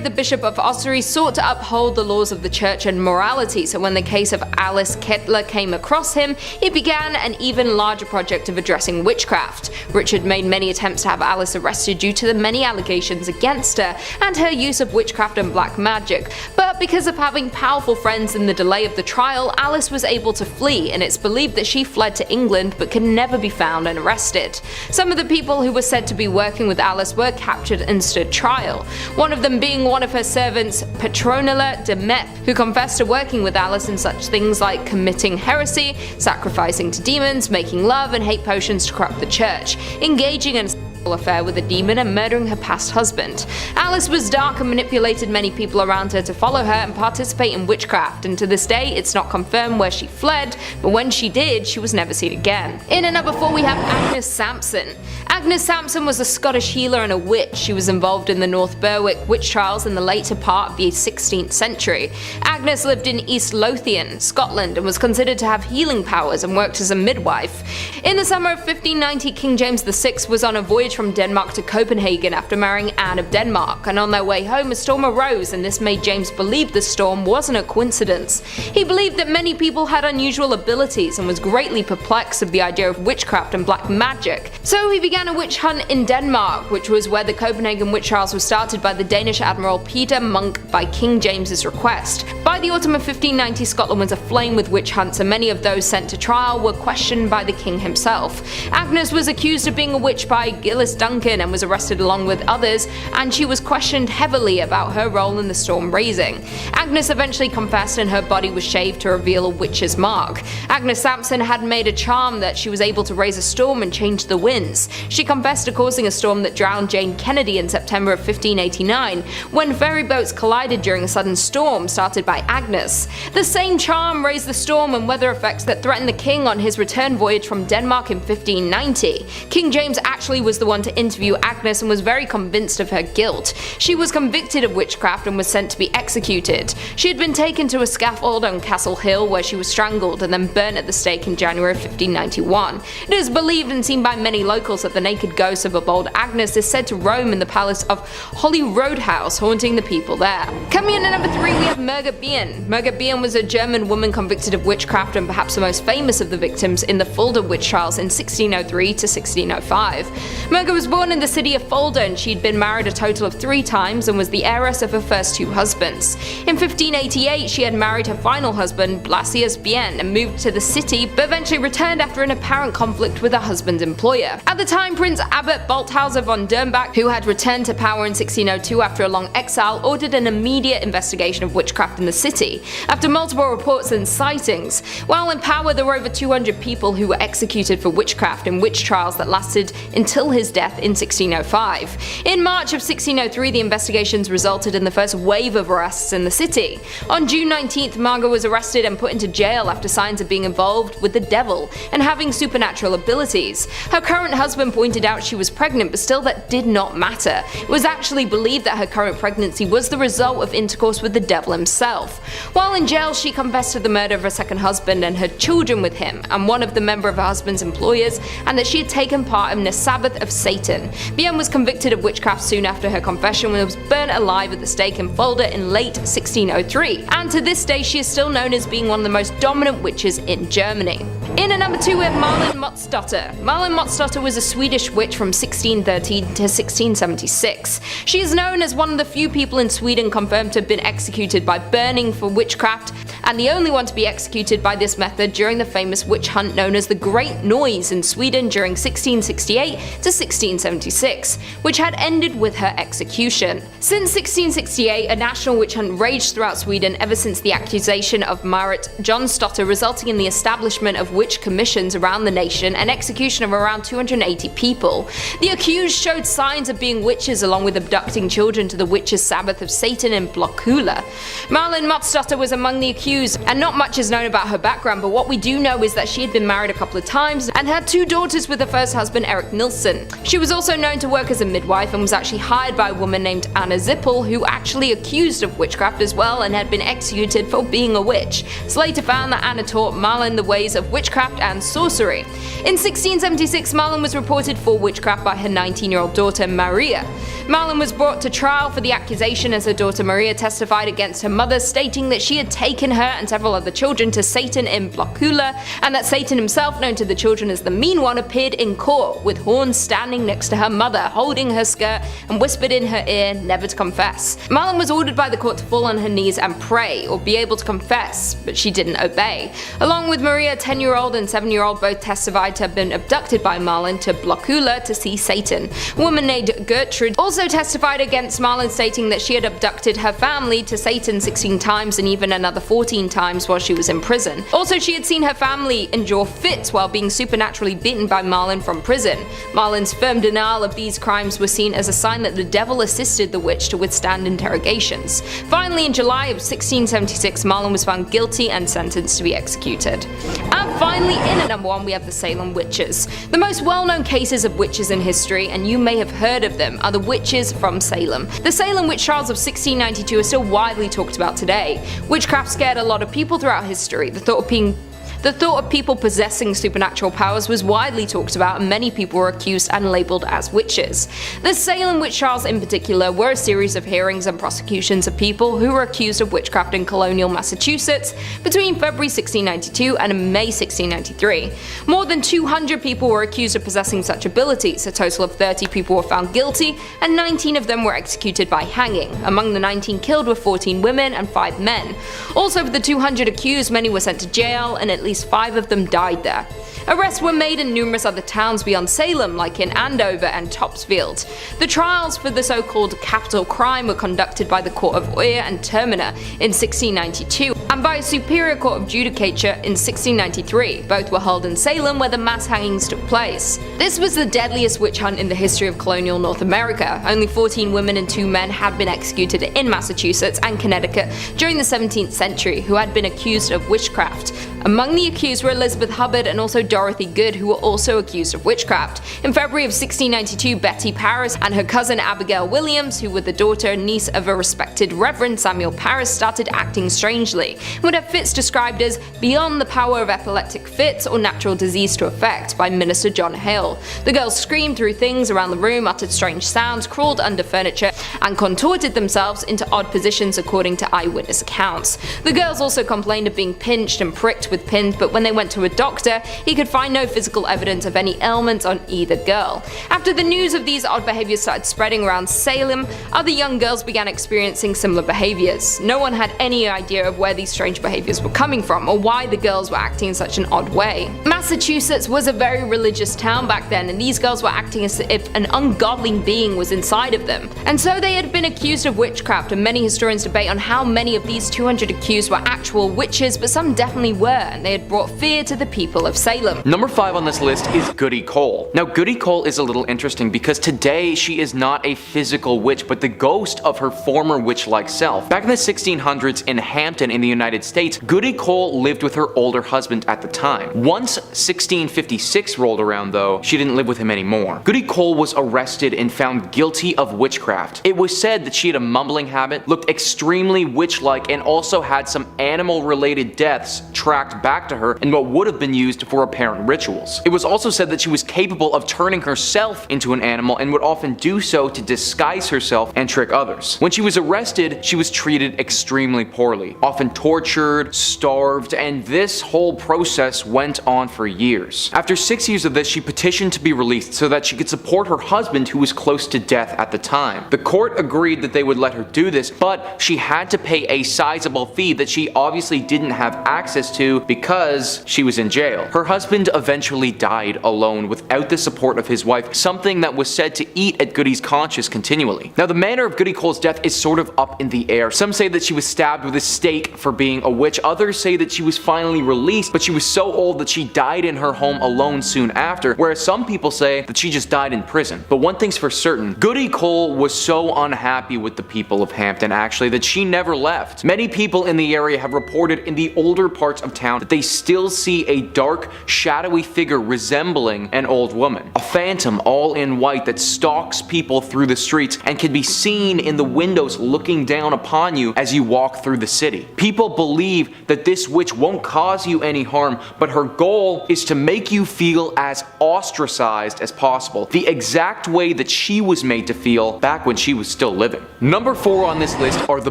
the Bishop of Ossory, sought to uphold the laws of the church and morality, so when the case of Alice Keitler came across him, he began an even larger project of addressing witchcraft. Richard made many attempts to have Alice arrested due to the many allegations against her and her use of witchcraft and black magic, but because of having powerful friends in the delay of the trial, Alice was able to flee, and it's believed that she fled to England but could never be found and arrested. Some of the people who were said to be working with Alice were captured and stood trial, one of them being one of her servants, Petronilla de Mepp, who confessed to working with Alice in such things like committing heresy, sacrificing to demons, making love and hate potions to corrupt the church, engaging in affair with a demon and murdering her past husband. Alice was dark and manipulated many people around her to follow her and participate in witchcraft, and to this day it's not confirmed where she fled, but when she did, she was never seen again. In at number 4 we have Agnes Sampson. Agnes Sampson was a Scottish healer and a witch. She was involved in the North Berwick witch trials in the later part of the 16th century. Agnes lived in East Lothian, Scotland, and was considered to have healing powers and worked as a midwife. In the summer of 1590, King James VI was on a voyage from Denmark to Copenhagen after marrying Anne of Denmark, and on their way home a storm arose, and this made James believe the storm wasn't a coincidence. He believed that many people had unusual abilities and was greatly perplexed of the idea of witchcraft and black magic. So he began a witch hunt in Denmark, which was where the Copenhagen witch trials were started by the Danish Admiral Peter Munk by King James's request. By the autumn of 1590, Scotland was aflame with witch hunts, and many of those sent to trial were questioned by the king himself. Agnes was accused of being a witch by Gilles Duncan and was arrested along with others, and she was questioned heavily about her role in the storm raising. Agnes eventually confessed, and her body was shaved to reveal a witch's mark. Agnes Sampson had made a charm that she was able to raise a storm and change the winds. She confessed to causing a storm that drowned Jane Kennedy in September of 1589, when ferry boats collided during a sudden storm started by Agnes. The same charm raised the storm and weather effects that threatened the king on his return voyage from Denmark in 1590. King James actually was the one to interview Agnes and was very convinced of her guilt. She was convicted of witchcraft and was sent to be executed. She had been taken to a scaffold on Castle Hill where she was strangled and then burnt at the stake in January of 1591. It is believed and seen by many locals that the naked ghost of a bold Agnes is said to roam in the palace of Holyrood House, haunting the people there. Coming in at number 3 we have Merga Bien. Merga Bien was a German woman convicted of witchcraft and perhaps the most famous of the victims in the Fulda witch trials in 1603 to 1605. Merga was born in the city of Fulda, and she'd been married a total of 3 times and was the heiress of her first 2 husbands. In 1588 she had married her final husband Blasius Bien and moved to the city, but eventually returned after an apparent conflict with her husband's employer. At the time, Prince Abbot Balthasar von Dernbach, who had returned to power in 1602 after a long exile, ordered an immediate investigation of witchcraft in the city, after multiple reports and sightings. While in power, there were over 200 people who were executed for witchcraft in witch trials that lasted until his death in 1605. In March of 1603, the investigations resulted in the first wave of arrests in the city. On June 19th, Margot was arrested and put into jail after signs of being involved with the devil and having supernatural abilities. Her current husband pointed out she was pregnant, but still that did not matter. It was actually believed that her current pregnancy was the result of intercourse with the devil himself. While in jail, she confessed to the murder of her second husband and her children with him and one of the member of her husband's employers, and that she had taken part in the Sabbath of Satan. Bien was convicted of witchcraft soon after her confession and was burnt alive at the stake in Fulda in late 1603, and to this day she is still known as being one of the most dominant witches in Germany. In at number 2 we have Malin Matsdotter. Malin Matsdotter was a Swedish witch from 1613 to 1676. She is known as one of the few people in Sweden confirmed to have been executed by burning for witchcraft, and the only one to be executed by this method during the famous witch hunt known as the Great Noise in Sweden during 1668 to 1676, which had ended with her execution. Since 1668, a national witch hunt raged throughout Sweden ever since the accusation of Marit Jonsdotter, resulting in the establishment of witch commissions around the nation and execution of around 280 people. The accused showed signs of being witches, along with abducting children to the witches' Sabbath of Satan in Blockula. Malin Matsdotter was among the accused, and not much is known about her background, but what we do know is that she had been married a couple of times and had 2 daughters with her first husband Eric Nilsson. She was also known to work as a midwife and was actually hired by a woman named Anna Zippel, who actually accused of witchcraft as well and had been executed for being a witch. It's later found that Anna taught Malin the ways of witchcraft and sorcery. In 1676, Malin was reported for witchcraft by her 19-year-old daughter Maria. Malin was brought to trial for the accusation as her daughter Maria testified against her mother, stating that she had taken her and several other children to Satan in Blockula, and that Satan himself, known to the children as the Mean One, appeared in court with horns standing next to her mother, holding her skirt, and whispered in her ear never to confess. Malin was ordered by the court to fall on her knees and pray, or be able to confess, but she didn't obey. Along with Maria, 10-year-old and 7-year-old both testified to have been abducted by Malin to Blockula to see Satan. A woman named Gertrude also testified against Malin, stating that she had abducted her family to Satan 16 14 times and even another 14 times while she was in prison. Also, she had seen her family endure fits while being supernaturally beaten by Malin from prison. Malin's firm denial of these crimes was seen as a sign that the devil assisted the witch to withstand interrogations. Finally, in July of 1676, Malin was found guilty and sentenced to be executed. And finally, in at number 1 we have the Salem Witches. The most well-known cases of witches in history, and you may have heard of them, are the witches from Salem. The Salem witch trials of 1692 are still widely talked about today. Witchcraft scared a lot of people throughout history. The thought of people possessing supernatural powers was widely talked about, and many people were accused and labelled as witches. The Salem witch trials in particular were a series of hearings and prosecutions of people who were accused of witchcraft in colonial Massachusetts between February 1692 and May 1693. More than 200 people were accused of possessing such abilities. A total of 30 people were found guilty, and 19 of them were executed by hanging. Among the 19 killed were 14 women and 5 men. Also, of the 200 accused, many were sent to jail, and at least 5 of them died there. Arrests were made in numerous other towns beyond Salem, like in Andover and Topsfield. The trials for the so-called capital crime were conducted by the Court of Oyer and Terminer in 1692, and by a Superior Court of Judicature in 1693. Both were held in Salem, where the mass hangings took place. This was the deadliest witch hunt in the history of colonial North America. Only 14 women and 2 men had been executed in Massachusetts and Connecticut during the 17th century who had been accused of witchcraft. Among the accused were Elizabeth Hubbard and also Dorothy Good, who were also accused of witchcraft. In February of 1692, Betty Parris and her cousin Abigail Williams, who were the daughter and niece of a respected Reverend Samuel Parris, started acting strangely, and would have fits described as beyond the power of epileptic fits or natural disease to affect by Minister John Hale. The girls screamed through things around the room, uttered strange sounds, crawled under furniture, and contorted themselves into odd positions according to eyewitness accounts. The girls also complained of being pinched and pricked with pins, but when they went to a doctor, he could find no physical evidence of any ailments on either girl. After the news of these odd behaviors started spreading around Salem, other young girls began experiencing similar behaviors. No one had any idea of where these strange behaviors were coming from, or why the girls were acting in such an odd way. Massachusetts was a very religious town back then, and these girls were acting as if an ungodly being was inside of them. And so they had been accused of witchcraft, and many historians debate on how many of these 200 accused were actual witches, but some definitely were, and they had brought fear to the people of Salem. Number 5 on this list is Goody Cole. Now, Goody Cole is a little interesting because today she is not a physical witch, but the ghost of her former witch-like self. Back in the 1600s in Hampton in the United States, Goody Cole lived with her older husband at the time. Once 1656 rolled around though, she didn't live with him anymore. Goody Cole was arrested and found guilty of witchcraft. It was said that she had a mumbling habit, looked extremely witch-like, and also had some animal-related deaths tracked back to her in what would have been used for apparent rituals. It was also said that she was capable of turning herself into an animal and would often do so to disguise herself and trick others. When she was arrested, she was treated extremely poorly, often tortured, starved, and this whole process went on for years. After 6 years of this, she petitioned to be released so that she could support her husband, who was close to death at the time. The court agreed that they would let her do this, but she had to pay a sizable fee that she obviously didn't have access to because she was in jail. Her husband eventually died alone without the support of his wife, something that was said to eat at Goody's conscience continually. Now, the manner of Goody Cole's death is sort of up in the air. Some say that she was stabbed with a stake for being a witch. Others say that she was finally released, but she was so old that she died in her home alone soon after, whereas some people say that she just died in prison. But one thing's for certain, Goody Cole was so unhappy with the people of Hampton actually that she never left. Many people in the area have reported in the older parts of town that they still see a dark, shadowy figure resembling an old woman. A phantom all in white that stalks people through the streets and can be seen in the windows looking down upon you as you walk through the city. People believe that this witch won't cause you any harm, but her goal is to make you feel as ostracized as possible, the exact way that she was made to feel back when she was still living. Number 4 on this list are the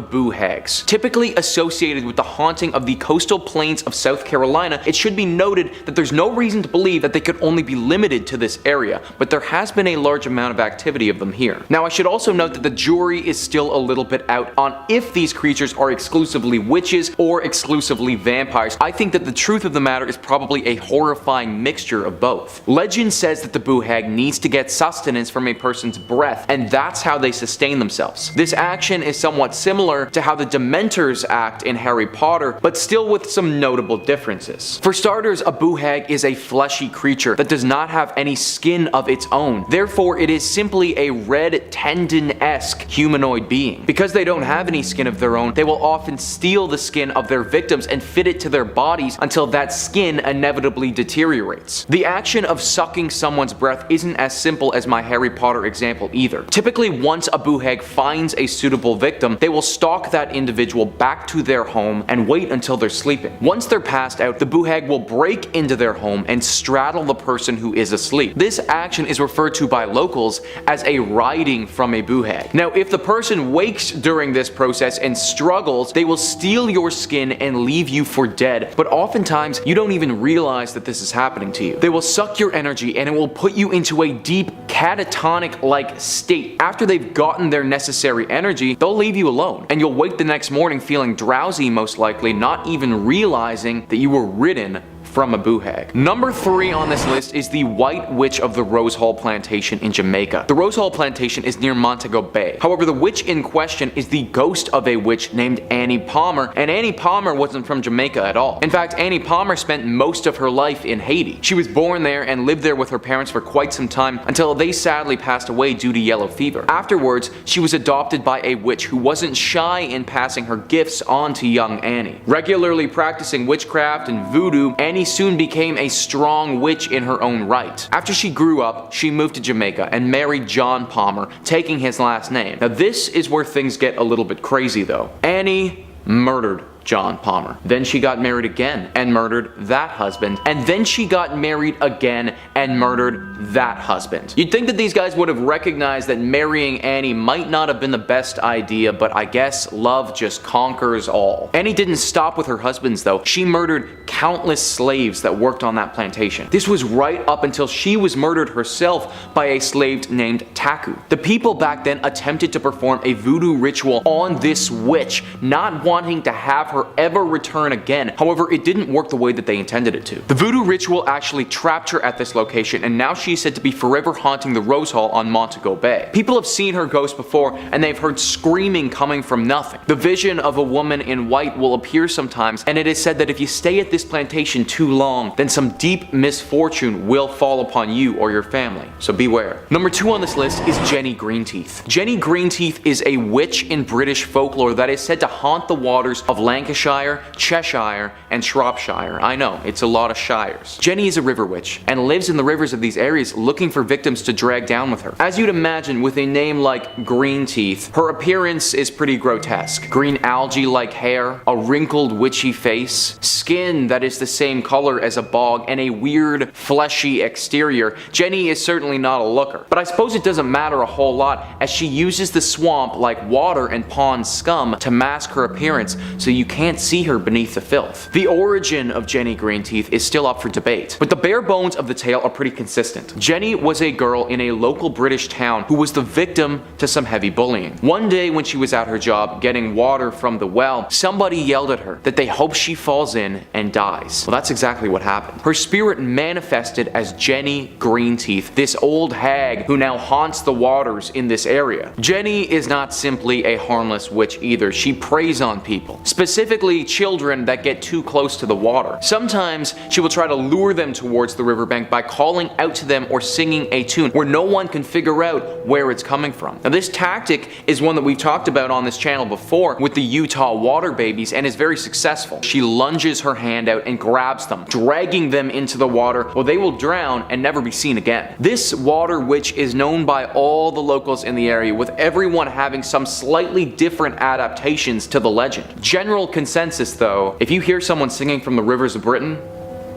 Boo Hags, typically associated with the haunting of the coastal plains of South Carolina, it should be noted that there's no reason to believe that they could only be limited to this area, but there has been a large amount of activity of them here. Now I should also note that the jury is still a little bit out on if these creatures are exclusively witches or exclusively vampires. I think that the truth of the matter is probably a horrifying mixture of both. Legend says that the Buhag needs to get sustenance from a person's breath, and that's how they sustain themselves. This action is somewhat similar to how the Dementors act in Harry Potter, but still with some notable differences. For starters, a Buhag is a fleshy creature that does not have any skin of its own. Therefore, it is simply a red tendon-esque humanoid being. Because they don't have any skin of their own, they will often steal the skin of their victims and fit it to their bodies until that skin inevitably deteriorates. The action of sucking someone's breath isn't as simple as my Harry Potter example either. Typically, once a Buhag finds a suitable victim, they will stalk that individual back to their home and wait until they're sleeping. Once they're passed out, the Buhag will break into their home and straddle the person who is asleep. This action is referred to by locals as a riding from a Buhag. Now, if the person wakes during this process and struggles, they will steal your skin and leave you for dead, but oftentimes you don't even realize that this is happening to you. They will suck your energy and it will put you into a deep catatonic-like state. After they've gotten their necessary energy, they'll leave you alone, and you'll wake the next morning feeling drowsy, most likely, not even realizing that you were ridden from a Buhag. Number 3 on this list is the White Witch of the Rose Hall Plantation in Jamaica. The Rose Hall Plantation is near Montego Bay. However, the witch in question is the ghost of a witch named Annie Palmer, and Annie Palmer wasn't from Jamaica at all. In fact, Annie Palmer spent most of her life in Haiti. She was born there and lived there with her parents for quite some time until they sadly passed away due to yellow fever. Afterwards, she was adopted by a witch who wasn't shy in passing her gifts on to young Annie. Regularly practicing witchcraft and voodoo, Annie soon became a strong witch in her own right. After she grew up, she moved to Jamaica and married John Palmer, taking his last name. Now this is where things get a little bit crazy though. Annie murdered John Palmer. Then she got married again and murdered that husband. And then she got married again and murdered that husband. You'd think that these guys would have recognized that marrying Annie might not have been the best idea, but I guess love just conquers all. Annie didn't stop with her husbands though. She murdered countless slaves that worked on that plantation. This was right up until she was murdered herself by a slave named Taku. The people back then attempted to perform a voodoo ritual on this witch, not wanting to have her ever return again. However, it didn't work the way that they intended it to. The voodoo ritual actually trapped her at this location, and now she's said to be forever haunting the Rose Hall on Montego Bay. People have seen her ghost before, and they've heard screaming coming from nothing. The vision of a woman in white will appear sometimes, and it is said that if you stay at this plantation too long, then some deep misfortune will fall upon you or your family. So beware. Number 2 on this list is Jenny Greenteeth. Jenny Greenteeth is a witch in British folklore that is said to haunt the waters of Lancashire, Cheshire, and Shropshire. I know, it's a lot of shires. Jenny is a river witch and lives in the rivers of these areas looking for victims to drag down with her. As you'd imagine, with a name like Greenteeth, her appearance is pretty grotesque. Green algae-like hair, a wrinkled witchy face, skin that is the same color as a bog, and a weird fleshy exterior. Jenny is certainly not a looker. But I suppose it doesn't matter a whole lot, as she uses the swamp like water and pond scum to mask her appearance so you can't see her beneath the filth. The origin of Jenny Greenteeth is still up for debate, but the bare bones of the tale are pretty consistent. Jenny was a girl in a local British town who was the victim to some heavy bullying. One day when she was at her job getting water from the well, somebody yelled at her that they hope she falls in and dies. Well, that's exactly what happened. Her spirit manifested as Jenny Greenteeth, this old hag who now haunts the waters in this area. Jenny is not simply a harmless witch either. She preys on people, specifically children that get too close to the water. Sometimes she will try to lure them towards the riverbank by calling out to them or singing a tune where no one can figure out where it's coming from. Now this tactic is one that we've talked about on this channel before with the Utah water babies and is very successful. She lunges her hand out and grabs them, dragging them into the water, or they will drown and never be seen again. This water witch is known by all the locals in the area, with everyone having some slightly different adaptations to the legend. General consensus though, if you hear someone singing from the rivers of Britain,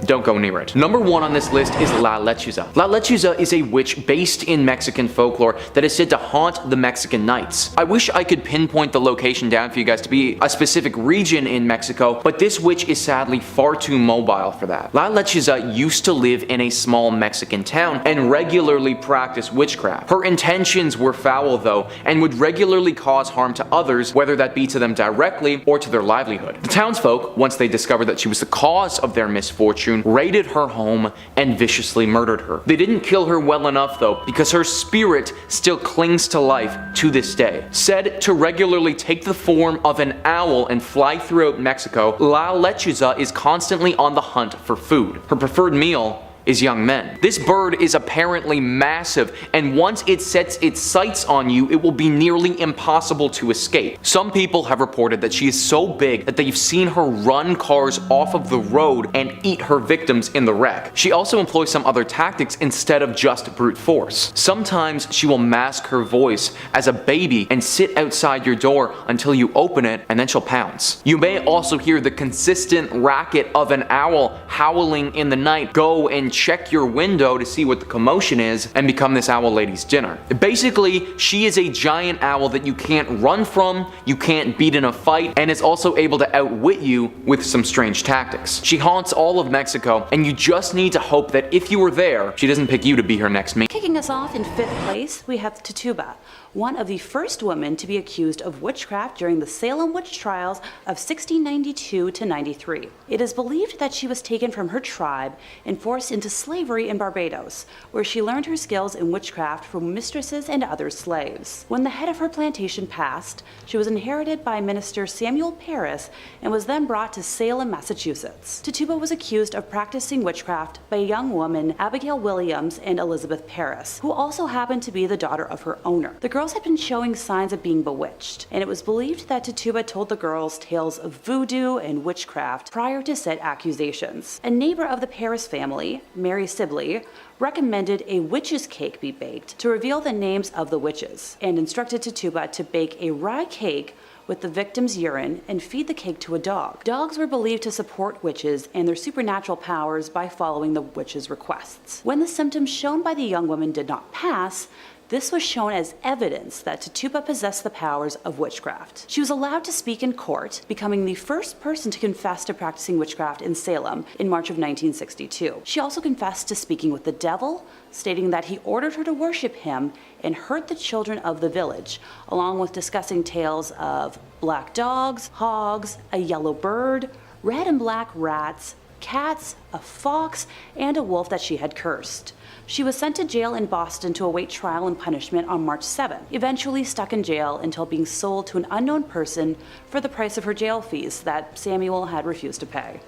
don't go near it. Number 1 on this list is La Lechuza. La Lechuza is a witch based in Mexican folklore that is said to haunt the Mexican nights. I wish I could pinpoint the location down for you guys to be a specific region in Mexico, but this witch is sadly far too mobile for that. La Lechuza used to live in a small Mexican town and regularly practice witchcraft. Her intentions were foul though, and would regularly cause harm to others, whether that be to them directly or to their livelihood. The townsfolk, once they discovered that she was the cause of their misfortune, raided her home and viciously murdered her. They didn't kill her well enough though, because her spirit still clings to life to this day. Said to regularly take the form of an owl and fly throughout Mexico, La Lechuza is constantly on the hunt for food. Her preferred meal is young men. This bird is apparently massive, and once it sets its sights on you, it will be nearly impossible to escape. Some people have reported that she is so big that they've seen her run cars off of the road and eat her victims in the wreck. She also employs some other tactics instead of just brute force. Sometimes she will mask her voice as a baby and sit outside your door until you open it, and then she'll pounce. You may also hear the consistent racket of an owl howling in the night. Go and check your window to see what the commotion is and become this owl lady's dinner. Basically, she is a giant owl that you can't run from, you can't beat in a fight, and is also able to outwit you with some strange tactics. She haunts all of Mexico, and you just need to hope that if you were there, she doesn't pick you to be her next mate. Kicking us off in 5th place, we have Tituba, one of the first women to be accused of witchcraft during the Salem Witch trials of 1692 to 93. It is believed that she was taken from her tribe and forced into slavery in Barbados, where she learned her skills in witchcraft from mistresses and other slaves. When the head of her plantation passed, she was inherited by Minister Samuel Parris and was then brought to Salem, Massachusetts. Tituba was accused of practicing witchcraft by a young woman, Abigail Williams and Elizabeth Parris, who also happened to be the daughter of her owner. The girls had been showing signs of being bewitched, and it was believed that Tituba told the girls tales of voodoo and witchcraft prior to said accusations. A neighbor of the Parris family, Mary Sibley, recommended a witch's cake be baked to reveal the names of the witches, and instructed Tituba to bake a rye cake with the victim's urine and feed the cake to a dog. Dogs were believed to support witches and their supernatural powers by following the witch's requests. When the symptoms shown by the young woman did not pass, this was shown as evidence that Tituba possessed the powers of witchcraft. She was allowed to speak in court, becoming the first person to confess to practicing witchcraft in Salem in March of 1962. She also confessed to speaking with the devil, stating that he ordered her to worship him and hurt the children of the village, along with discussing tales of black dogs, hogs, a yellow bird, red and black rats, cats, a fox, and a wolf that she had cursed. She was sent to jail in Boston to await trial and punishment on March 7, eventually stuck in jail until being sold to an unknown person for the price of her jail fees that Samuel had refused to pay.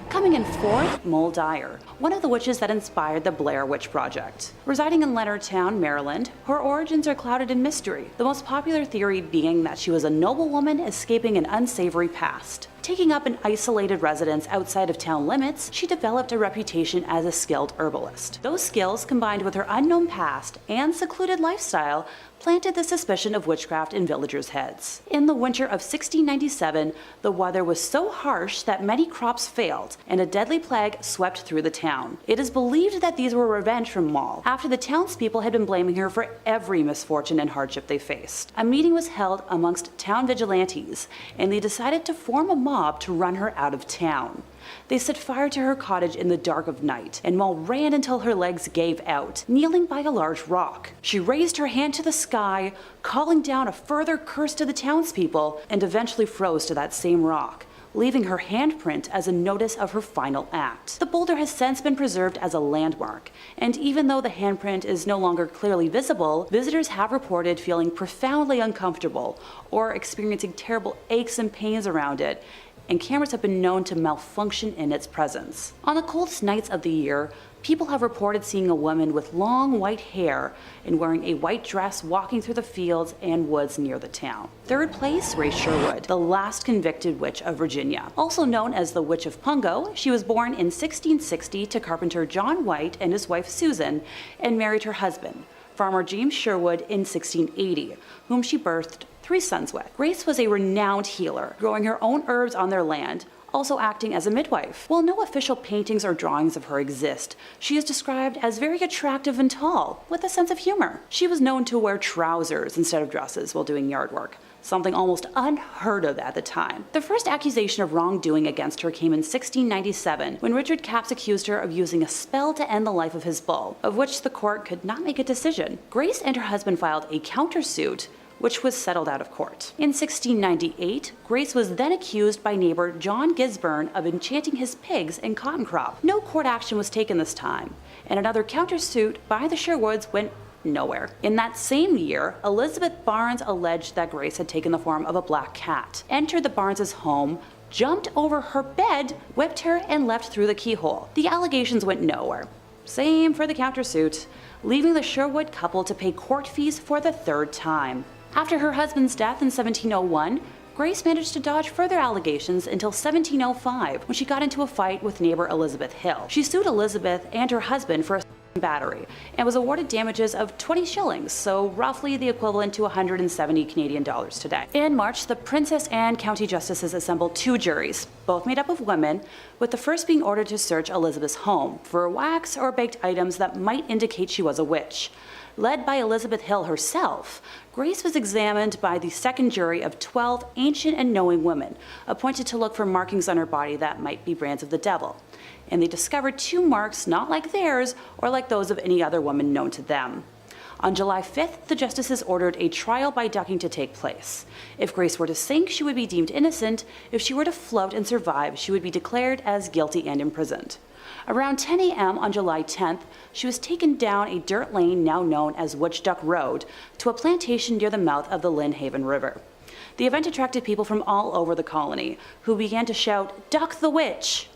Coming in 4th, Moll Dyer, one of the witches that inspired the Blair Witch Project. Residing in Leonardtown, Maryland, her origins are clouded in mystery, the most popular theory being that she was a noblewoman escaping an unsavory past. Taking up an isolated residence outside of town limits, she developed a reputation as a skilled herbalist. Those skills, combined with her unknown past and secluded lifestyle, planted the suspicion of witchcraft in villagers' heads. In the winter of 1697, the weather was so harsh that many crops failed, and a deadly plague swept through the town. It is believed that these were revenge from Moll, after the townspeople had been blaming her for every misfortune and hardship they faced. A meeting was held amongst town vigilantes, and they decided to form a mob to run her out of town. They set fire to her cottage in the dark of night, and Moll ran until her legs gave out, kneeling by a large rock. She raised her hand to the sky, calling down a further curse to the townspeople, and eventually froze to that same rock, leaving her handprint as a notice of her final act. The boulder has since been preserved as a landmark, and even though the handprint is no longer clearly visible, visitors have reported feeling profoundly uncomfortable or experiencing terrible aches and pains around it, and cameras have been known to malfunction in its presence. On the coldest nights of the year, people have reported seeing a woman with long white hair and wearing a white dress walking through the fields and woods near the town. 3rd place, Ray Sherwood, the last convicted witch of Virginia. Also known as the Witch of Pungo, she was born in 1660 to carpenter John White and his wife Susan, and married her husband, Farmer James Sherwood, in 1680, whom she birthed 3 sons with. Grace was a renowned healer, growing her own herbs on their land, also acting as a midwife. While no official paintings or drawings of her exist, she is described as very attractive and tall, with a sense of humor. She was known to wear trousers instead of dresses while doing yard work, something almost unheard of at the time. The first accusation of wrongdoing against her came in 1697, when Richard Capps accused her of using a spell to end the life of his bull, of which the court could not make a decision. Grace and her husband filed a countersuit, which was settled out of court. In 1698, Grace was then accused by neighbor John Gisborne of enchanting his pigs and cotton crop. No court action was taken this time, and another countersuit by the Sherwoods went nowhere. In that same year, Elizabeth Barnes alleged that Grace had taken the form of a black cat, entered the Barnes' home, jumped over her bed, whipped her, and left through the keyhole. The allegations went nowhere. Same for the countersuit, leaving the Sherwood couple to pay court fees for the third time. After her husband's death in 1701, Grace managed to dodge further allegations until 1705, when she got into a fight with neighbor Elizabeth Hill. She sued Elizabeth and her husband for a battery and was awarded damages of 20 shillings, so roughly the equivalent to 170 Canadian dollars today. In March, the princess and county justices assembled two juries, both made up of women, with the first being ordered to search Elizabeth's home for wax or baked items that might indicate she was a witch. Led by Elizabeth Hill herself, Grace was examined by the second jury of 12 ancient and knowing women, appointed to look for markings on her body that might be brands of the devil. And they discovered two marks not like theirs or like those of any other woman known to them. On July 5th, the justices ordered a trial by ducking to take place. If Grace were to sink, she would be deemed innocent. If she were to float and survive, she would be declared as guilty and imprisoned. Around 10 a.m. on July 10th, she was taken down a dirt lane now known as Witch Duck Road to a plantation near the mouth of the Lynnhaven River. The event attracted people from all over the colony, who began to shout, "Duck the witch!"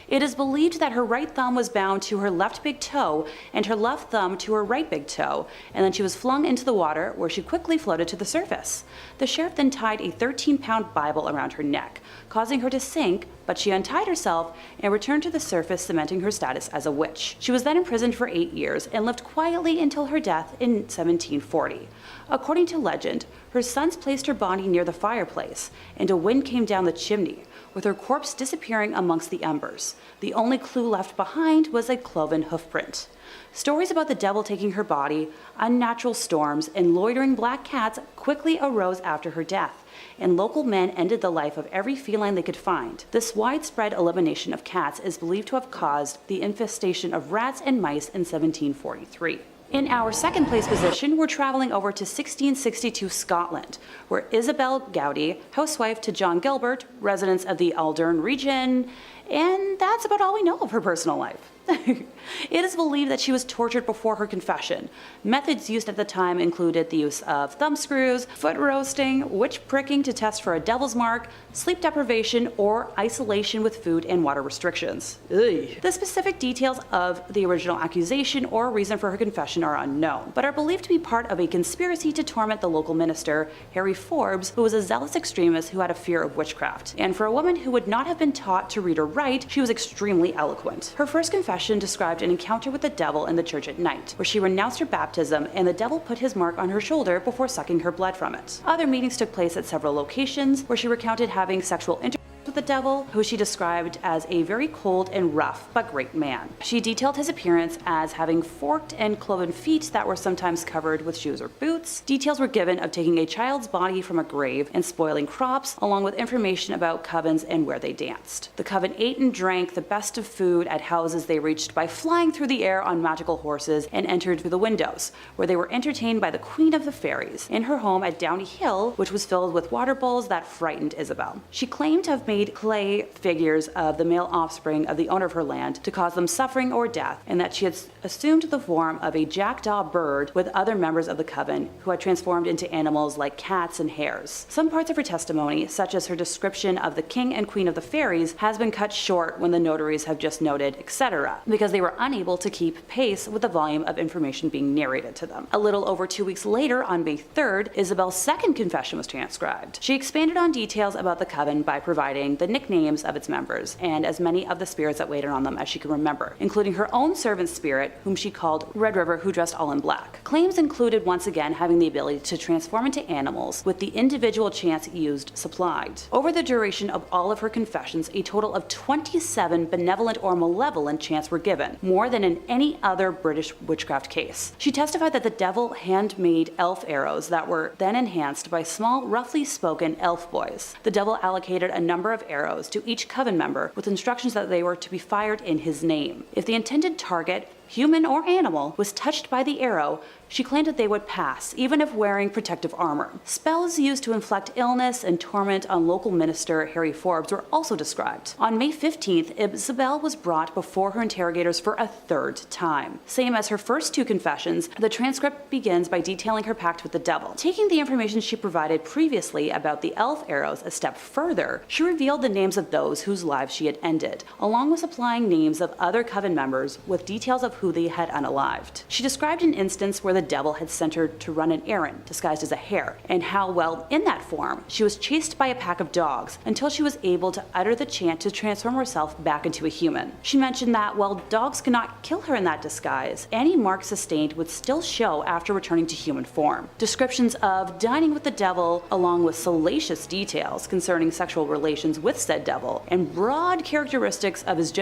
It is believed that her right thumb was bound to her left big toe and her left thumb to her right big toe, and then she was flung into the water, where she quickly floated to the surface. The sheriff then tied a 13-pound Bible around her neck, causing her to sink, but she untied herself and returned to the surface, cementing her status as a witch. She was then imprisoned for 8 years and lived quietly until her death in 1740. According to legend, her sons placed her body near the fireplace, and a wind came down the chimney, with her corpse disappearing amongst the embers. The only clue left behind was a cloven hoofprint. Stories about the devil taking her body, unnatural storms, and loitering black cats quickly arose after her death, and local men ended the life of every feline they could find. This widespread elimination of cats is believed to have caused the infestation of rats and mice in 1743. In our second place position, we're traveling over to 1662 Scotland, where Isabel Gowdie, housewife to John Gilbert, residents of the Aldern region, and that's about all we know of her personal life. It is believed that she was tortured before her confession. Methods used at the time included the use of thumb screws, foot roasting, witch pricking to test for a devil's mark, sleep deprivation, or isolation with food and water restrictions. Ugh. The specific details of the original accusation or reason for her confession are unknown, but are believed to be part of a conspiracy to torment the local minister, Harry Forbes, who was a zealous extremist who had a fear of witchcraft. And for a woman who would not have been taught to read or write, she was extremely eloquent. Her first confession described an encounter with the devil in the church at night, where she renounced her baptism and the devil put his mark on her shoulder before sucking her blood from it. Other meetings took place at several locations, where she recounted having sexual intercourse with the devil, who she described as a very cold and rough but great man. She detailed his appearance as having forked and cloven feet that were sometimes covered with shoes or boots. Details were given of taking a child's body from a grave and spoiling crops, along with information about covens and where they danced. The coven ate and drank the best of food at houses they reached by flying through the air on magical horses, and entered through the windows, where they were entertained by the Queen of the Fairies in her home at Downey Hill, which was filled with water bowls that frightened Isabel. She claimed to have made clay figures of the male offspring of the owner of her land to cause them suffering or death, and that she had assumed the form of a jackdaw bird with other members of the coven, who had transformed into animals like cats and hares. Some parts of her testimony, such as her description of the King and Queen of the Fairies, has been cut short when the notaries have just noted, etc., because they were unable to keep pace with the volume of information being narrated to them. A little over 2 weeks later, on May 3rd, Isabel's second confession was transcribed. She expanded on details about the coven by providing writing the nicknames of its members and as many of the spirits that waited on them as she could remember, including her own servant spirit, whom she called Red River, who dressed all in black. Claims included once again having the ability to transform into animals with the individual chance used supplied. Over the duration of all of her confessions, a total of 27 benevolent or malevolent chants were given, more than in any other British witchcraft case. She testified that the devil handmade elf arrows that were then enhanced by small, roughly spoken elf boys. The devil allocated a number of arrows to each coven member with instructions that they were to be fired in his name. If the intended target, human or animal, was touched by the arrow, she claimed that they would pass, even if wearing protective armor. Spells used to inflict illness and torment on local minister Harry Forbes were also described. On May 15th, Isabel was brought before her interrogators for a third time. Same as her first two confessions, the transcript begins by detailing her pact with the devil. Taking the information she provided previously about the elf arrows a step further, she revealed the names of those whose lives she had ended, along with supplying names of other coven members with details of who they had unalived. She described an instance where the devil had sent her to run an errand disguised as a hare, and how, while in that form, she was chased by a pack of dogs until she was able to utter the chant to transform herself back into a human. She mentioned that while dogs could not kill her in that disguise, any marks sustained would still show after returning to human form. Descriptions of dining with the devil, along with salacious details concerning sexual relations with said devil, and broad characteristics of his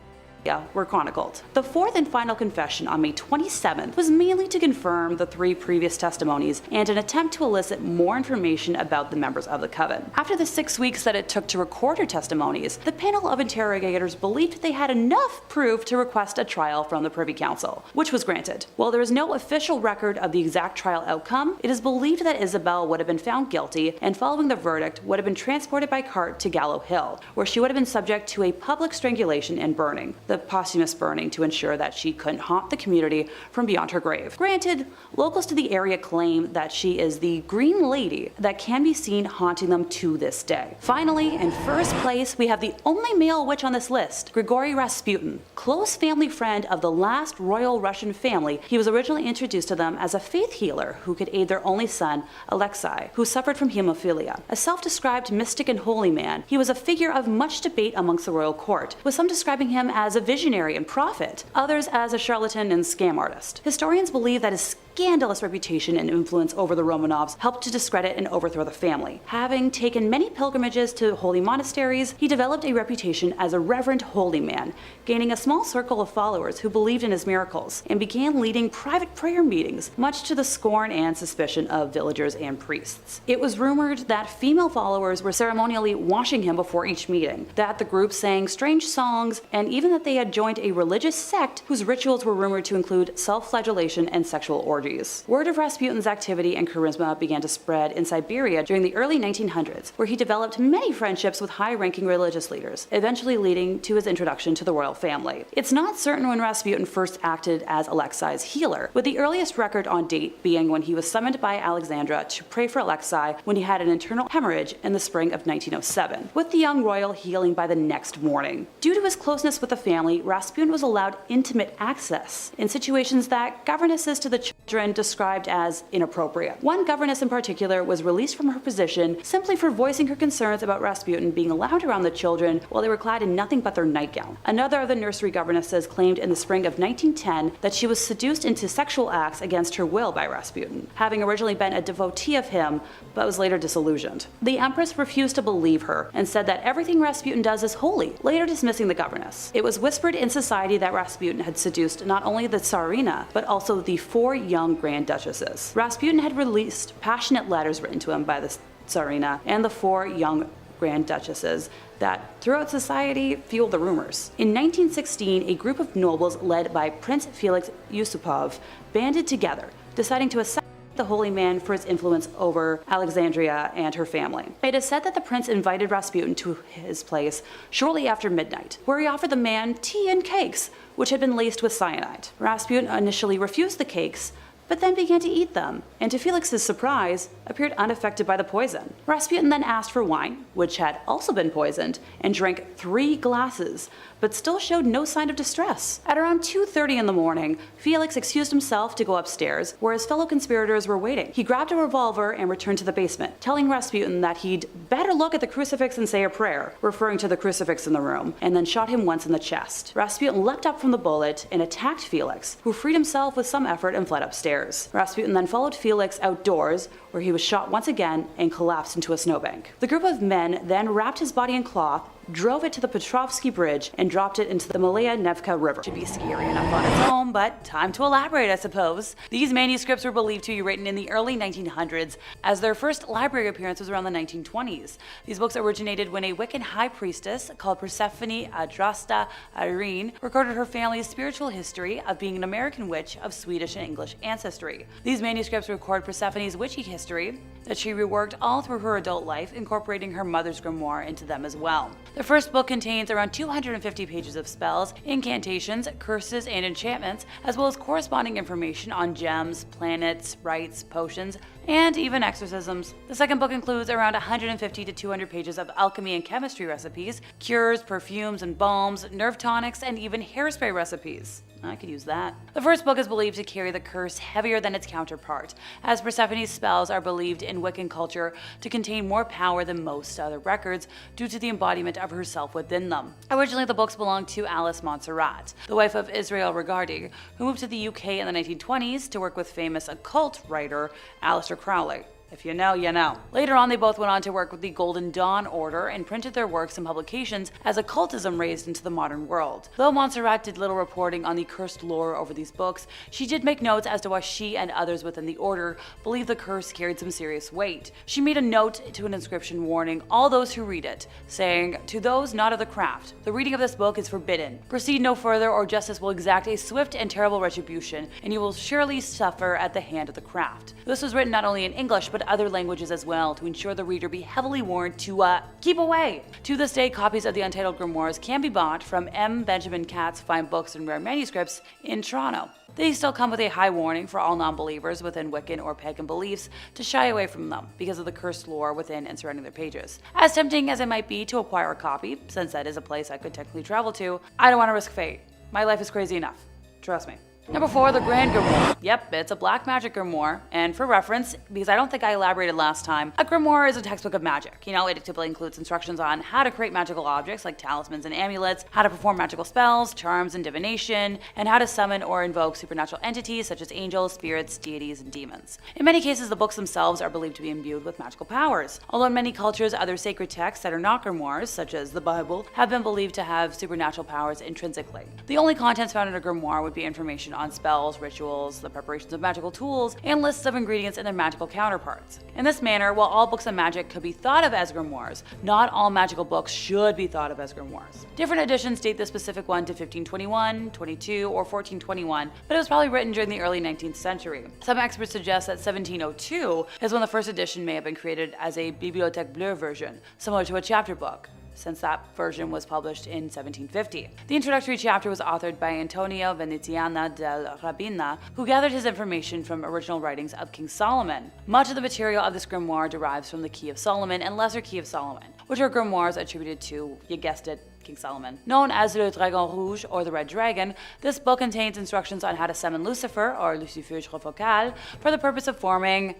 were chronicled. The fourth and final confession on May 27th was mainly to confirm the three previous testimonies and an attempt to elicit more information about the members of the coven. After the 6 weeks that it took to record her testimonies, the panel of interrogators believed they had enough proof to request a trial from the Privy Council, which was granted. While there is no official record of the exact trial outcome, it is believed that Isabel would have been found guilty and, following the verdict, would have been transported by cart to Gallow Hill, where she would have been subject to a public strangulation and burning. The posthumous burning to ensure that she couldn't haunt the community from beyond her grave. Granted, locals to the area claim that she is the Green Lady that can be seen haunting them to this day. Finally, in first place, we have the only male witch on this list, Gregori Rasputin. Close family friend of the last royal Russian family, he was originally introduced to them as a faith healer who could aid their only son, Alexei, who suffered from hemophilia. A self-described mystic and holy man, he was a figure of much debate amongst the royal court, with some describing him as a visionary and prophet, others as a charlatan and scam artist. Historians believe that his scandalous reputation and influence over the Romanovs helped to discredit and overthrow the family. Having taken many pilgrimages to holy monasteries, he developed a reputation as a reverent holy man, gaining a small circle of followers who believed in his miracles, and began leading private prayer meetings, much to the scorn and suspicion of villagers and priests. It was rumored that female followers were ceremonially washing him before each meeting, that the group sang strange songs, and even that they had joined a religious sect whose rituals were rumored to include self-flagellation and sexual orgies. Word of Rasputin's activity and charisma began to spread in Siberia during the early 1900s, where he developed many friendships with high-ranking religious leaders, eventually leading to his introduction to the royal family. It's not certain when Rasputin first acted as Alexei's healer, with the earliest record on date being when he was summoned by Alexandra to pray for Alexei when he had an internal hemorrhage in the spring of 1907, with the young royal healing by the next morning. Due to his closeness with the family, Rasputin was allowed intimate access in situations that governesses to the children described as inappropriate. One governess in particular was released from her position simply for voicing her concerns about Rasputin being allowed around the children while they were clad in nothing but their nightgown. Another of the nursery governesses claimed in the spring of 1910 that she was seduced into sexual acts against her will by Rasputin, having originally been a devotee of him but was later disillusioned. The empress refused to believe her and said that everything Rasputin does is holy, later dismissing the governess. It was whispered in society that Rasputin had seduced not only the Tsarina but also the 4 young Grand Duchesses. Rasputin had released passionate letters written to him by the Tsarina and the 4 young Grand Duchesses that, throughout society, fueled the rumors. In 1916, a group of nobles led by Prince Felix Yusupov banded together, deciding to assassinate the holy man for his influence over Alexandria and her family. It is said that the prince invited Rasputin to his place shortly after midnight, where he offered the man tea and cakes, which had been laced with cyanide. Rasputin initially refused the cakes, but then began to eat them, and to Felix's surprise, appeared unaffected by the poison. Rasputin then asked for wine, which had also been poisoned, and drank 3 glasses, but still showed no sign of distress. At around 2:30 in the morning, Felix excused himself to go upstairs, where his fellow conspirators were waiting. He grabbed a revolver and returned to the basement, telling Rasputin that he'd better look at the crucifix and say a prayer, referring to the crucifix in the room, and then shot him once in the chest. Rasputin leapt up from the bullet and attacked Felix, who freed himself with some effort and fled upstairs. Rasputin then followed Felix outdoors, where he was shot once again and collapsed into a snowbank. The group of men then wrapped his body in cloth, drove it to the Petrovsky Bridge, and dropped it into the Malaya Nevka River. Should be scary enough on its own, but time to elaborate, I suppose. These manuscripts were believed to be written in the early 1900s, as their first library appearance was around the 1920s. These books originated when a Wiccan high priestess called Persephone Adrasta Irene recorded her family's spiritual history of being an American witch of Swedish and English ancestry. These manuscripts record Persephone's witchy history that she reworked all through her adult life, incorporating her mother's grimoire into them as well. The first book contains around 250 pages of spells, incantations, curses, and enchantments, as well as corresponding information on gems, planets, rites, potions, and even exorcisms. The second book includes around 150 to 200 pages of alchemy and chemistry recipes, cures, perfumes and balms, nerve tonics, and even hairspray recipes. I could use that. The first book is believed to carry the curse heavier than its counterpart, as Persephone's spells are believed in Wiccan culture to contain more power than most other records due to the embodiment of herself within them. Originally, the books belonged to Alice Montserrat, the wife of Israel Gardner, who moved to the UK in the 1920s to work with famous occult writer Aleister Crowley. If you know, you know. Later on, they both went on to work with the Golden Dawn Order and printed their works and publications as occultism raised into the modern world. Though Montserrat did little reporting on the cursed lore over these books, she did make notes as to why she and others within the order believed the curse carried some serious weight. She made a note to an inscription warning all those who read it, saying, "To those not of the craft, the reading of this book is forbidden. Proceed no further, or justice will exact a swift and terrible retribution, and you will surely suffer at the hand of the craft." This was written not only in English, but other languages as well, to ensure the reader be heavily warned to keep away. To this day, copies of the Untitled Grimoires can be bought from M. Benjamin Catt's Fine Books and Rare Manuscripts in Toronto. They still come with a high warning for all non-believers within Wiccan or pagan beliefs to shy away from them because of the cursed lore within and surrounding their pages. As tempting as it might be to acquire a copy, since that is a place I could technically travel to, I don't want to risk fate. My life is crazy enough. Trust me. Number 4, the Grand Grimoire. Yep, it's a black magic grimoire, and for reference, because I don't think I elaborated last time, a grimoire is a textbook of magic. It typically includes instructions on how to create magical objects like talismans and amulets, how to perform magical spells, charms, and divination, and how to summon or invoke supernatural entities such as angels, spirits, deities, and demons. In many cases, the books themselves are believed to be imbued with magical powers, although in many cultures, other sacred texts that are not grimoires, such as the Bible, have been believed to have supernatural powers intrinsically. The only contents found in a grimoire would be information on spells, rituals, the preparations of magical tools, and lists of ingredients and their magical counterparts. In this manner, while all books of magic could be thought of as grimoires, not all magical books should be thought of as grimoires. Different editions date the specific one to 1521, 22, or 1421, but it was probably written during the early 19th century. Some experts suggest that 1702 is when the first edition may have been created as a Bibliothèque Bleue version, similar to a chapter book, since that version was published in 1750. The introductory chapter was authored by Antonio Veneziana del Rabina, who gathered his information from original writings of King Solomon. Much of the material of this grimoire derives from the Key of Solomon and Lesser Key of Solomon, which are grimoires attributed to, you guessed it, King Solomon. Known as Le Dragon Rouge, or the Red Dragon, this book contains instructions on how to summon Lucifer, or Lucifer Focal, for the purpose of forming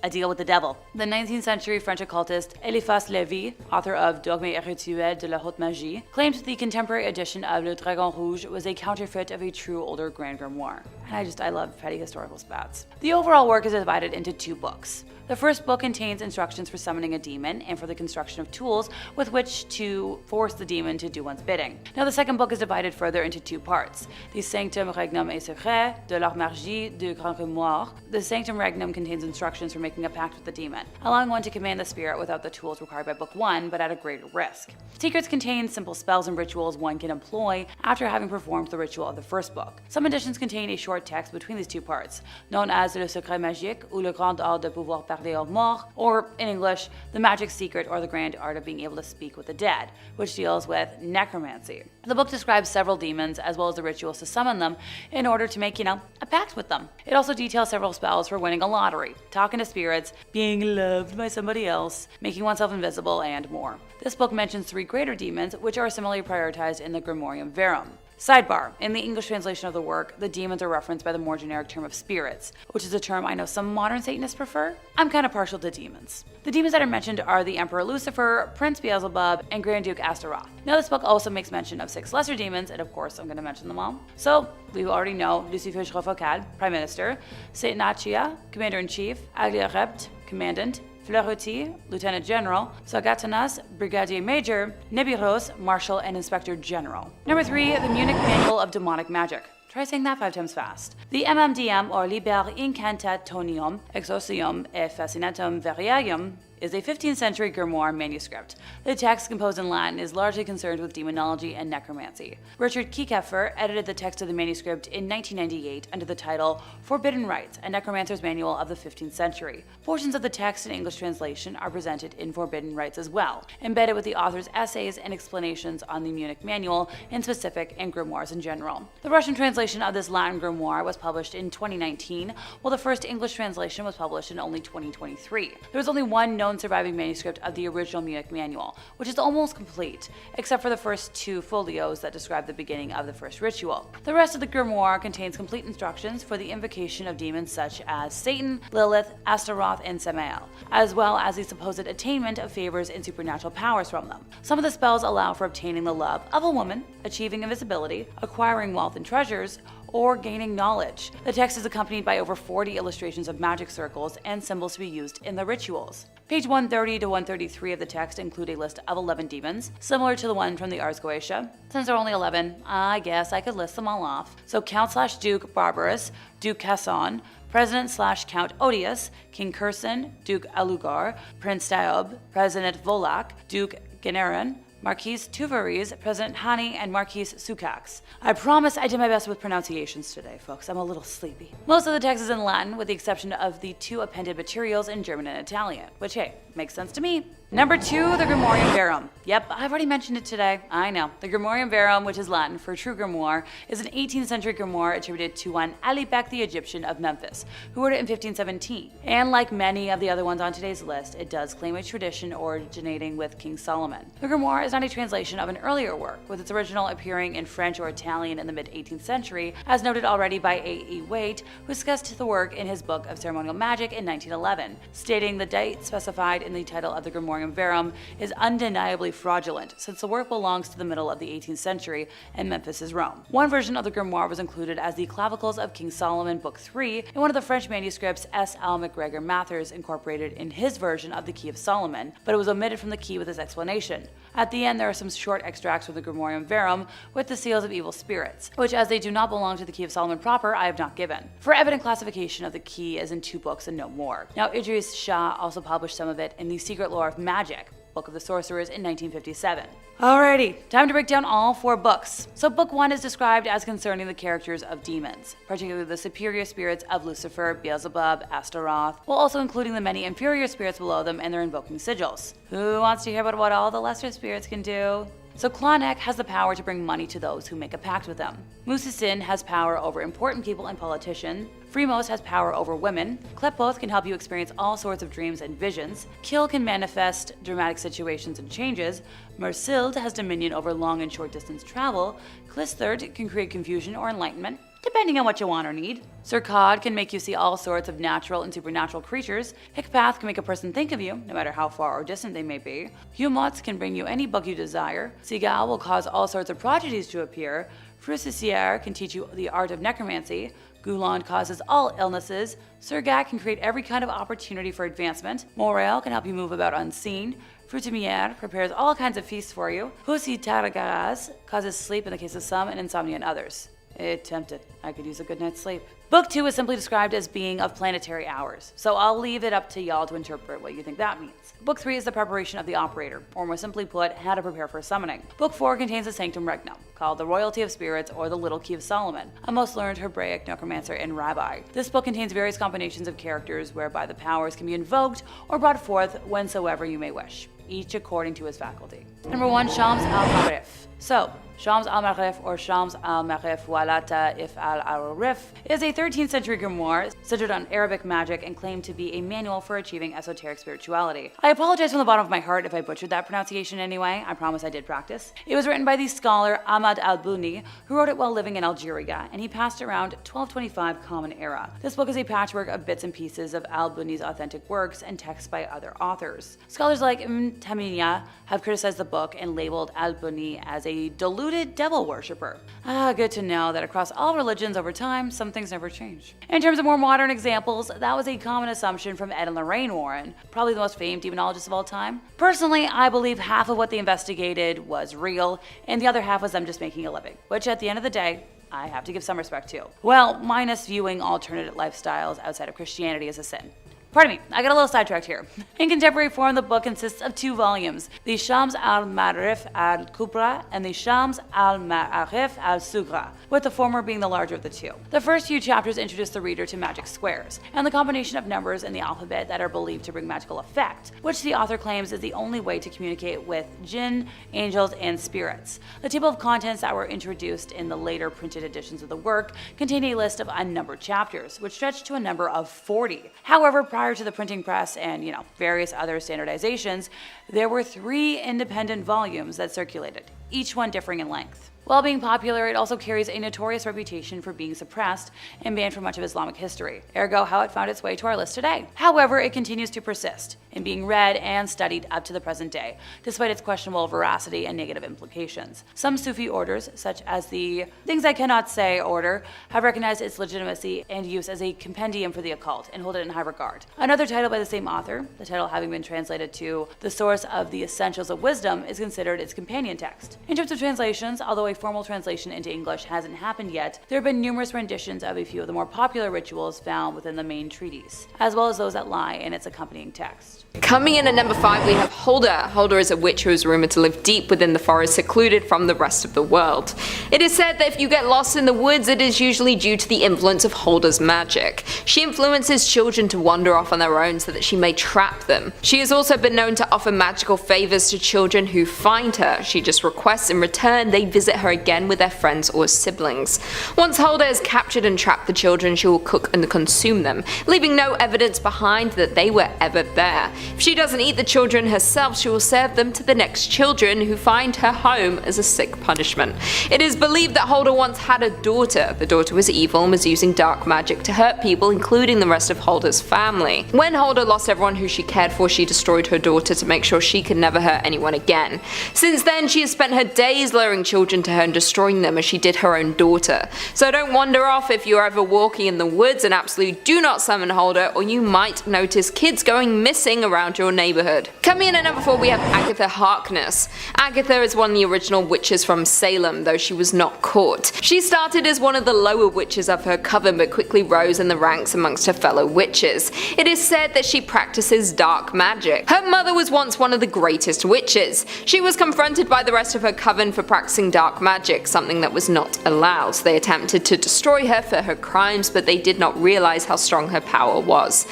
a deal with the devil. The 19th century French occultist Eliphas Lévy, author of Dogme et Rituel de la Haute Magie, claimed the contemporary edition of Le Dragon Rouge was a counterfeit of a true older Grand Grimoire. And I love petty historical spats. The overall work is divided into 2 books. The first book contains instructions for summoning a demon and for the construction of tools with which to force the demon to do one's bidding. Now, the second book is divided further into 2 parts. The Sanctum Regnum et Secret de l'Armagie du Grand Grimoire. The Sanctum Regnum contains instructions for making a pact with the demon, allowing one to command the spirit without the tools required by Book 1, but at a greater risk. Secrets contain simple spells and rituals one can employ after having performed the ritual of the first book. Some editions contain a short text between these 2 parts, known as Le Secret Magique ou Le Grand Art de Pouvoir Parler aux Morts, or in English, The Magic Secret or the Grand Art of Being Able to Speak with the Dead, which deals with necromancy. The book describes several demons as well as the rituals to summon them in order to make, a pact with them. It also details several spells for winning a lottery, talking to spirits, spirits, being loved by somebody else, making oneself invisible, and more. This book mentions 3 greater demons, which are similarly prioritized in the Grimorium Verum. Sidebar: in the English translation of the work, the demons are referenced by the more generic term of spirits, which is a term I know some modern Satanists prefer. I'm kind of partial to demons. The demons that are mentioned are the Emperor Lucifer, Prince Beelzebub, and Grand Duke Astaroth. Now this book also makes mention of 6 lesser demons, and of course I'm going to mention them all. So, we already know Lucifer Focal, Prime Minister, Satan Achia, Commander-in-Chief, Agliarept, Commandant, Fleury, Lieutenant General, Sagatanas, Brigadier Major, Nebiros, Marshal, and Inspector General. Number 3, the Munich Manual of Demonic Magic. Try saying that 5 times fast. The MMDM, or Liber Incantationum, Exorcium et Fascinatum Variarum, is a 15th century grimoire manuscript. The text, composed in Latin, is largely concerned with demonology and necromancy. Richard Kiekeffer edited the text of the manuscript in 1998 under the title Forbidden Rites, a Necromancer's Manual of the 15th Century. Portions of the text in English translation are presented in Forbidden Rites as well, embedded with the author's essays and explanations on the Munich Manual in specific and grimoires in general. The Russian translation of this Latin grimoire was published in 2019, while the first English translation was published in only 2023. There was only one known surviving manuscript of the original Munich Manual, which is almost complete, except for the first 2 folios that describe the beginning of the first ritual. The rest of the grimoire contains complete instructions for the invocation of demons such as Satan, Lilith, Astaroth, and Samael, as well as the supposed attainment of favors and supernatural powers from them. Some of the spells allow for obtaining the love of a woman, achieving invisibility, acquiring wealth and treasures, or gaining knowledge. The text is accompanied by over 40 illustrations of magic circles and symbols to be used in the rituals. Page 130 to 133 of the text include a list of 11 demons, similar to the one from the Ars Goetia. Since there are only 11, I guess I could list them all off. So Count/Duke Barbarous, Duke Casson, President/Count Odious, King Curson, Duke Alugar, Prince Diob, President Volak, Duke Generan, Marquise Tuvaris, President Hani, and Marquise Sukax. I promise I did my best with pronunciations today, folks. I'm a little sleepy. Most of the text is in Latin, with the exception of the 2 appended materials in German and Italian, which, hey, makes sense to me. Number 2, the Grimorium Verum. Yep, I've already mentioned it today. I know. The Grimorium Verum, which is Latin for true grimoire, is an 18th century grimoire attributed to one Alibek the Egyptian of Memphis, who wrote it in 1517. And like many of the other ones on today's list, it does claim a tradition originating with King Solomon. The grimoire is not a translation of an earlier work, with its original appearing in French or Italian in the mid-18th century, as noted already by A.E. Waite, who discussed the work in his book of ceremonial magic in 1911, stating the date specified in the title of the Grimorium Verum is undeniably fraudulent, since the work belongs to the middle of the 18th century and Memphis is Rome. One version of the grimoire was included as the Clavicles of King Solomon, Book 3, in one of the French manuscripts S. L. MacGregor Mathers incorporated in his version of the Key of Solomon, but it was omitted from the key with his explanation. At the end, there are some short extracts from the Grimorium Verum with the seals of evil spirits, which, as they do not belong to the Key of Solomon proper, I have not given. For evident classification of the key is in 2 books and no more. Now, Idris Shah also published some of it in The Secret Lore of Magic, Book of the Sorcerers, in 1957. Alrighty, time to break down all 4 books. So book 1 is described as concerning the characters of demons, particularly the superior spirits of Lucifer, Beelzebub, Astaroth, while also including the many inferior spirits below them and their invoking sigils. Who wants to hear about what all the lesser spirits can do? So Claunek has the power to bring money to those who make a pact with them. Musisin has power over important people and politicians. Fremos has power over women. Klepos can help you experience all sorts of dreams and visions. Kill can manifest dramatic situations and changes. Mersild has dominion over long and short distance travel. Klistert can create confusion or enlightenment, depending on what you want or need. Sirkad can make you see all sorts of natural and supernatural creatures. Hickpath can make a person think of you, no matter how far or distant they may be. Humots can bring you any book you desire. Sigal will cause all sorts of prodigies to appear. Frucissiere can teach you the art of necromancy. Gouland causes all illnesses. Surgat can create every kind of opportunity for advancement. Morel can help you move about unseen. Fruitimiere prepares all kinds of feasts for you. Husi Taragaraz causes sleep in the case of some and insomnia in others. It tempted. I could use a good night's sleep. Book 2 is simply described as being of planetary hours, so I'll leave it up to y'all to interpret what you think that means. Book 3 is the preparation of the operator, or more simply put, how to prepare for a summoning. Book 4 contains the Sanctum Regnum, called the Royalty of Spirits or the Little Key of Solomon, a most learned Hebraic necromancer and rabbi. This book contains various combinations of characters whereby the powers can be invoked or brought forth whensoever you may wish, each according to his faculty. Number 1, Shams al-Marif. So, Shams al-Marif, or Shams al-Marif Walata if al-Arif, is a 13th century grimoire centered on Arabic magic and claimed to be a manual for achieving esoteric spirituality. I apologize from the bottom of my heart if I butchered that pronunciation anyway. I promise I did practice. It was written by the scholar Ahmad al-Buni, who wrote it while living in Algeria, and he passed around 1225 Common Era. This book is a patchwork of bits and pieces of al-Buni's authentic works and texts by other authors. Scholars like Ibn Taymiyyah have criticized the book and labeled al-Buni as a deluded devil worshipper. Good to know that across all religions over time, some things never change. In terms of more modern examples, that was a common assumption from Ed and Lorraine Warren, probably the most famed demonologists of all time. Personally, I believe half of what they investigated was real, and the other half was them just making a living, which at the end of the day, I have to give some respect to. Well, minus viewing alternate lifestyles outside of Christianity as a sin. Pardon me, I got a little sidetracked here. In contemporary form, the book consists of 2 volumes, the Shams al-Marif al-Kubra and the Shams al-Ma'arif al-Sugra, with the former being the larger of the two. The first few chapters introduce the reader to magic squares, and the combination of numbers in the alphabet that are believed to bring magical effect, which the author claims is the only way to communicate with jinn, angels, and spirits. The table of contents that were introduced in the later printed editions of the work contain a list of unnumbered chapters, which stretch to a number of 40. However, prior to the printing press and, various other standardizations, there were 3 independent volumes that circulated, each one differing in length. While being popular, it also carries a notorious reputation for being suppressed and banned from much of Islamic history, ergo how it found its way to our list today. However, it continues to persist in being read and studied up to the present day, despite its questionable veracity and negative implications. Some Sufi orders, such as the Things I Cannot Say order, have recognized its legitimacy and use as a compendium for the occult and hold it in high regard. Another title by the same author, the title having been translated to The Source of the Essentials of Wisdom, is considered its companion text. In terms of translations, although a formal translation into English hasn't happened yet, there have been numerous renditions of a few of the more popular rituals found within the main treatise, as well as those that lie in its accompanying text. Coming in at number 5, we have Holder. Holder is a witch who is rumored to live deep within the forest, secluded from the rest of the world. It is said that if you get lost in the woods, it is usually due to the influence of Holder's magic. She influences children to wander off on their own so that she may trap them. She has also been known to offer magical favors to children who find her. She just requests in return they visit her again with their friends or siblings. Once Holder has captured and trapped the children, she will cook and consume them, leaving no evidence behind that they were ever there. If she doesn't eat the children herself, she will serve them to the next children who find her home as a sick punishment. It is believed that Holder once had a daughter. The daughter was evil and was using dark magic to hurt people, including the rest of Holder's family. When Holder lost everyone who she cared for, she destroyed her daughter to make sure she could never hurt anyone again. Since then, she has spent her days luring children to her and destroying them as she did her own daughter. So don't wander off if you're ever walking in the woods, and absolutely do not summon Holder, or you might notice kids going missing around your neighborhood. Coming in at number 4, we have Agatha Harkness. Agatha is one of the original witches from Salem, though she was not caught. She started as one of the lower witches of her coven, but quickly rose in the ranks amongst her fellow witches. It is said that she practices dark magic. Her mother was once one of the greatest witches. She was confronted by the rest of her coven for practicing dark magic, something that was not allowed. They attempted to destroy her for her crimes, but they did not realize how strong her power was.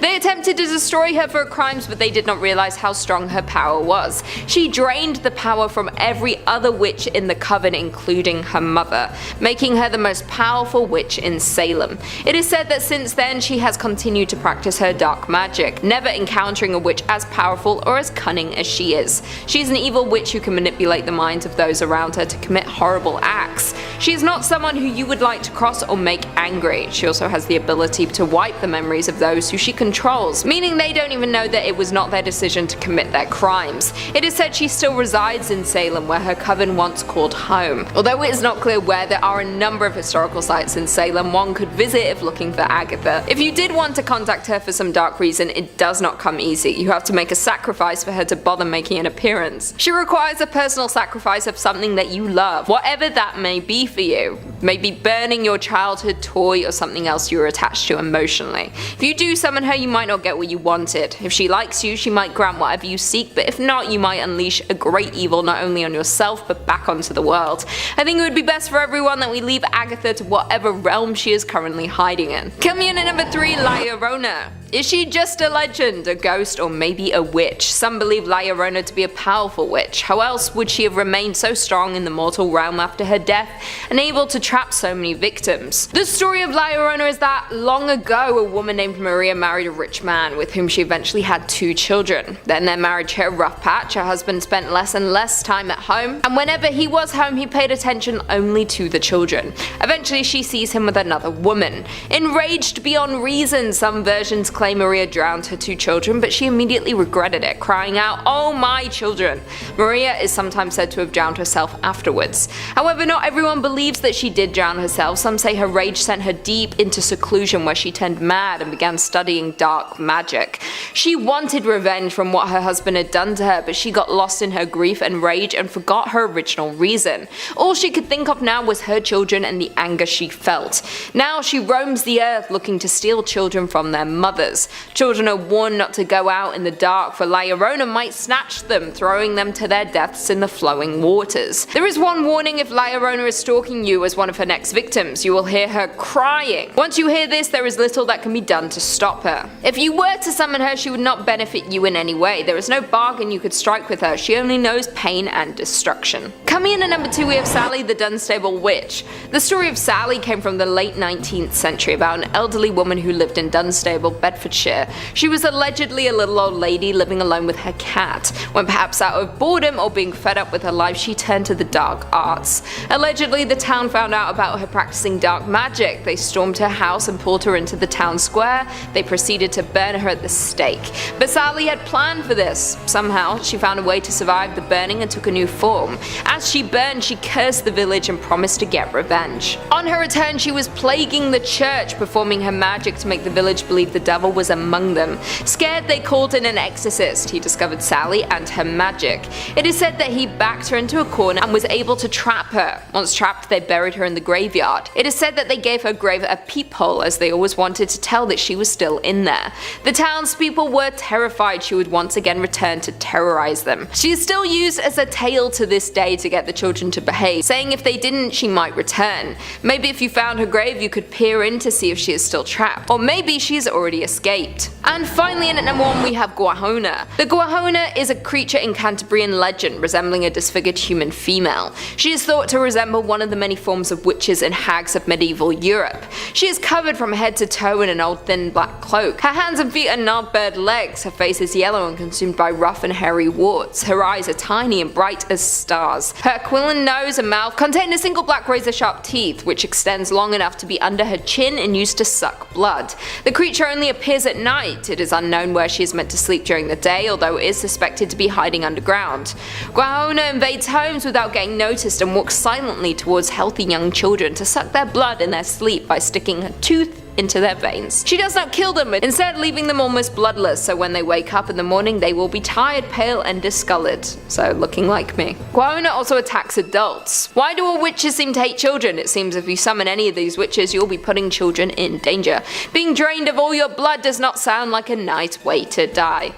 She drained the power from every other witch in the coven, including her mother, making her the most powerful witch in Salem. It is said that since then she has continued to practice her dark magic, never encountering a witch as powerful or as cunning as she is. She is an evil witch who can manipulate the minds of those around her to commit horrible acts. She is not someone who you would like to cross or make angry. She also has the ability to wipe the memories of those who she controls, meaning they don't even know that it was not their decision to commit their crimes. It is said she still resides in Salem, where her coven once called home. Although it is not clear where, there are a number of historical sites in Salem one could visit if looking for Agatha. If you did want to contact her for some dark reason, it does not come easy. You have to make a sacrifice for her to bother making an appearance. She requires a personal sacrifice of something that you love, whatever that may be for you. Maybe burning your childhood toy or something else you were attached to emotionally. If you do summon her, you might not get what you wanted. If she likes you, she might grant whatever you seek, but if not, you might unleash a great evil not only on yourself but back onto the world. I think it would be best for everyone that we leave Agatha to whatever realm she is currently hiding in. Coming in at number 3, La Llorona. Is she just a legend, a ghost, or maybe a witch? Some believe La Llorona to be a powerful witch. How else would she have remained so strong in the mortal realm after her death and able to trap so many victims? The story of La Llorona is that long ago a woman named Maria married a rich man with whom she eventually had 2 children. Then their marriage hit a rough patch. Her husband spent less and less time at home, and whenever he was home he paid attention only to the children. Eventually she sees him with another woman. Enraged beyond reason, some versions claim Maria drowned her 2 children, but she immediately regretted it, crying out, "Oh my children!" Maria is sometimes said to have drowned herself afterwards. However, not everyone believes that she did drown herself. Some say her rage sent her deep into seclusion where she turned mad and began studying dark magic. She wanted revenge from what her husband had done to her, but she got lost in her grief and rage and forgot her original reason. All she could think of now was her children and the anger she felt. Now she roams the earth looking to steal children from their mothers. Children are warned not to go out in the dark, for La Llorona might snatch them, throwing them to their deaths in the flowing waters. There is one warning: if La Llorona is stalking you as one of her next victims, you will hear her crying. Once you hear this, there is little that can be done to stop her. If you were to summon her, she would not benefit you in any way. There is no bargain you could strike with her. She only knows pain and destruction. Coming in at number 2, we have Sally the Dunstable Witch. The story of Sally came from the late 19th century about an elderly woman who lived in Dunstable, Bedfordshire. She was allegedly a little old lady living alone with her cat. When perhaps out of boredom or being fed up with her life, she turned to the dark arts. Allegedly, the town found out about her practicing dark magic. They stormed her house and pulled her into the town square. They proceeded to burn her at the stake. But Sally had planned for this. Somehow, she found a way to survive the burning and took a new form. As she burned, she cursed the village and promised to get revenge. On her return, she was plaguing the church, performing her magic to make the village believe the devil was among them. Scared, they called in an exorcist. He discovered Sally and her magic. It is said that he backed her into a corner and was able to trap her. Once trapped, they buried her in the graveyard. It is said that they gave her grave a peephole, as they always wanted to tell that she was still in there. The townspeople were terrified she would once again return to terrorize them. She is still used as a tale to this day to get the children to behave, saying if they didn't, she might return. Maybe if you found her grave, you could peer in to see if she is still trapped, or maybe she's already escaped. And finally, in at number 1, we have Guahona. The Guahona is a creature in Cantabrian legend resembling a disfigured human female. She is thought to resemble one of the many forms of witches and hags of medieval Europe. She is covered from head to toe in an old thin black cloak. Her hands and feet are gnarled bird legs. Her face is yellow and consumed by rough and hairy warts. Her eyes are tiny and bright as stars. Her aquiline nose and mouth contain a single black razor-sharp teeth, which extends long enough to be under her chin and used to suck blood. The creature only appears at night. It is unknown where she is meant to sleep during the day, although it is suspected to be hiding underground. Guahona invades homes without getting noticed and walks silently towards healthy young children to suck their blood in their sleep by sticking her tooth into their veins. She does not kill them, instead leaving them almost bloodless, so when they wake up in the morning they will be tired, pale and discolored, so looking like me. Guahona also attacks adults. Why do all witches seem to hate children? It seems if you summon any of these witches, you'll be putting children in danger. Being drained of all your blood does not sound like a nice way to die.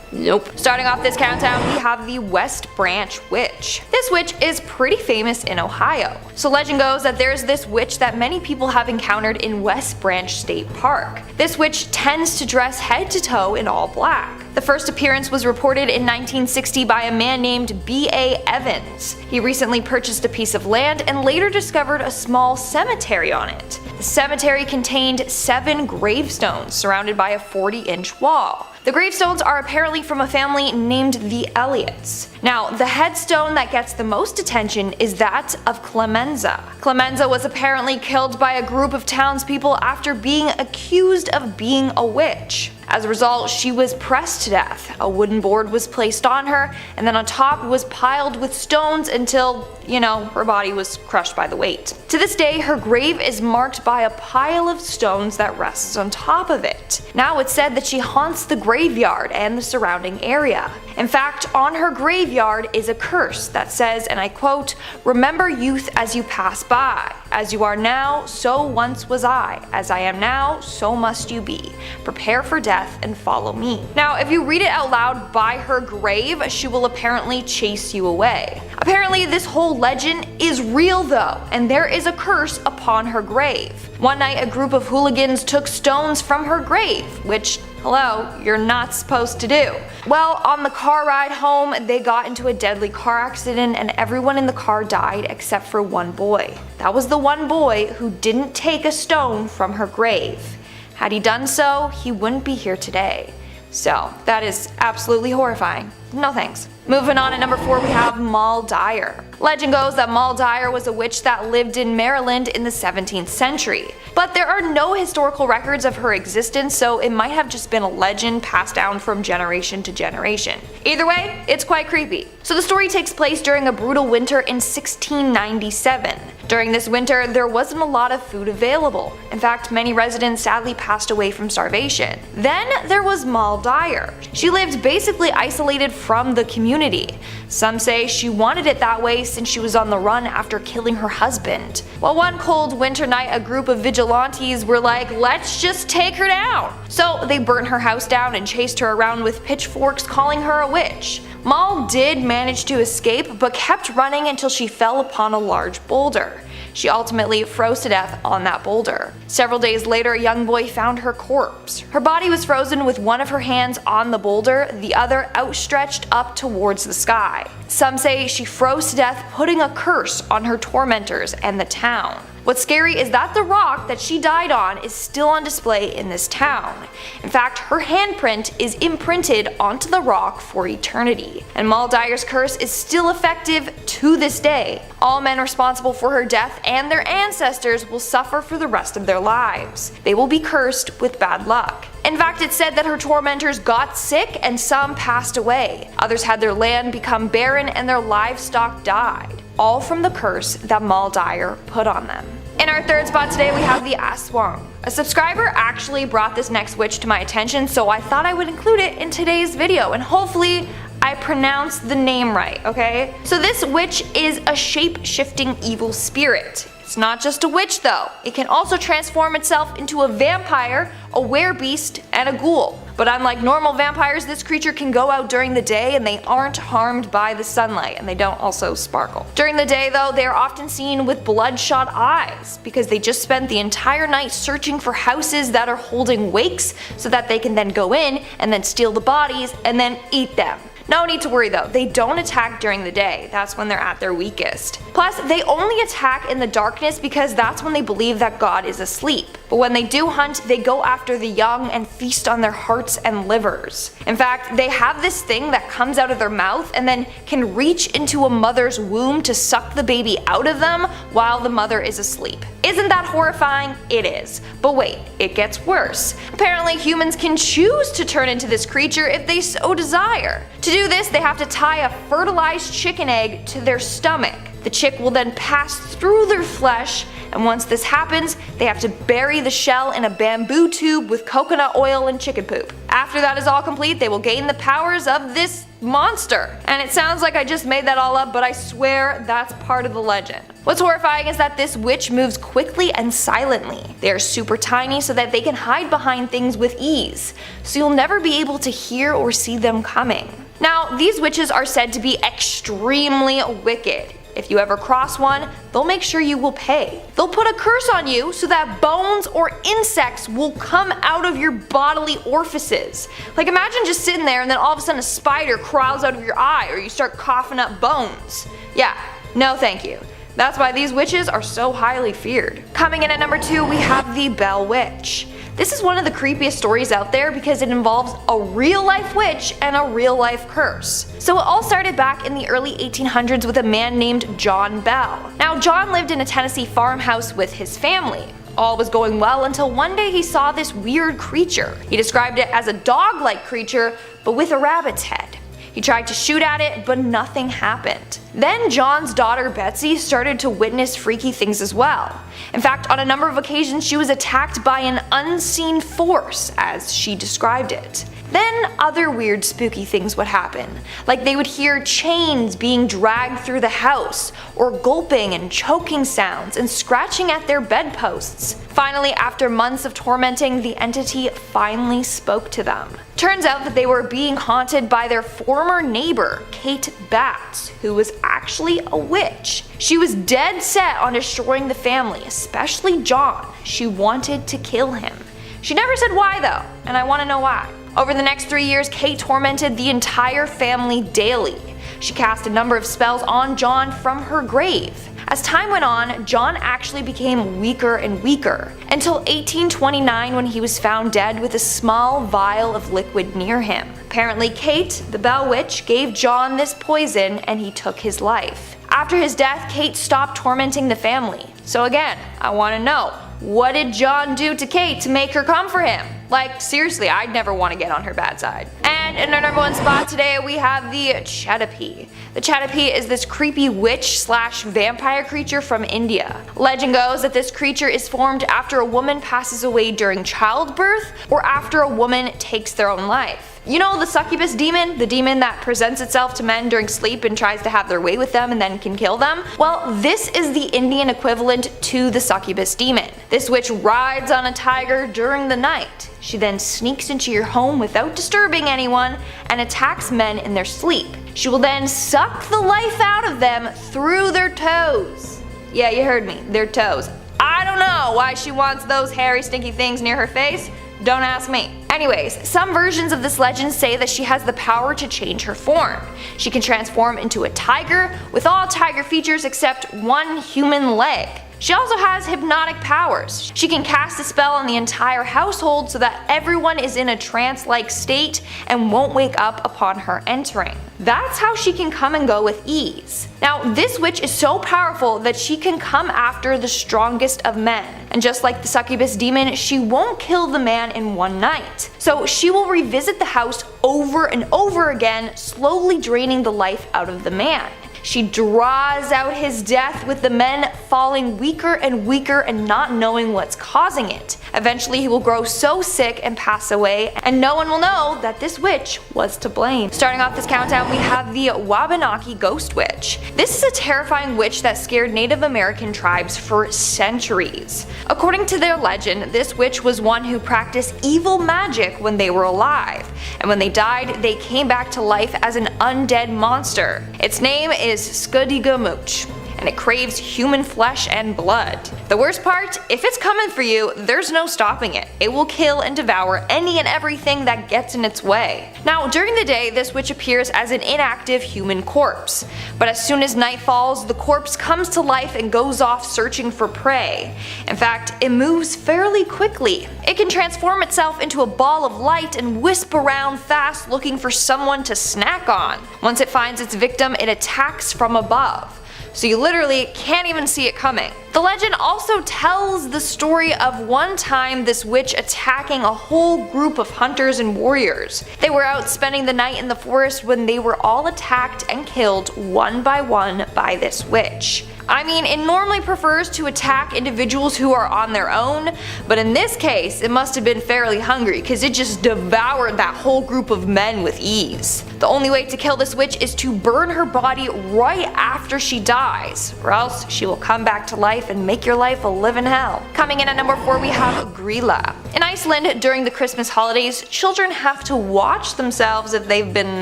Nope. Starting off this countdown, we have the West Branch Witch. This witch is pretty famous in Ohio. So legend goes that there's this witch that many people have encountered in West Branch State Park. This witch tends to dress head to toe in all black. The first appearance was reported in 1960 by a man named B.A. Evans. He recently purchased a piece of land and later discovered a small cemetery on it. The cemetery contained 7 gravestones surrounded by a 40-inch wall. The gravestones are apparently from a family named the Elliots. Now, the headstone that gets the most attention is that of Clemenza. Clemenza was apparently killed by a group of townspeople after being accused of being a witch. As a result, she was pressed to death. A wooden board was placed on her, and then on top it was piled with stones until, her body was crushed by the weight. To this day, her grave is marked by a pile of stones that rests on top of it. Now it's said that she haunts the graveyard and the surrounding area. In fact, on her graveyard is a curse that says, and I quote, "Remember youth as you pass by. As you are now, so once was I. As I am now, so must you be. Prepare for death. death and follow me. Now, if you read it out loud by her grave, she will apparently chase you away. Apparently, this whole legend is real though, and there is a curse upon her grave. One night, a group of hooligans took stones from her grave, which, hello, you're not supposed to do. Well, on the car ride home, they got into a deadly car accident and everyone in the car died except for one boy. That was the one boy who didn't take a stone from her grave. Had he done so, he wouldn't be here today. So, that is absolutely horrifying. No thanks. Moving on at number 4, we have Moll Dyer. Legend goes that Moll Dyer was a witch that lived in Maryland in the 17th century. But there are no historical records of her existence, so it might have just been a legend passed down from generation to generation. Either way, it's quite creepy. So the story takes place during a brutal winter in 1697. During this winter, there wasn't a lot of food available. In fact, many residents sadly passed away from starvation. Then there was Moll Dyer. She lived basically isolated from the community. Some say she wanted it that way since she was on the run after killing her husband. Well, one cold winter night, a group of vigilantes were like, let's just take her down. So they burnt her house down and chased her around with pitchforks, calling her a witch. Moll did manage to escape, but kept running until she fell upon a large boulder. She ultimately froze to death on that boulder. Several days later, a young boy found her corpse. Her body was frozen with one of her hands on the boulder, the other outstretched up towards the sky. Some say she froze to death, putting a curse on her tormentors and the town. What's scary is that the rock that she died on is still on display in this town. In fact, her handprint is imprinted onto the rock for eternity. And Moll Dyer's curse is still effective to this day. All men responsible for her death and their ancestors will suffer for the rest of their lives. They will be cursed with bad luck. In fact, it's said that her tormentors got sick and some passed away. Others had their land become barren and their livestock died. All from the curse that Moll Dyer put on them. In our third spot today, we have the Aswang. A subscriber actually brought this next witch to my attention, so I thought I would include it in today's video, and hopefully I pronounced the name right, okay? So this witch is a shape-shifting evil spirit. It's not just a witch though. It can also transform itself into a vampire, a werebeast, and a ghoul. But unlike normal vampires, this creature can go out during the day and they aren't harmed by the sunlight, and they don't also sparkle. During the day though, they are often seen with bloodshot eyes because they just spent the entire night searching for houses that are holding wakes so that they can then go in and then steal the bodies and then eat them. No need to worry though, they don't attack during the day, that's when they're at their weakest. Plus, they only attack in the darkness because that's when they believe that God is asleep. But when they do hunt, they go after the young and feast on their hearts and livers. In fact, they have this thing that comes out of their mouth and then can reach into a mother's womb to suck the baby out of them while the mother is asleep. Isn't that horrifying? It is. But wait, it gets worse. Apparently humans can choose to turn into this creature if they so desire. To do this, they have to tie a fertilized chicken egg to their stomach. The chick will then pass through their flesh, and once this happens, they have to bury the shell in a bamboo tube with coconut oil and chicken poop. After that is all complete, they will gain the powers of this monster. And it sounds like I just made that all up, but I swear that's part of the legend. What's horrifying is that this witch moves quickly and silently. They are super tiny so that they can hide behind things with ease, so you'll never be able to hear or see them coming. Now, these witches are said to be extremely wicked. If you ever cross one, they'll make sure you will pay. They'll put a curse on you so that bones or insects will come out of your bodily orifices. Like imagine just sitting there and then all of a sudden a spider crawls out of your eye or you start coughing up bones. Yeah, no thank you. That's why these witches are so highly feared. Coming in at number 2, we have the Bell Witch. This is one of the creepiest stories out there because it involves a real-life witch and a real-life curse. So it all started back in the early 1800s with a man named John Bell. Now John lived in a Tennessee farmhouse with his family. All was going well until one day he saw this weird creature. He described it as a dog-like creature but with a rabbit's head. He tried to shoot at it, but nothing happened. Then John's daughter Betsy started to witness freaky things as well. In fact, on a number of occasions she was attacked by an unseen force, as she described it. Then other weird spooky things would happen, like they would hear chains being dragged through the house, or gulping and choking sounds and scratching at their bedposts. Finally, after months of tormenting, the entity finally spoke to them. Turns out that they were being haunted by their former neighbor, Kate Batts, who was actually a witch. She was dead set on destroying the family, especially John. She wanted to kill him. She never said why though, and I want to know why. Over the next 3 years, Kate tormented the entire family daily. She cast a number of spells on John from her grave. As time went on, John actually became weaker and weaker, until 1829 when he was found dead with a small vial of liquid near him. Apparently Kate, the Bell Witch, gave John this poison and he took his life. After his death, Kate stopped tormenting the family. So again, I want to know, what did John do to Kate to make her come for him? Like, seriously, I'd never want to get on her bad side. And in our number one spot today, we have the Chatapee. The Chatapee is this creepy witch/vampire creature from India. Legend goes that this creature is formed after a woman passes away during childbirth or after a woman takes their own life. You know the succubus demon? The demon that presents itself to men during sleep and tries to have their way with them and then can kill them? Well, this is the Indian equivalent to the succubus demon. This witch rides on a tiger during the night. She then sneaks into your home without disturbing anyone and attacks men in their sleep. She will then suck the life out of them through their toes. Yeah, you heard me, their toes. I don't know why she wants those hairy stinky things near her face. Don't ask me. Anyways, some versions of this legend say that she has the power to change her form. She can transform into a tiger with all tiger features except one human leg. She also has hypnotic powers. She can cast a spell on the entire household so that everyone is in a trance-like state and won't wake up upon her entering. That's how she can come and go with ease. Now, this witch is so powerful that she can come after the strongest of men. And just like the succubus demon, she won't kill the man in one night. So she will revisit the house over and over again, slowly draining the life out of the man. She draws out his death, with the men falling weaker and weaker and not knowing what's causing it. Eventually he will grow so sick and pass away, and no one will know that this witch was to blame. Starting off this countdown, we have the Wabanaki Ghost Witch. This is a terrifying witch that scared Native American tribes for centuries. According to their legend, this witch was one who practiced evil magic when they were alive, and when they died, they came back to life as an undead monster. Its name is Skuddigamooch, and it craves human flesh and blood. The worst part, if it's coming for you, there's no stopping it. It will kill and devour any and everything that gets in its way. Now, during the day, this witch appears as an inactive human corpse, but as soon as night falls, the corpse comes to life and goes off searching for prey. In fact, it moves fairly quickly. It can transform itself into a ball of light and wisp around fast looking for someone to snack on. Once it finds its victim, it attacks from above. So you literally can't even see it coming. The legend also tells the story of one time this witch attacking a whole group of hunters and warriors. They were out spending the night in the forest when they were all attacked and killed one by this witch. I mean, it normally prefers to attack individuals who are on their own, but in this case, it must have been fairly hungry because it just devoured that whole group of men with ease. The only way to kill this witch is to burn her body right after she dies, or else she will come back to life and make your life a living hell. Coming in at number 4, we have Grilla. In Iceland, during the Christmas holidays, children have to watch themselves if they've been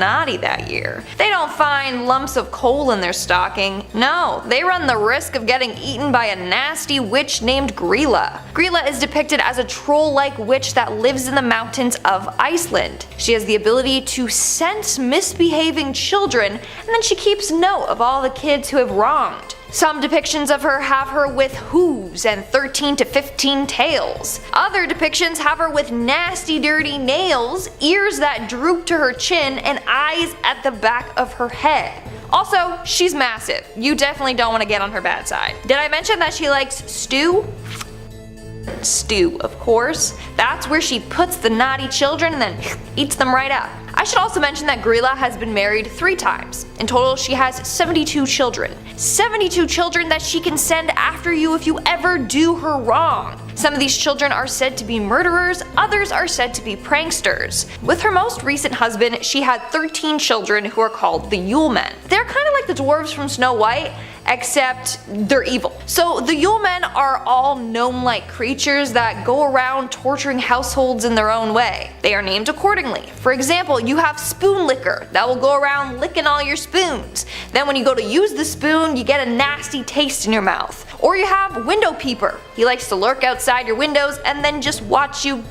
naughty that year. They don't find lumps of coal in their stocking. No, they run the risk of getting eaten by a nasty witch named Grilla. Grilla is depicted as a troll-like witch that lives in the mountains of Iceland. She has the ability to sense misbehaving children, and then she keeps note of all the kids who have wronged. Some depictions of her have her with hooves and 13 to 15 tails. Other depictions have her with nasty dirty nails, ears that droop to her chin, and eyes at the back of her head. Also, she's massive. You definitely don't want to get on her bad side. Did I mention that she likes stew? Stew, of course. That's where she puts the naughty children and then eats them right up. I should also mention that Grilla has been married 3 times. In total, she has 72 children. 72 children that she can send after you if you ever do her wrong. Some of these children are said to be murderers, others are said to be pranksters. With her most recent husband, she had 13 children who are called the Yule Men. They're kind of like the dwarves from Snow White, except they're evil. So the Yule Men are all gnome-like creatures that go around torturing households in their own way. They are named accordingly. For example, you have Spoon Licker that will go around licking all your spoons. Then when you go to use the spoon, you get a nasty taste in your mouth. Or you have Window Peeper. He likes to lurk outside your windows and then just watch you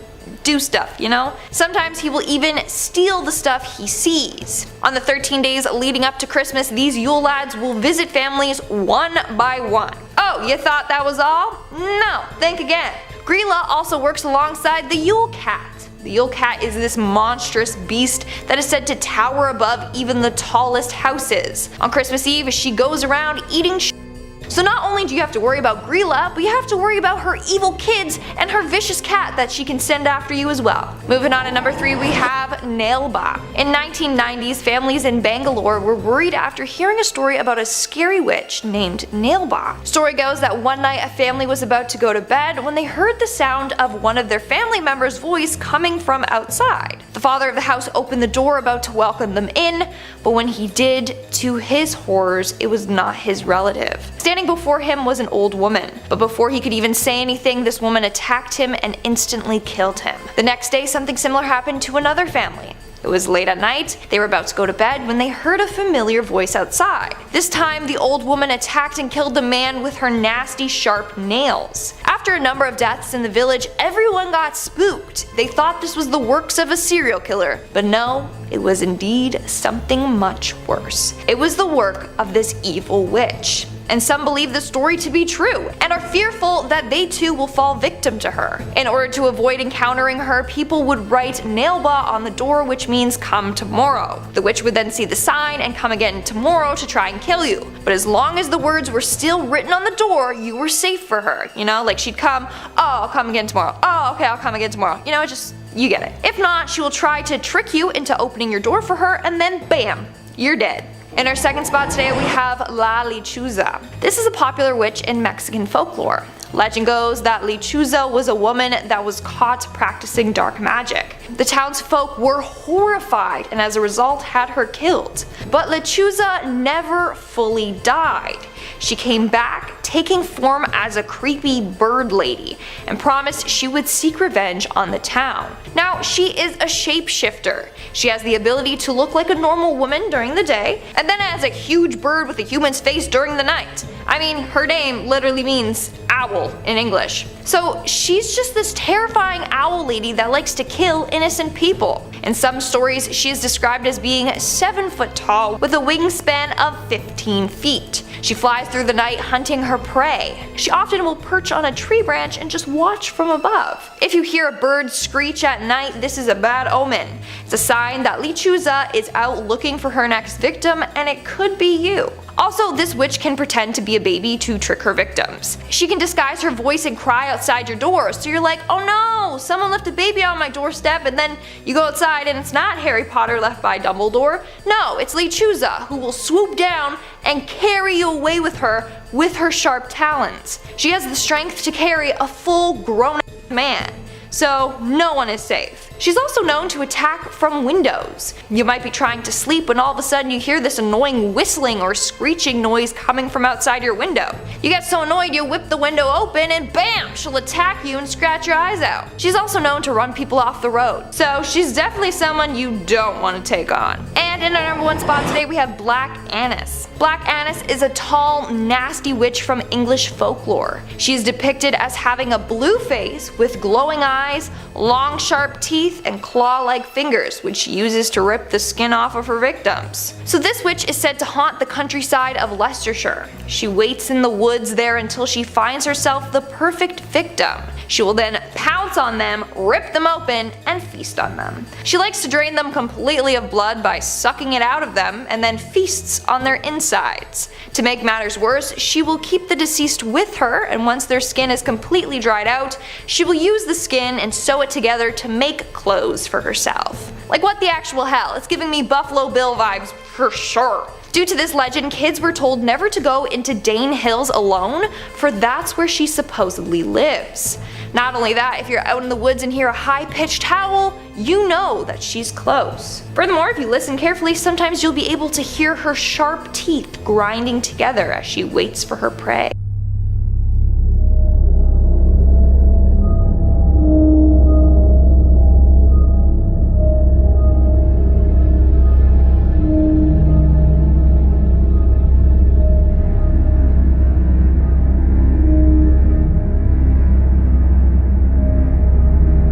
do stuff, you know? Sometimes he will even steal the stuff he sees. On the 13 days leading up to Christmas, these Yule lads will visit families one by one. Oh, you thought that was all? No, think again. Grilla also works alongside the Yule Cat. The Yule Cat is this monstrous beast that is said to tower above even the tallest houses. On Christmas Eve, she goes around eating So not only do you have to worry about Grilla, but you have to worry about her evil kids and her vicious cat that she can send after you as well. Moving on to number 3, we have Nailbot. In 1990s, families in Bangalore were worried after hearing a story about a scary witch named Nailbot. Story goes that one night a family was about to go to bed when they heard the sound of one of their family members' voice coming from outside. The father of the house opened the door about to welcome them in, but when he did, to his horrors, it was not his relative. Standing before him was an old woman, but before he could even say anything, this woman attacked him and instantly killed him. The next day, something similar happened to another family. It was late at night, they were about to go to bed when they heard a familiar voice outside. This time, the old woman attacked and killed the man with her nasty sharp nails. After a number of deaths in the village, everyone got spooked. They thought this was the works of a serial killer, but no, it was indeed something much worse. It was the work of this evil witch. And some believe the story to be true, and are fearful that they too will fall victim to her. In order to avoid encountering her, people would write Nailbot on the door, which means come tomorrow. The witch would then see the sign and come again tomorrow to try and kill you. But as long as the words were still written on the door, you were safe for her. You know, like she'd come, oh, I'll come again tomorrow. Oh, okay, I'll come again tomorrow. You know, you get it. If not, she will try to trick you into opening your door for her, and then bam, you're dead. In our second spot today, we have La Lechuza. This is a popular witch in Mexican folklore. Legend goes that Lechuza was a woman that was caught practicing dark magic. The townsfolk were horrified and as a result had her killed. But Lechuza never fully died. She came back, taking form as a creepy bird lady, and promised she would seek revenge on the town. Now, she is a shapeshifter. She has the ability to look like a normal woman during the day, and then as a huge bird with a human's face during the night. I mean, her name literally means owl in English. So she's just this terrifying owl lady that likes to kill innocent people. In some stories, she is described as being 7 foot tall with a wingspan of 15 feet. She flies through the night hunting her prey. She often will perch on a tree branch and just watch from above. If you hear a bird screech at night, this is a bad omen. It's a sign that Lechuza is out looking for her next victim, and it could be you. Also, this witch can pretend to be a baby to trick her victims. She can disguise her voice and cry outside your door, so you're like, oh no, someone left a baby on my doorstep, and then you go outside and it's not Harry Potter left by Dumbledore. No, it's Lechuza, who will swoop down and carry you away with her sharp talons. She has the strength to carry a full grown man, so no one is safe. She's also known to attack from windows. You might be trying to sleep when all of a sudden you hear this annoying whistling or screeching noise coming from outside your window. You get so annoyed you whip the window open and bam, she'll attack you and scratch your eyes out. She's also known to run people off the road, so she's definitely someone you don't want to take on. And in our number 1 spot today we have Black Annis. Black Annis is a tall, nasty witch from English folklore. She is depicted as having a blue face with glowing eyes, long sharp teeth, and claw-like fingers, which she uses to rip the skin off of her victims. So this witch is said to haunt the countryside of Leicestershire. She waits in the woods there until she finds herself the perfect victim. She will then pounce on them, rip them open, and feast on them. She likes to drain them completely of blood by sucking it out of them, and then feasts on their insides. To make matters worse, she will keep the deceased with her, and once their skin is completely dried out, she will use the skin and sew it together to make clothes for herself. Like what the actual hell? It's giving me Buffalo Bill vibes for sure. Due to this legend, kids were told never to go into Dane Hills alone, for that's where she supposedly lives. Not only that, if you're out in the woods and hear a high-pitched howl, you know that she's close. Furthermore, if you listen carefully, sometimes you'll be able to hear her sharp teeth grinding together as she waits for her prey.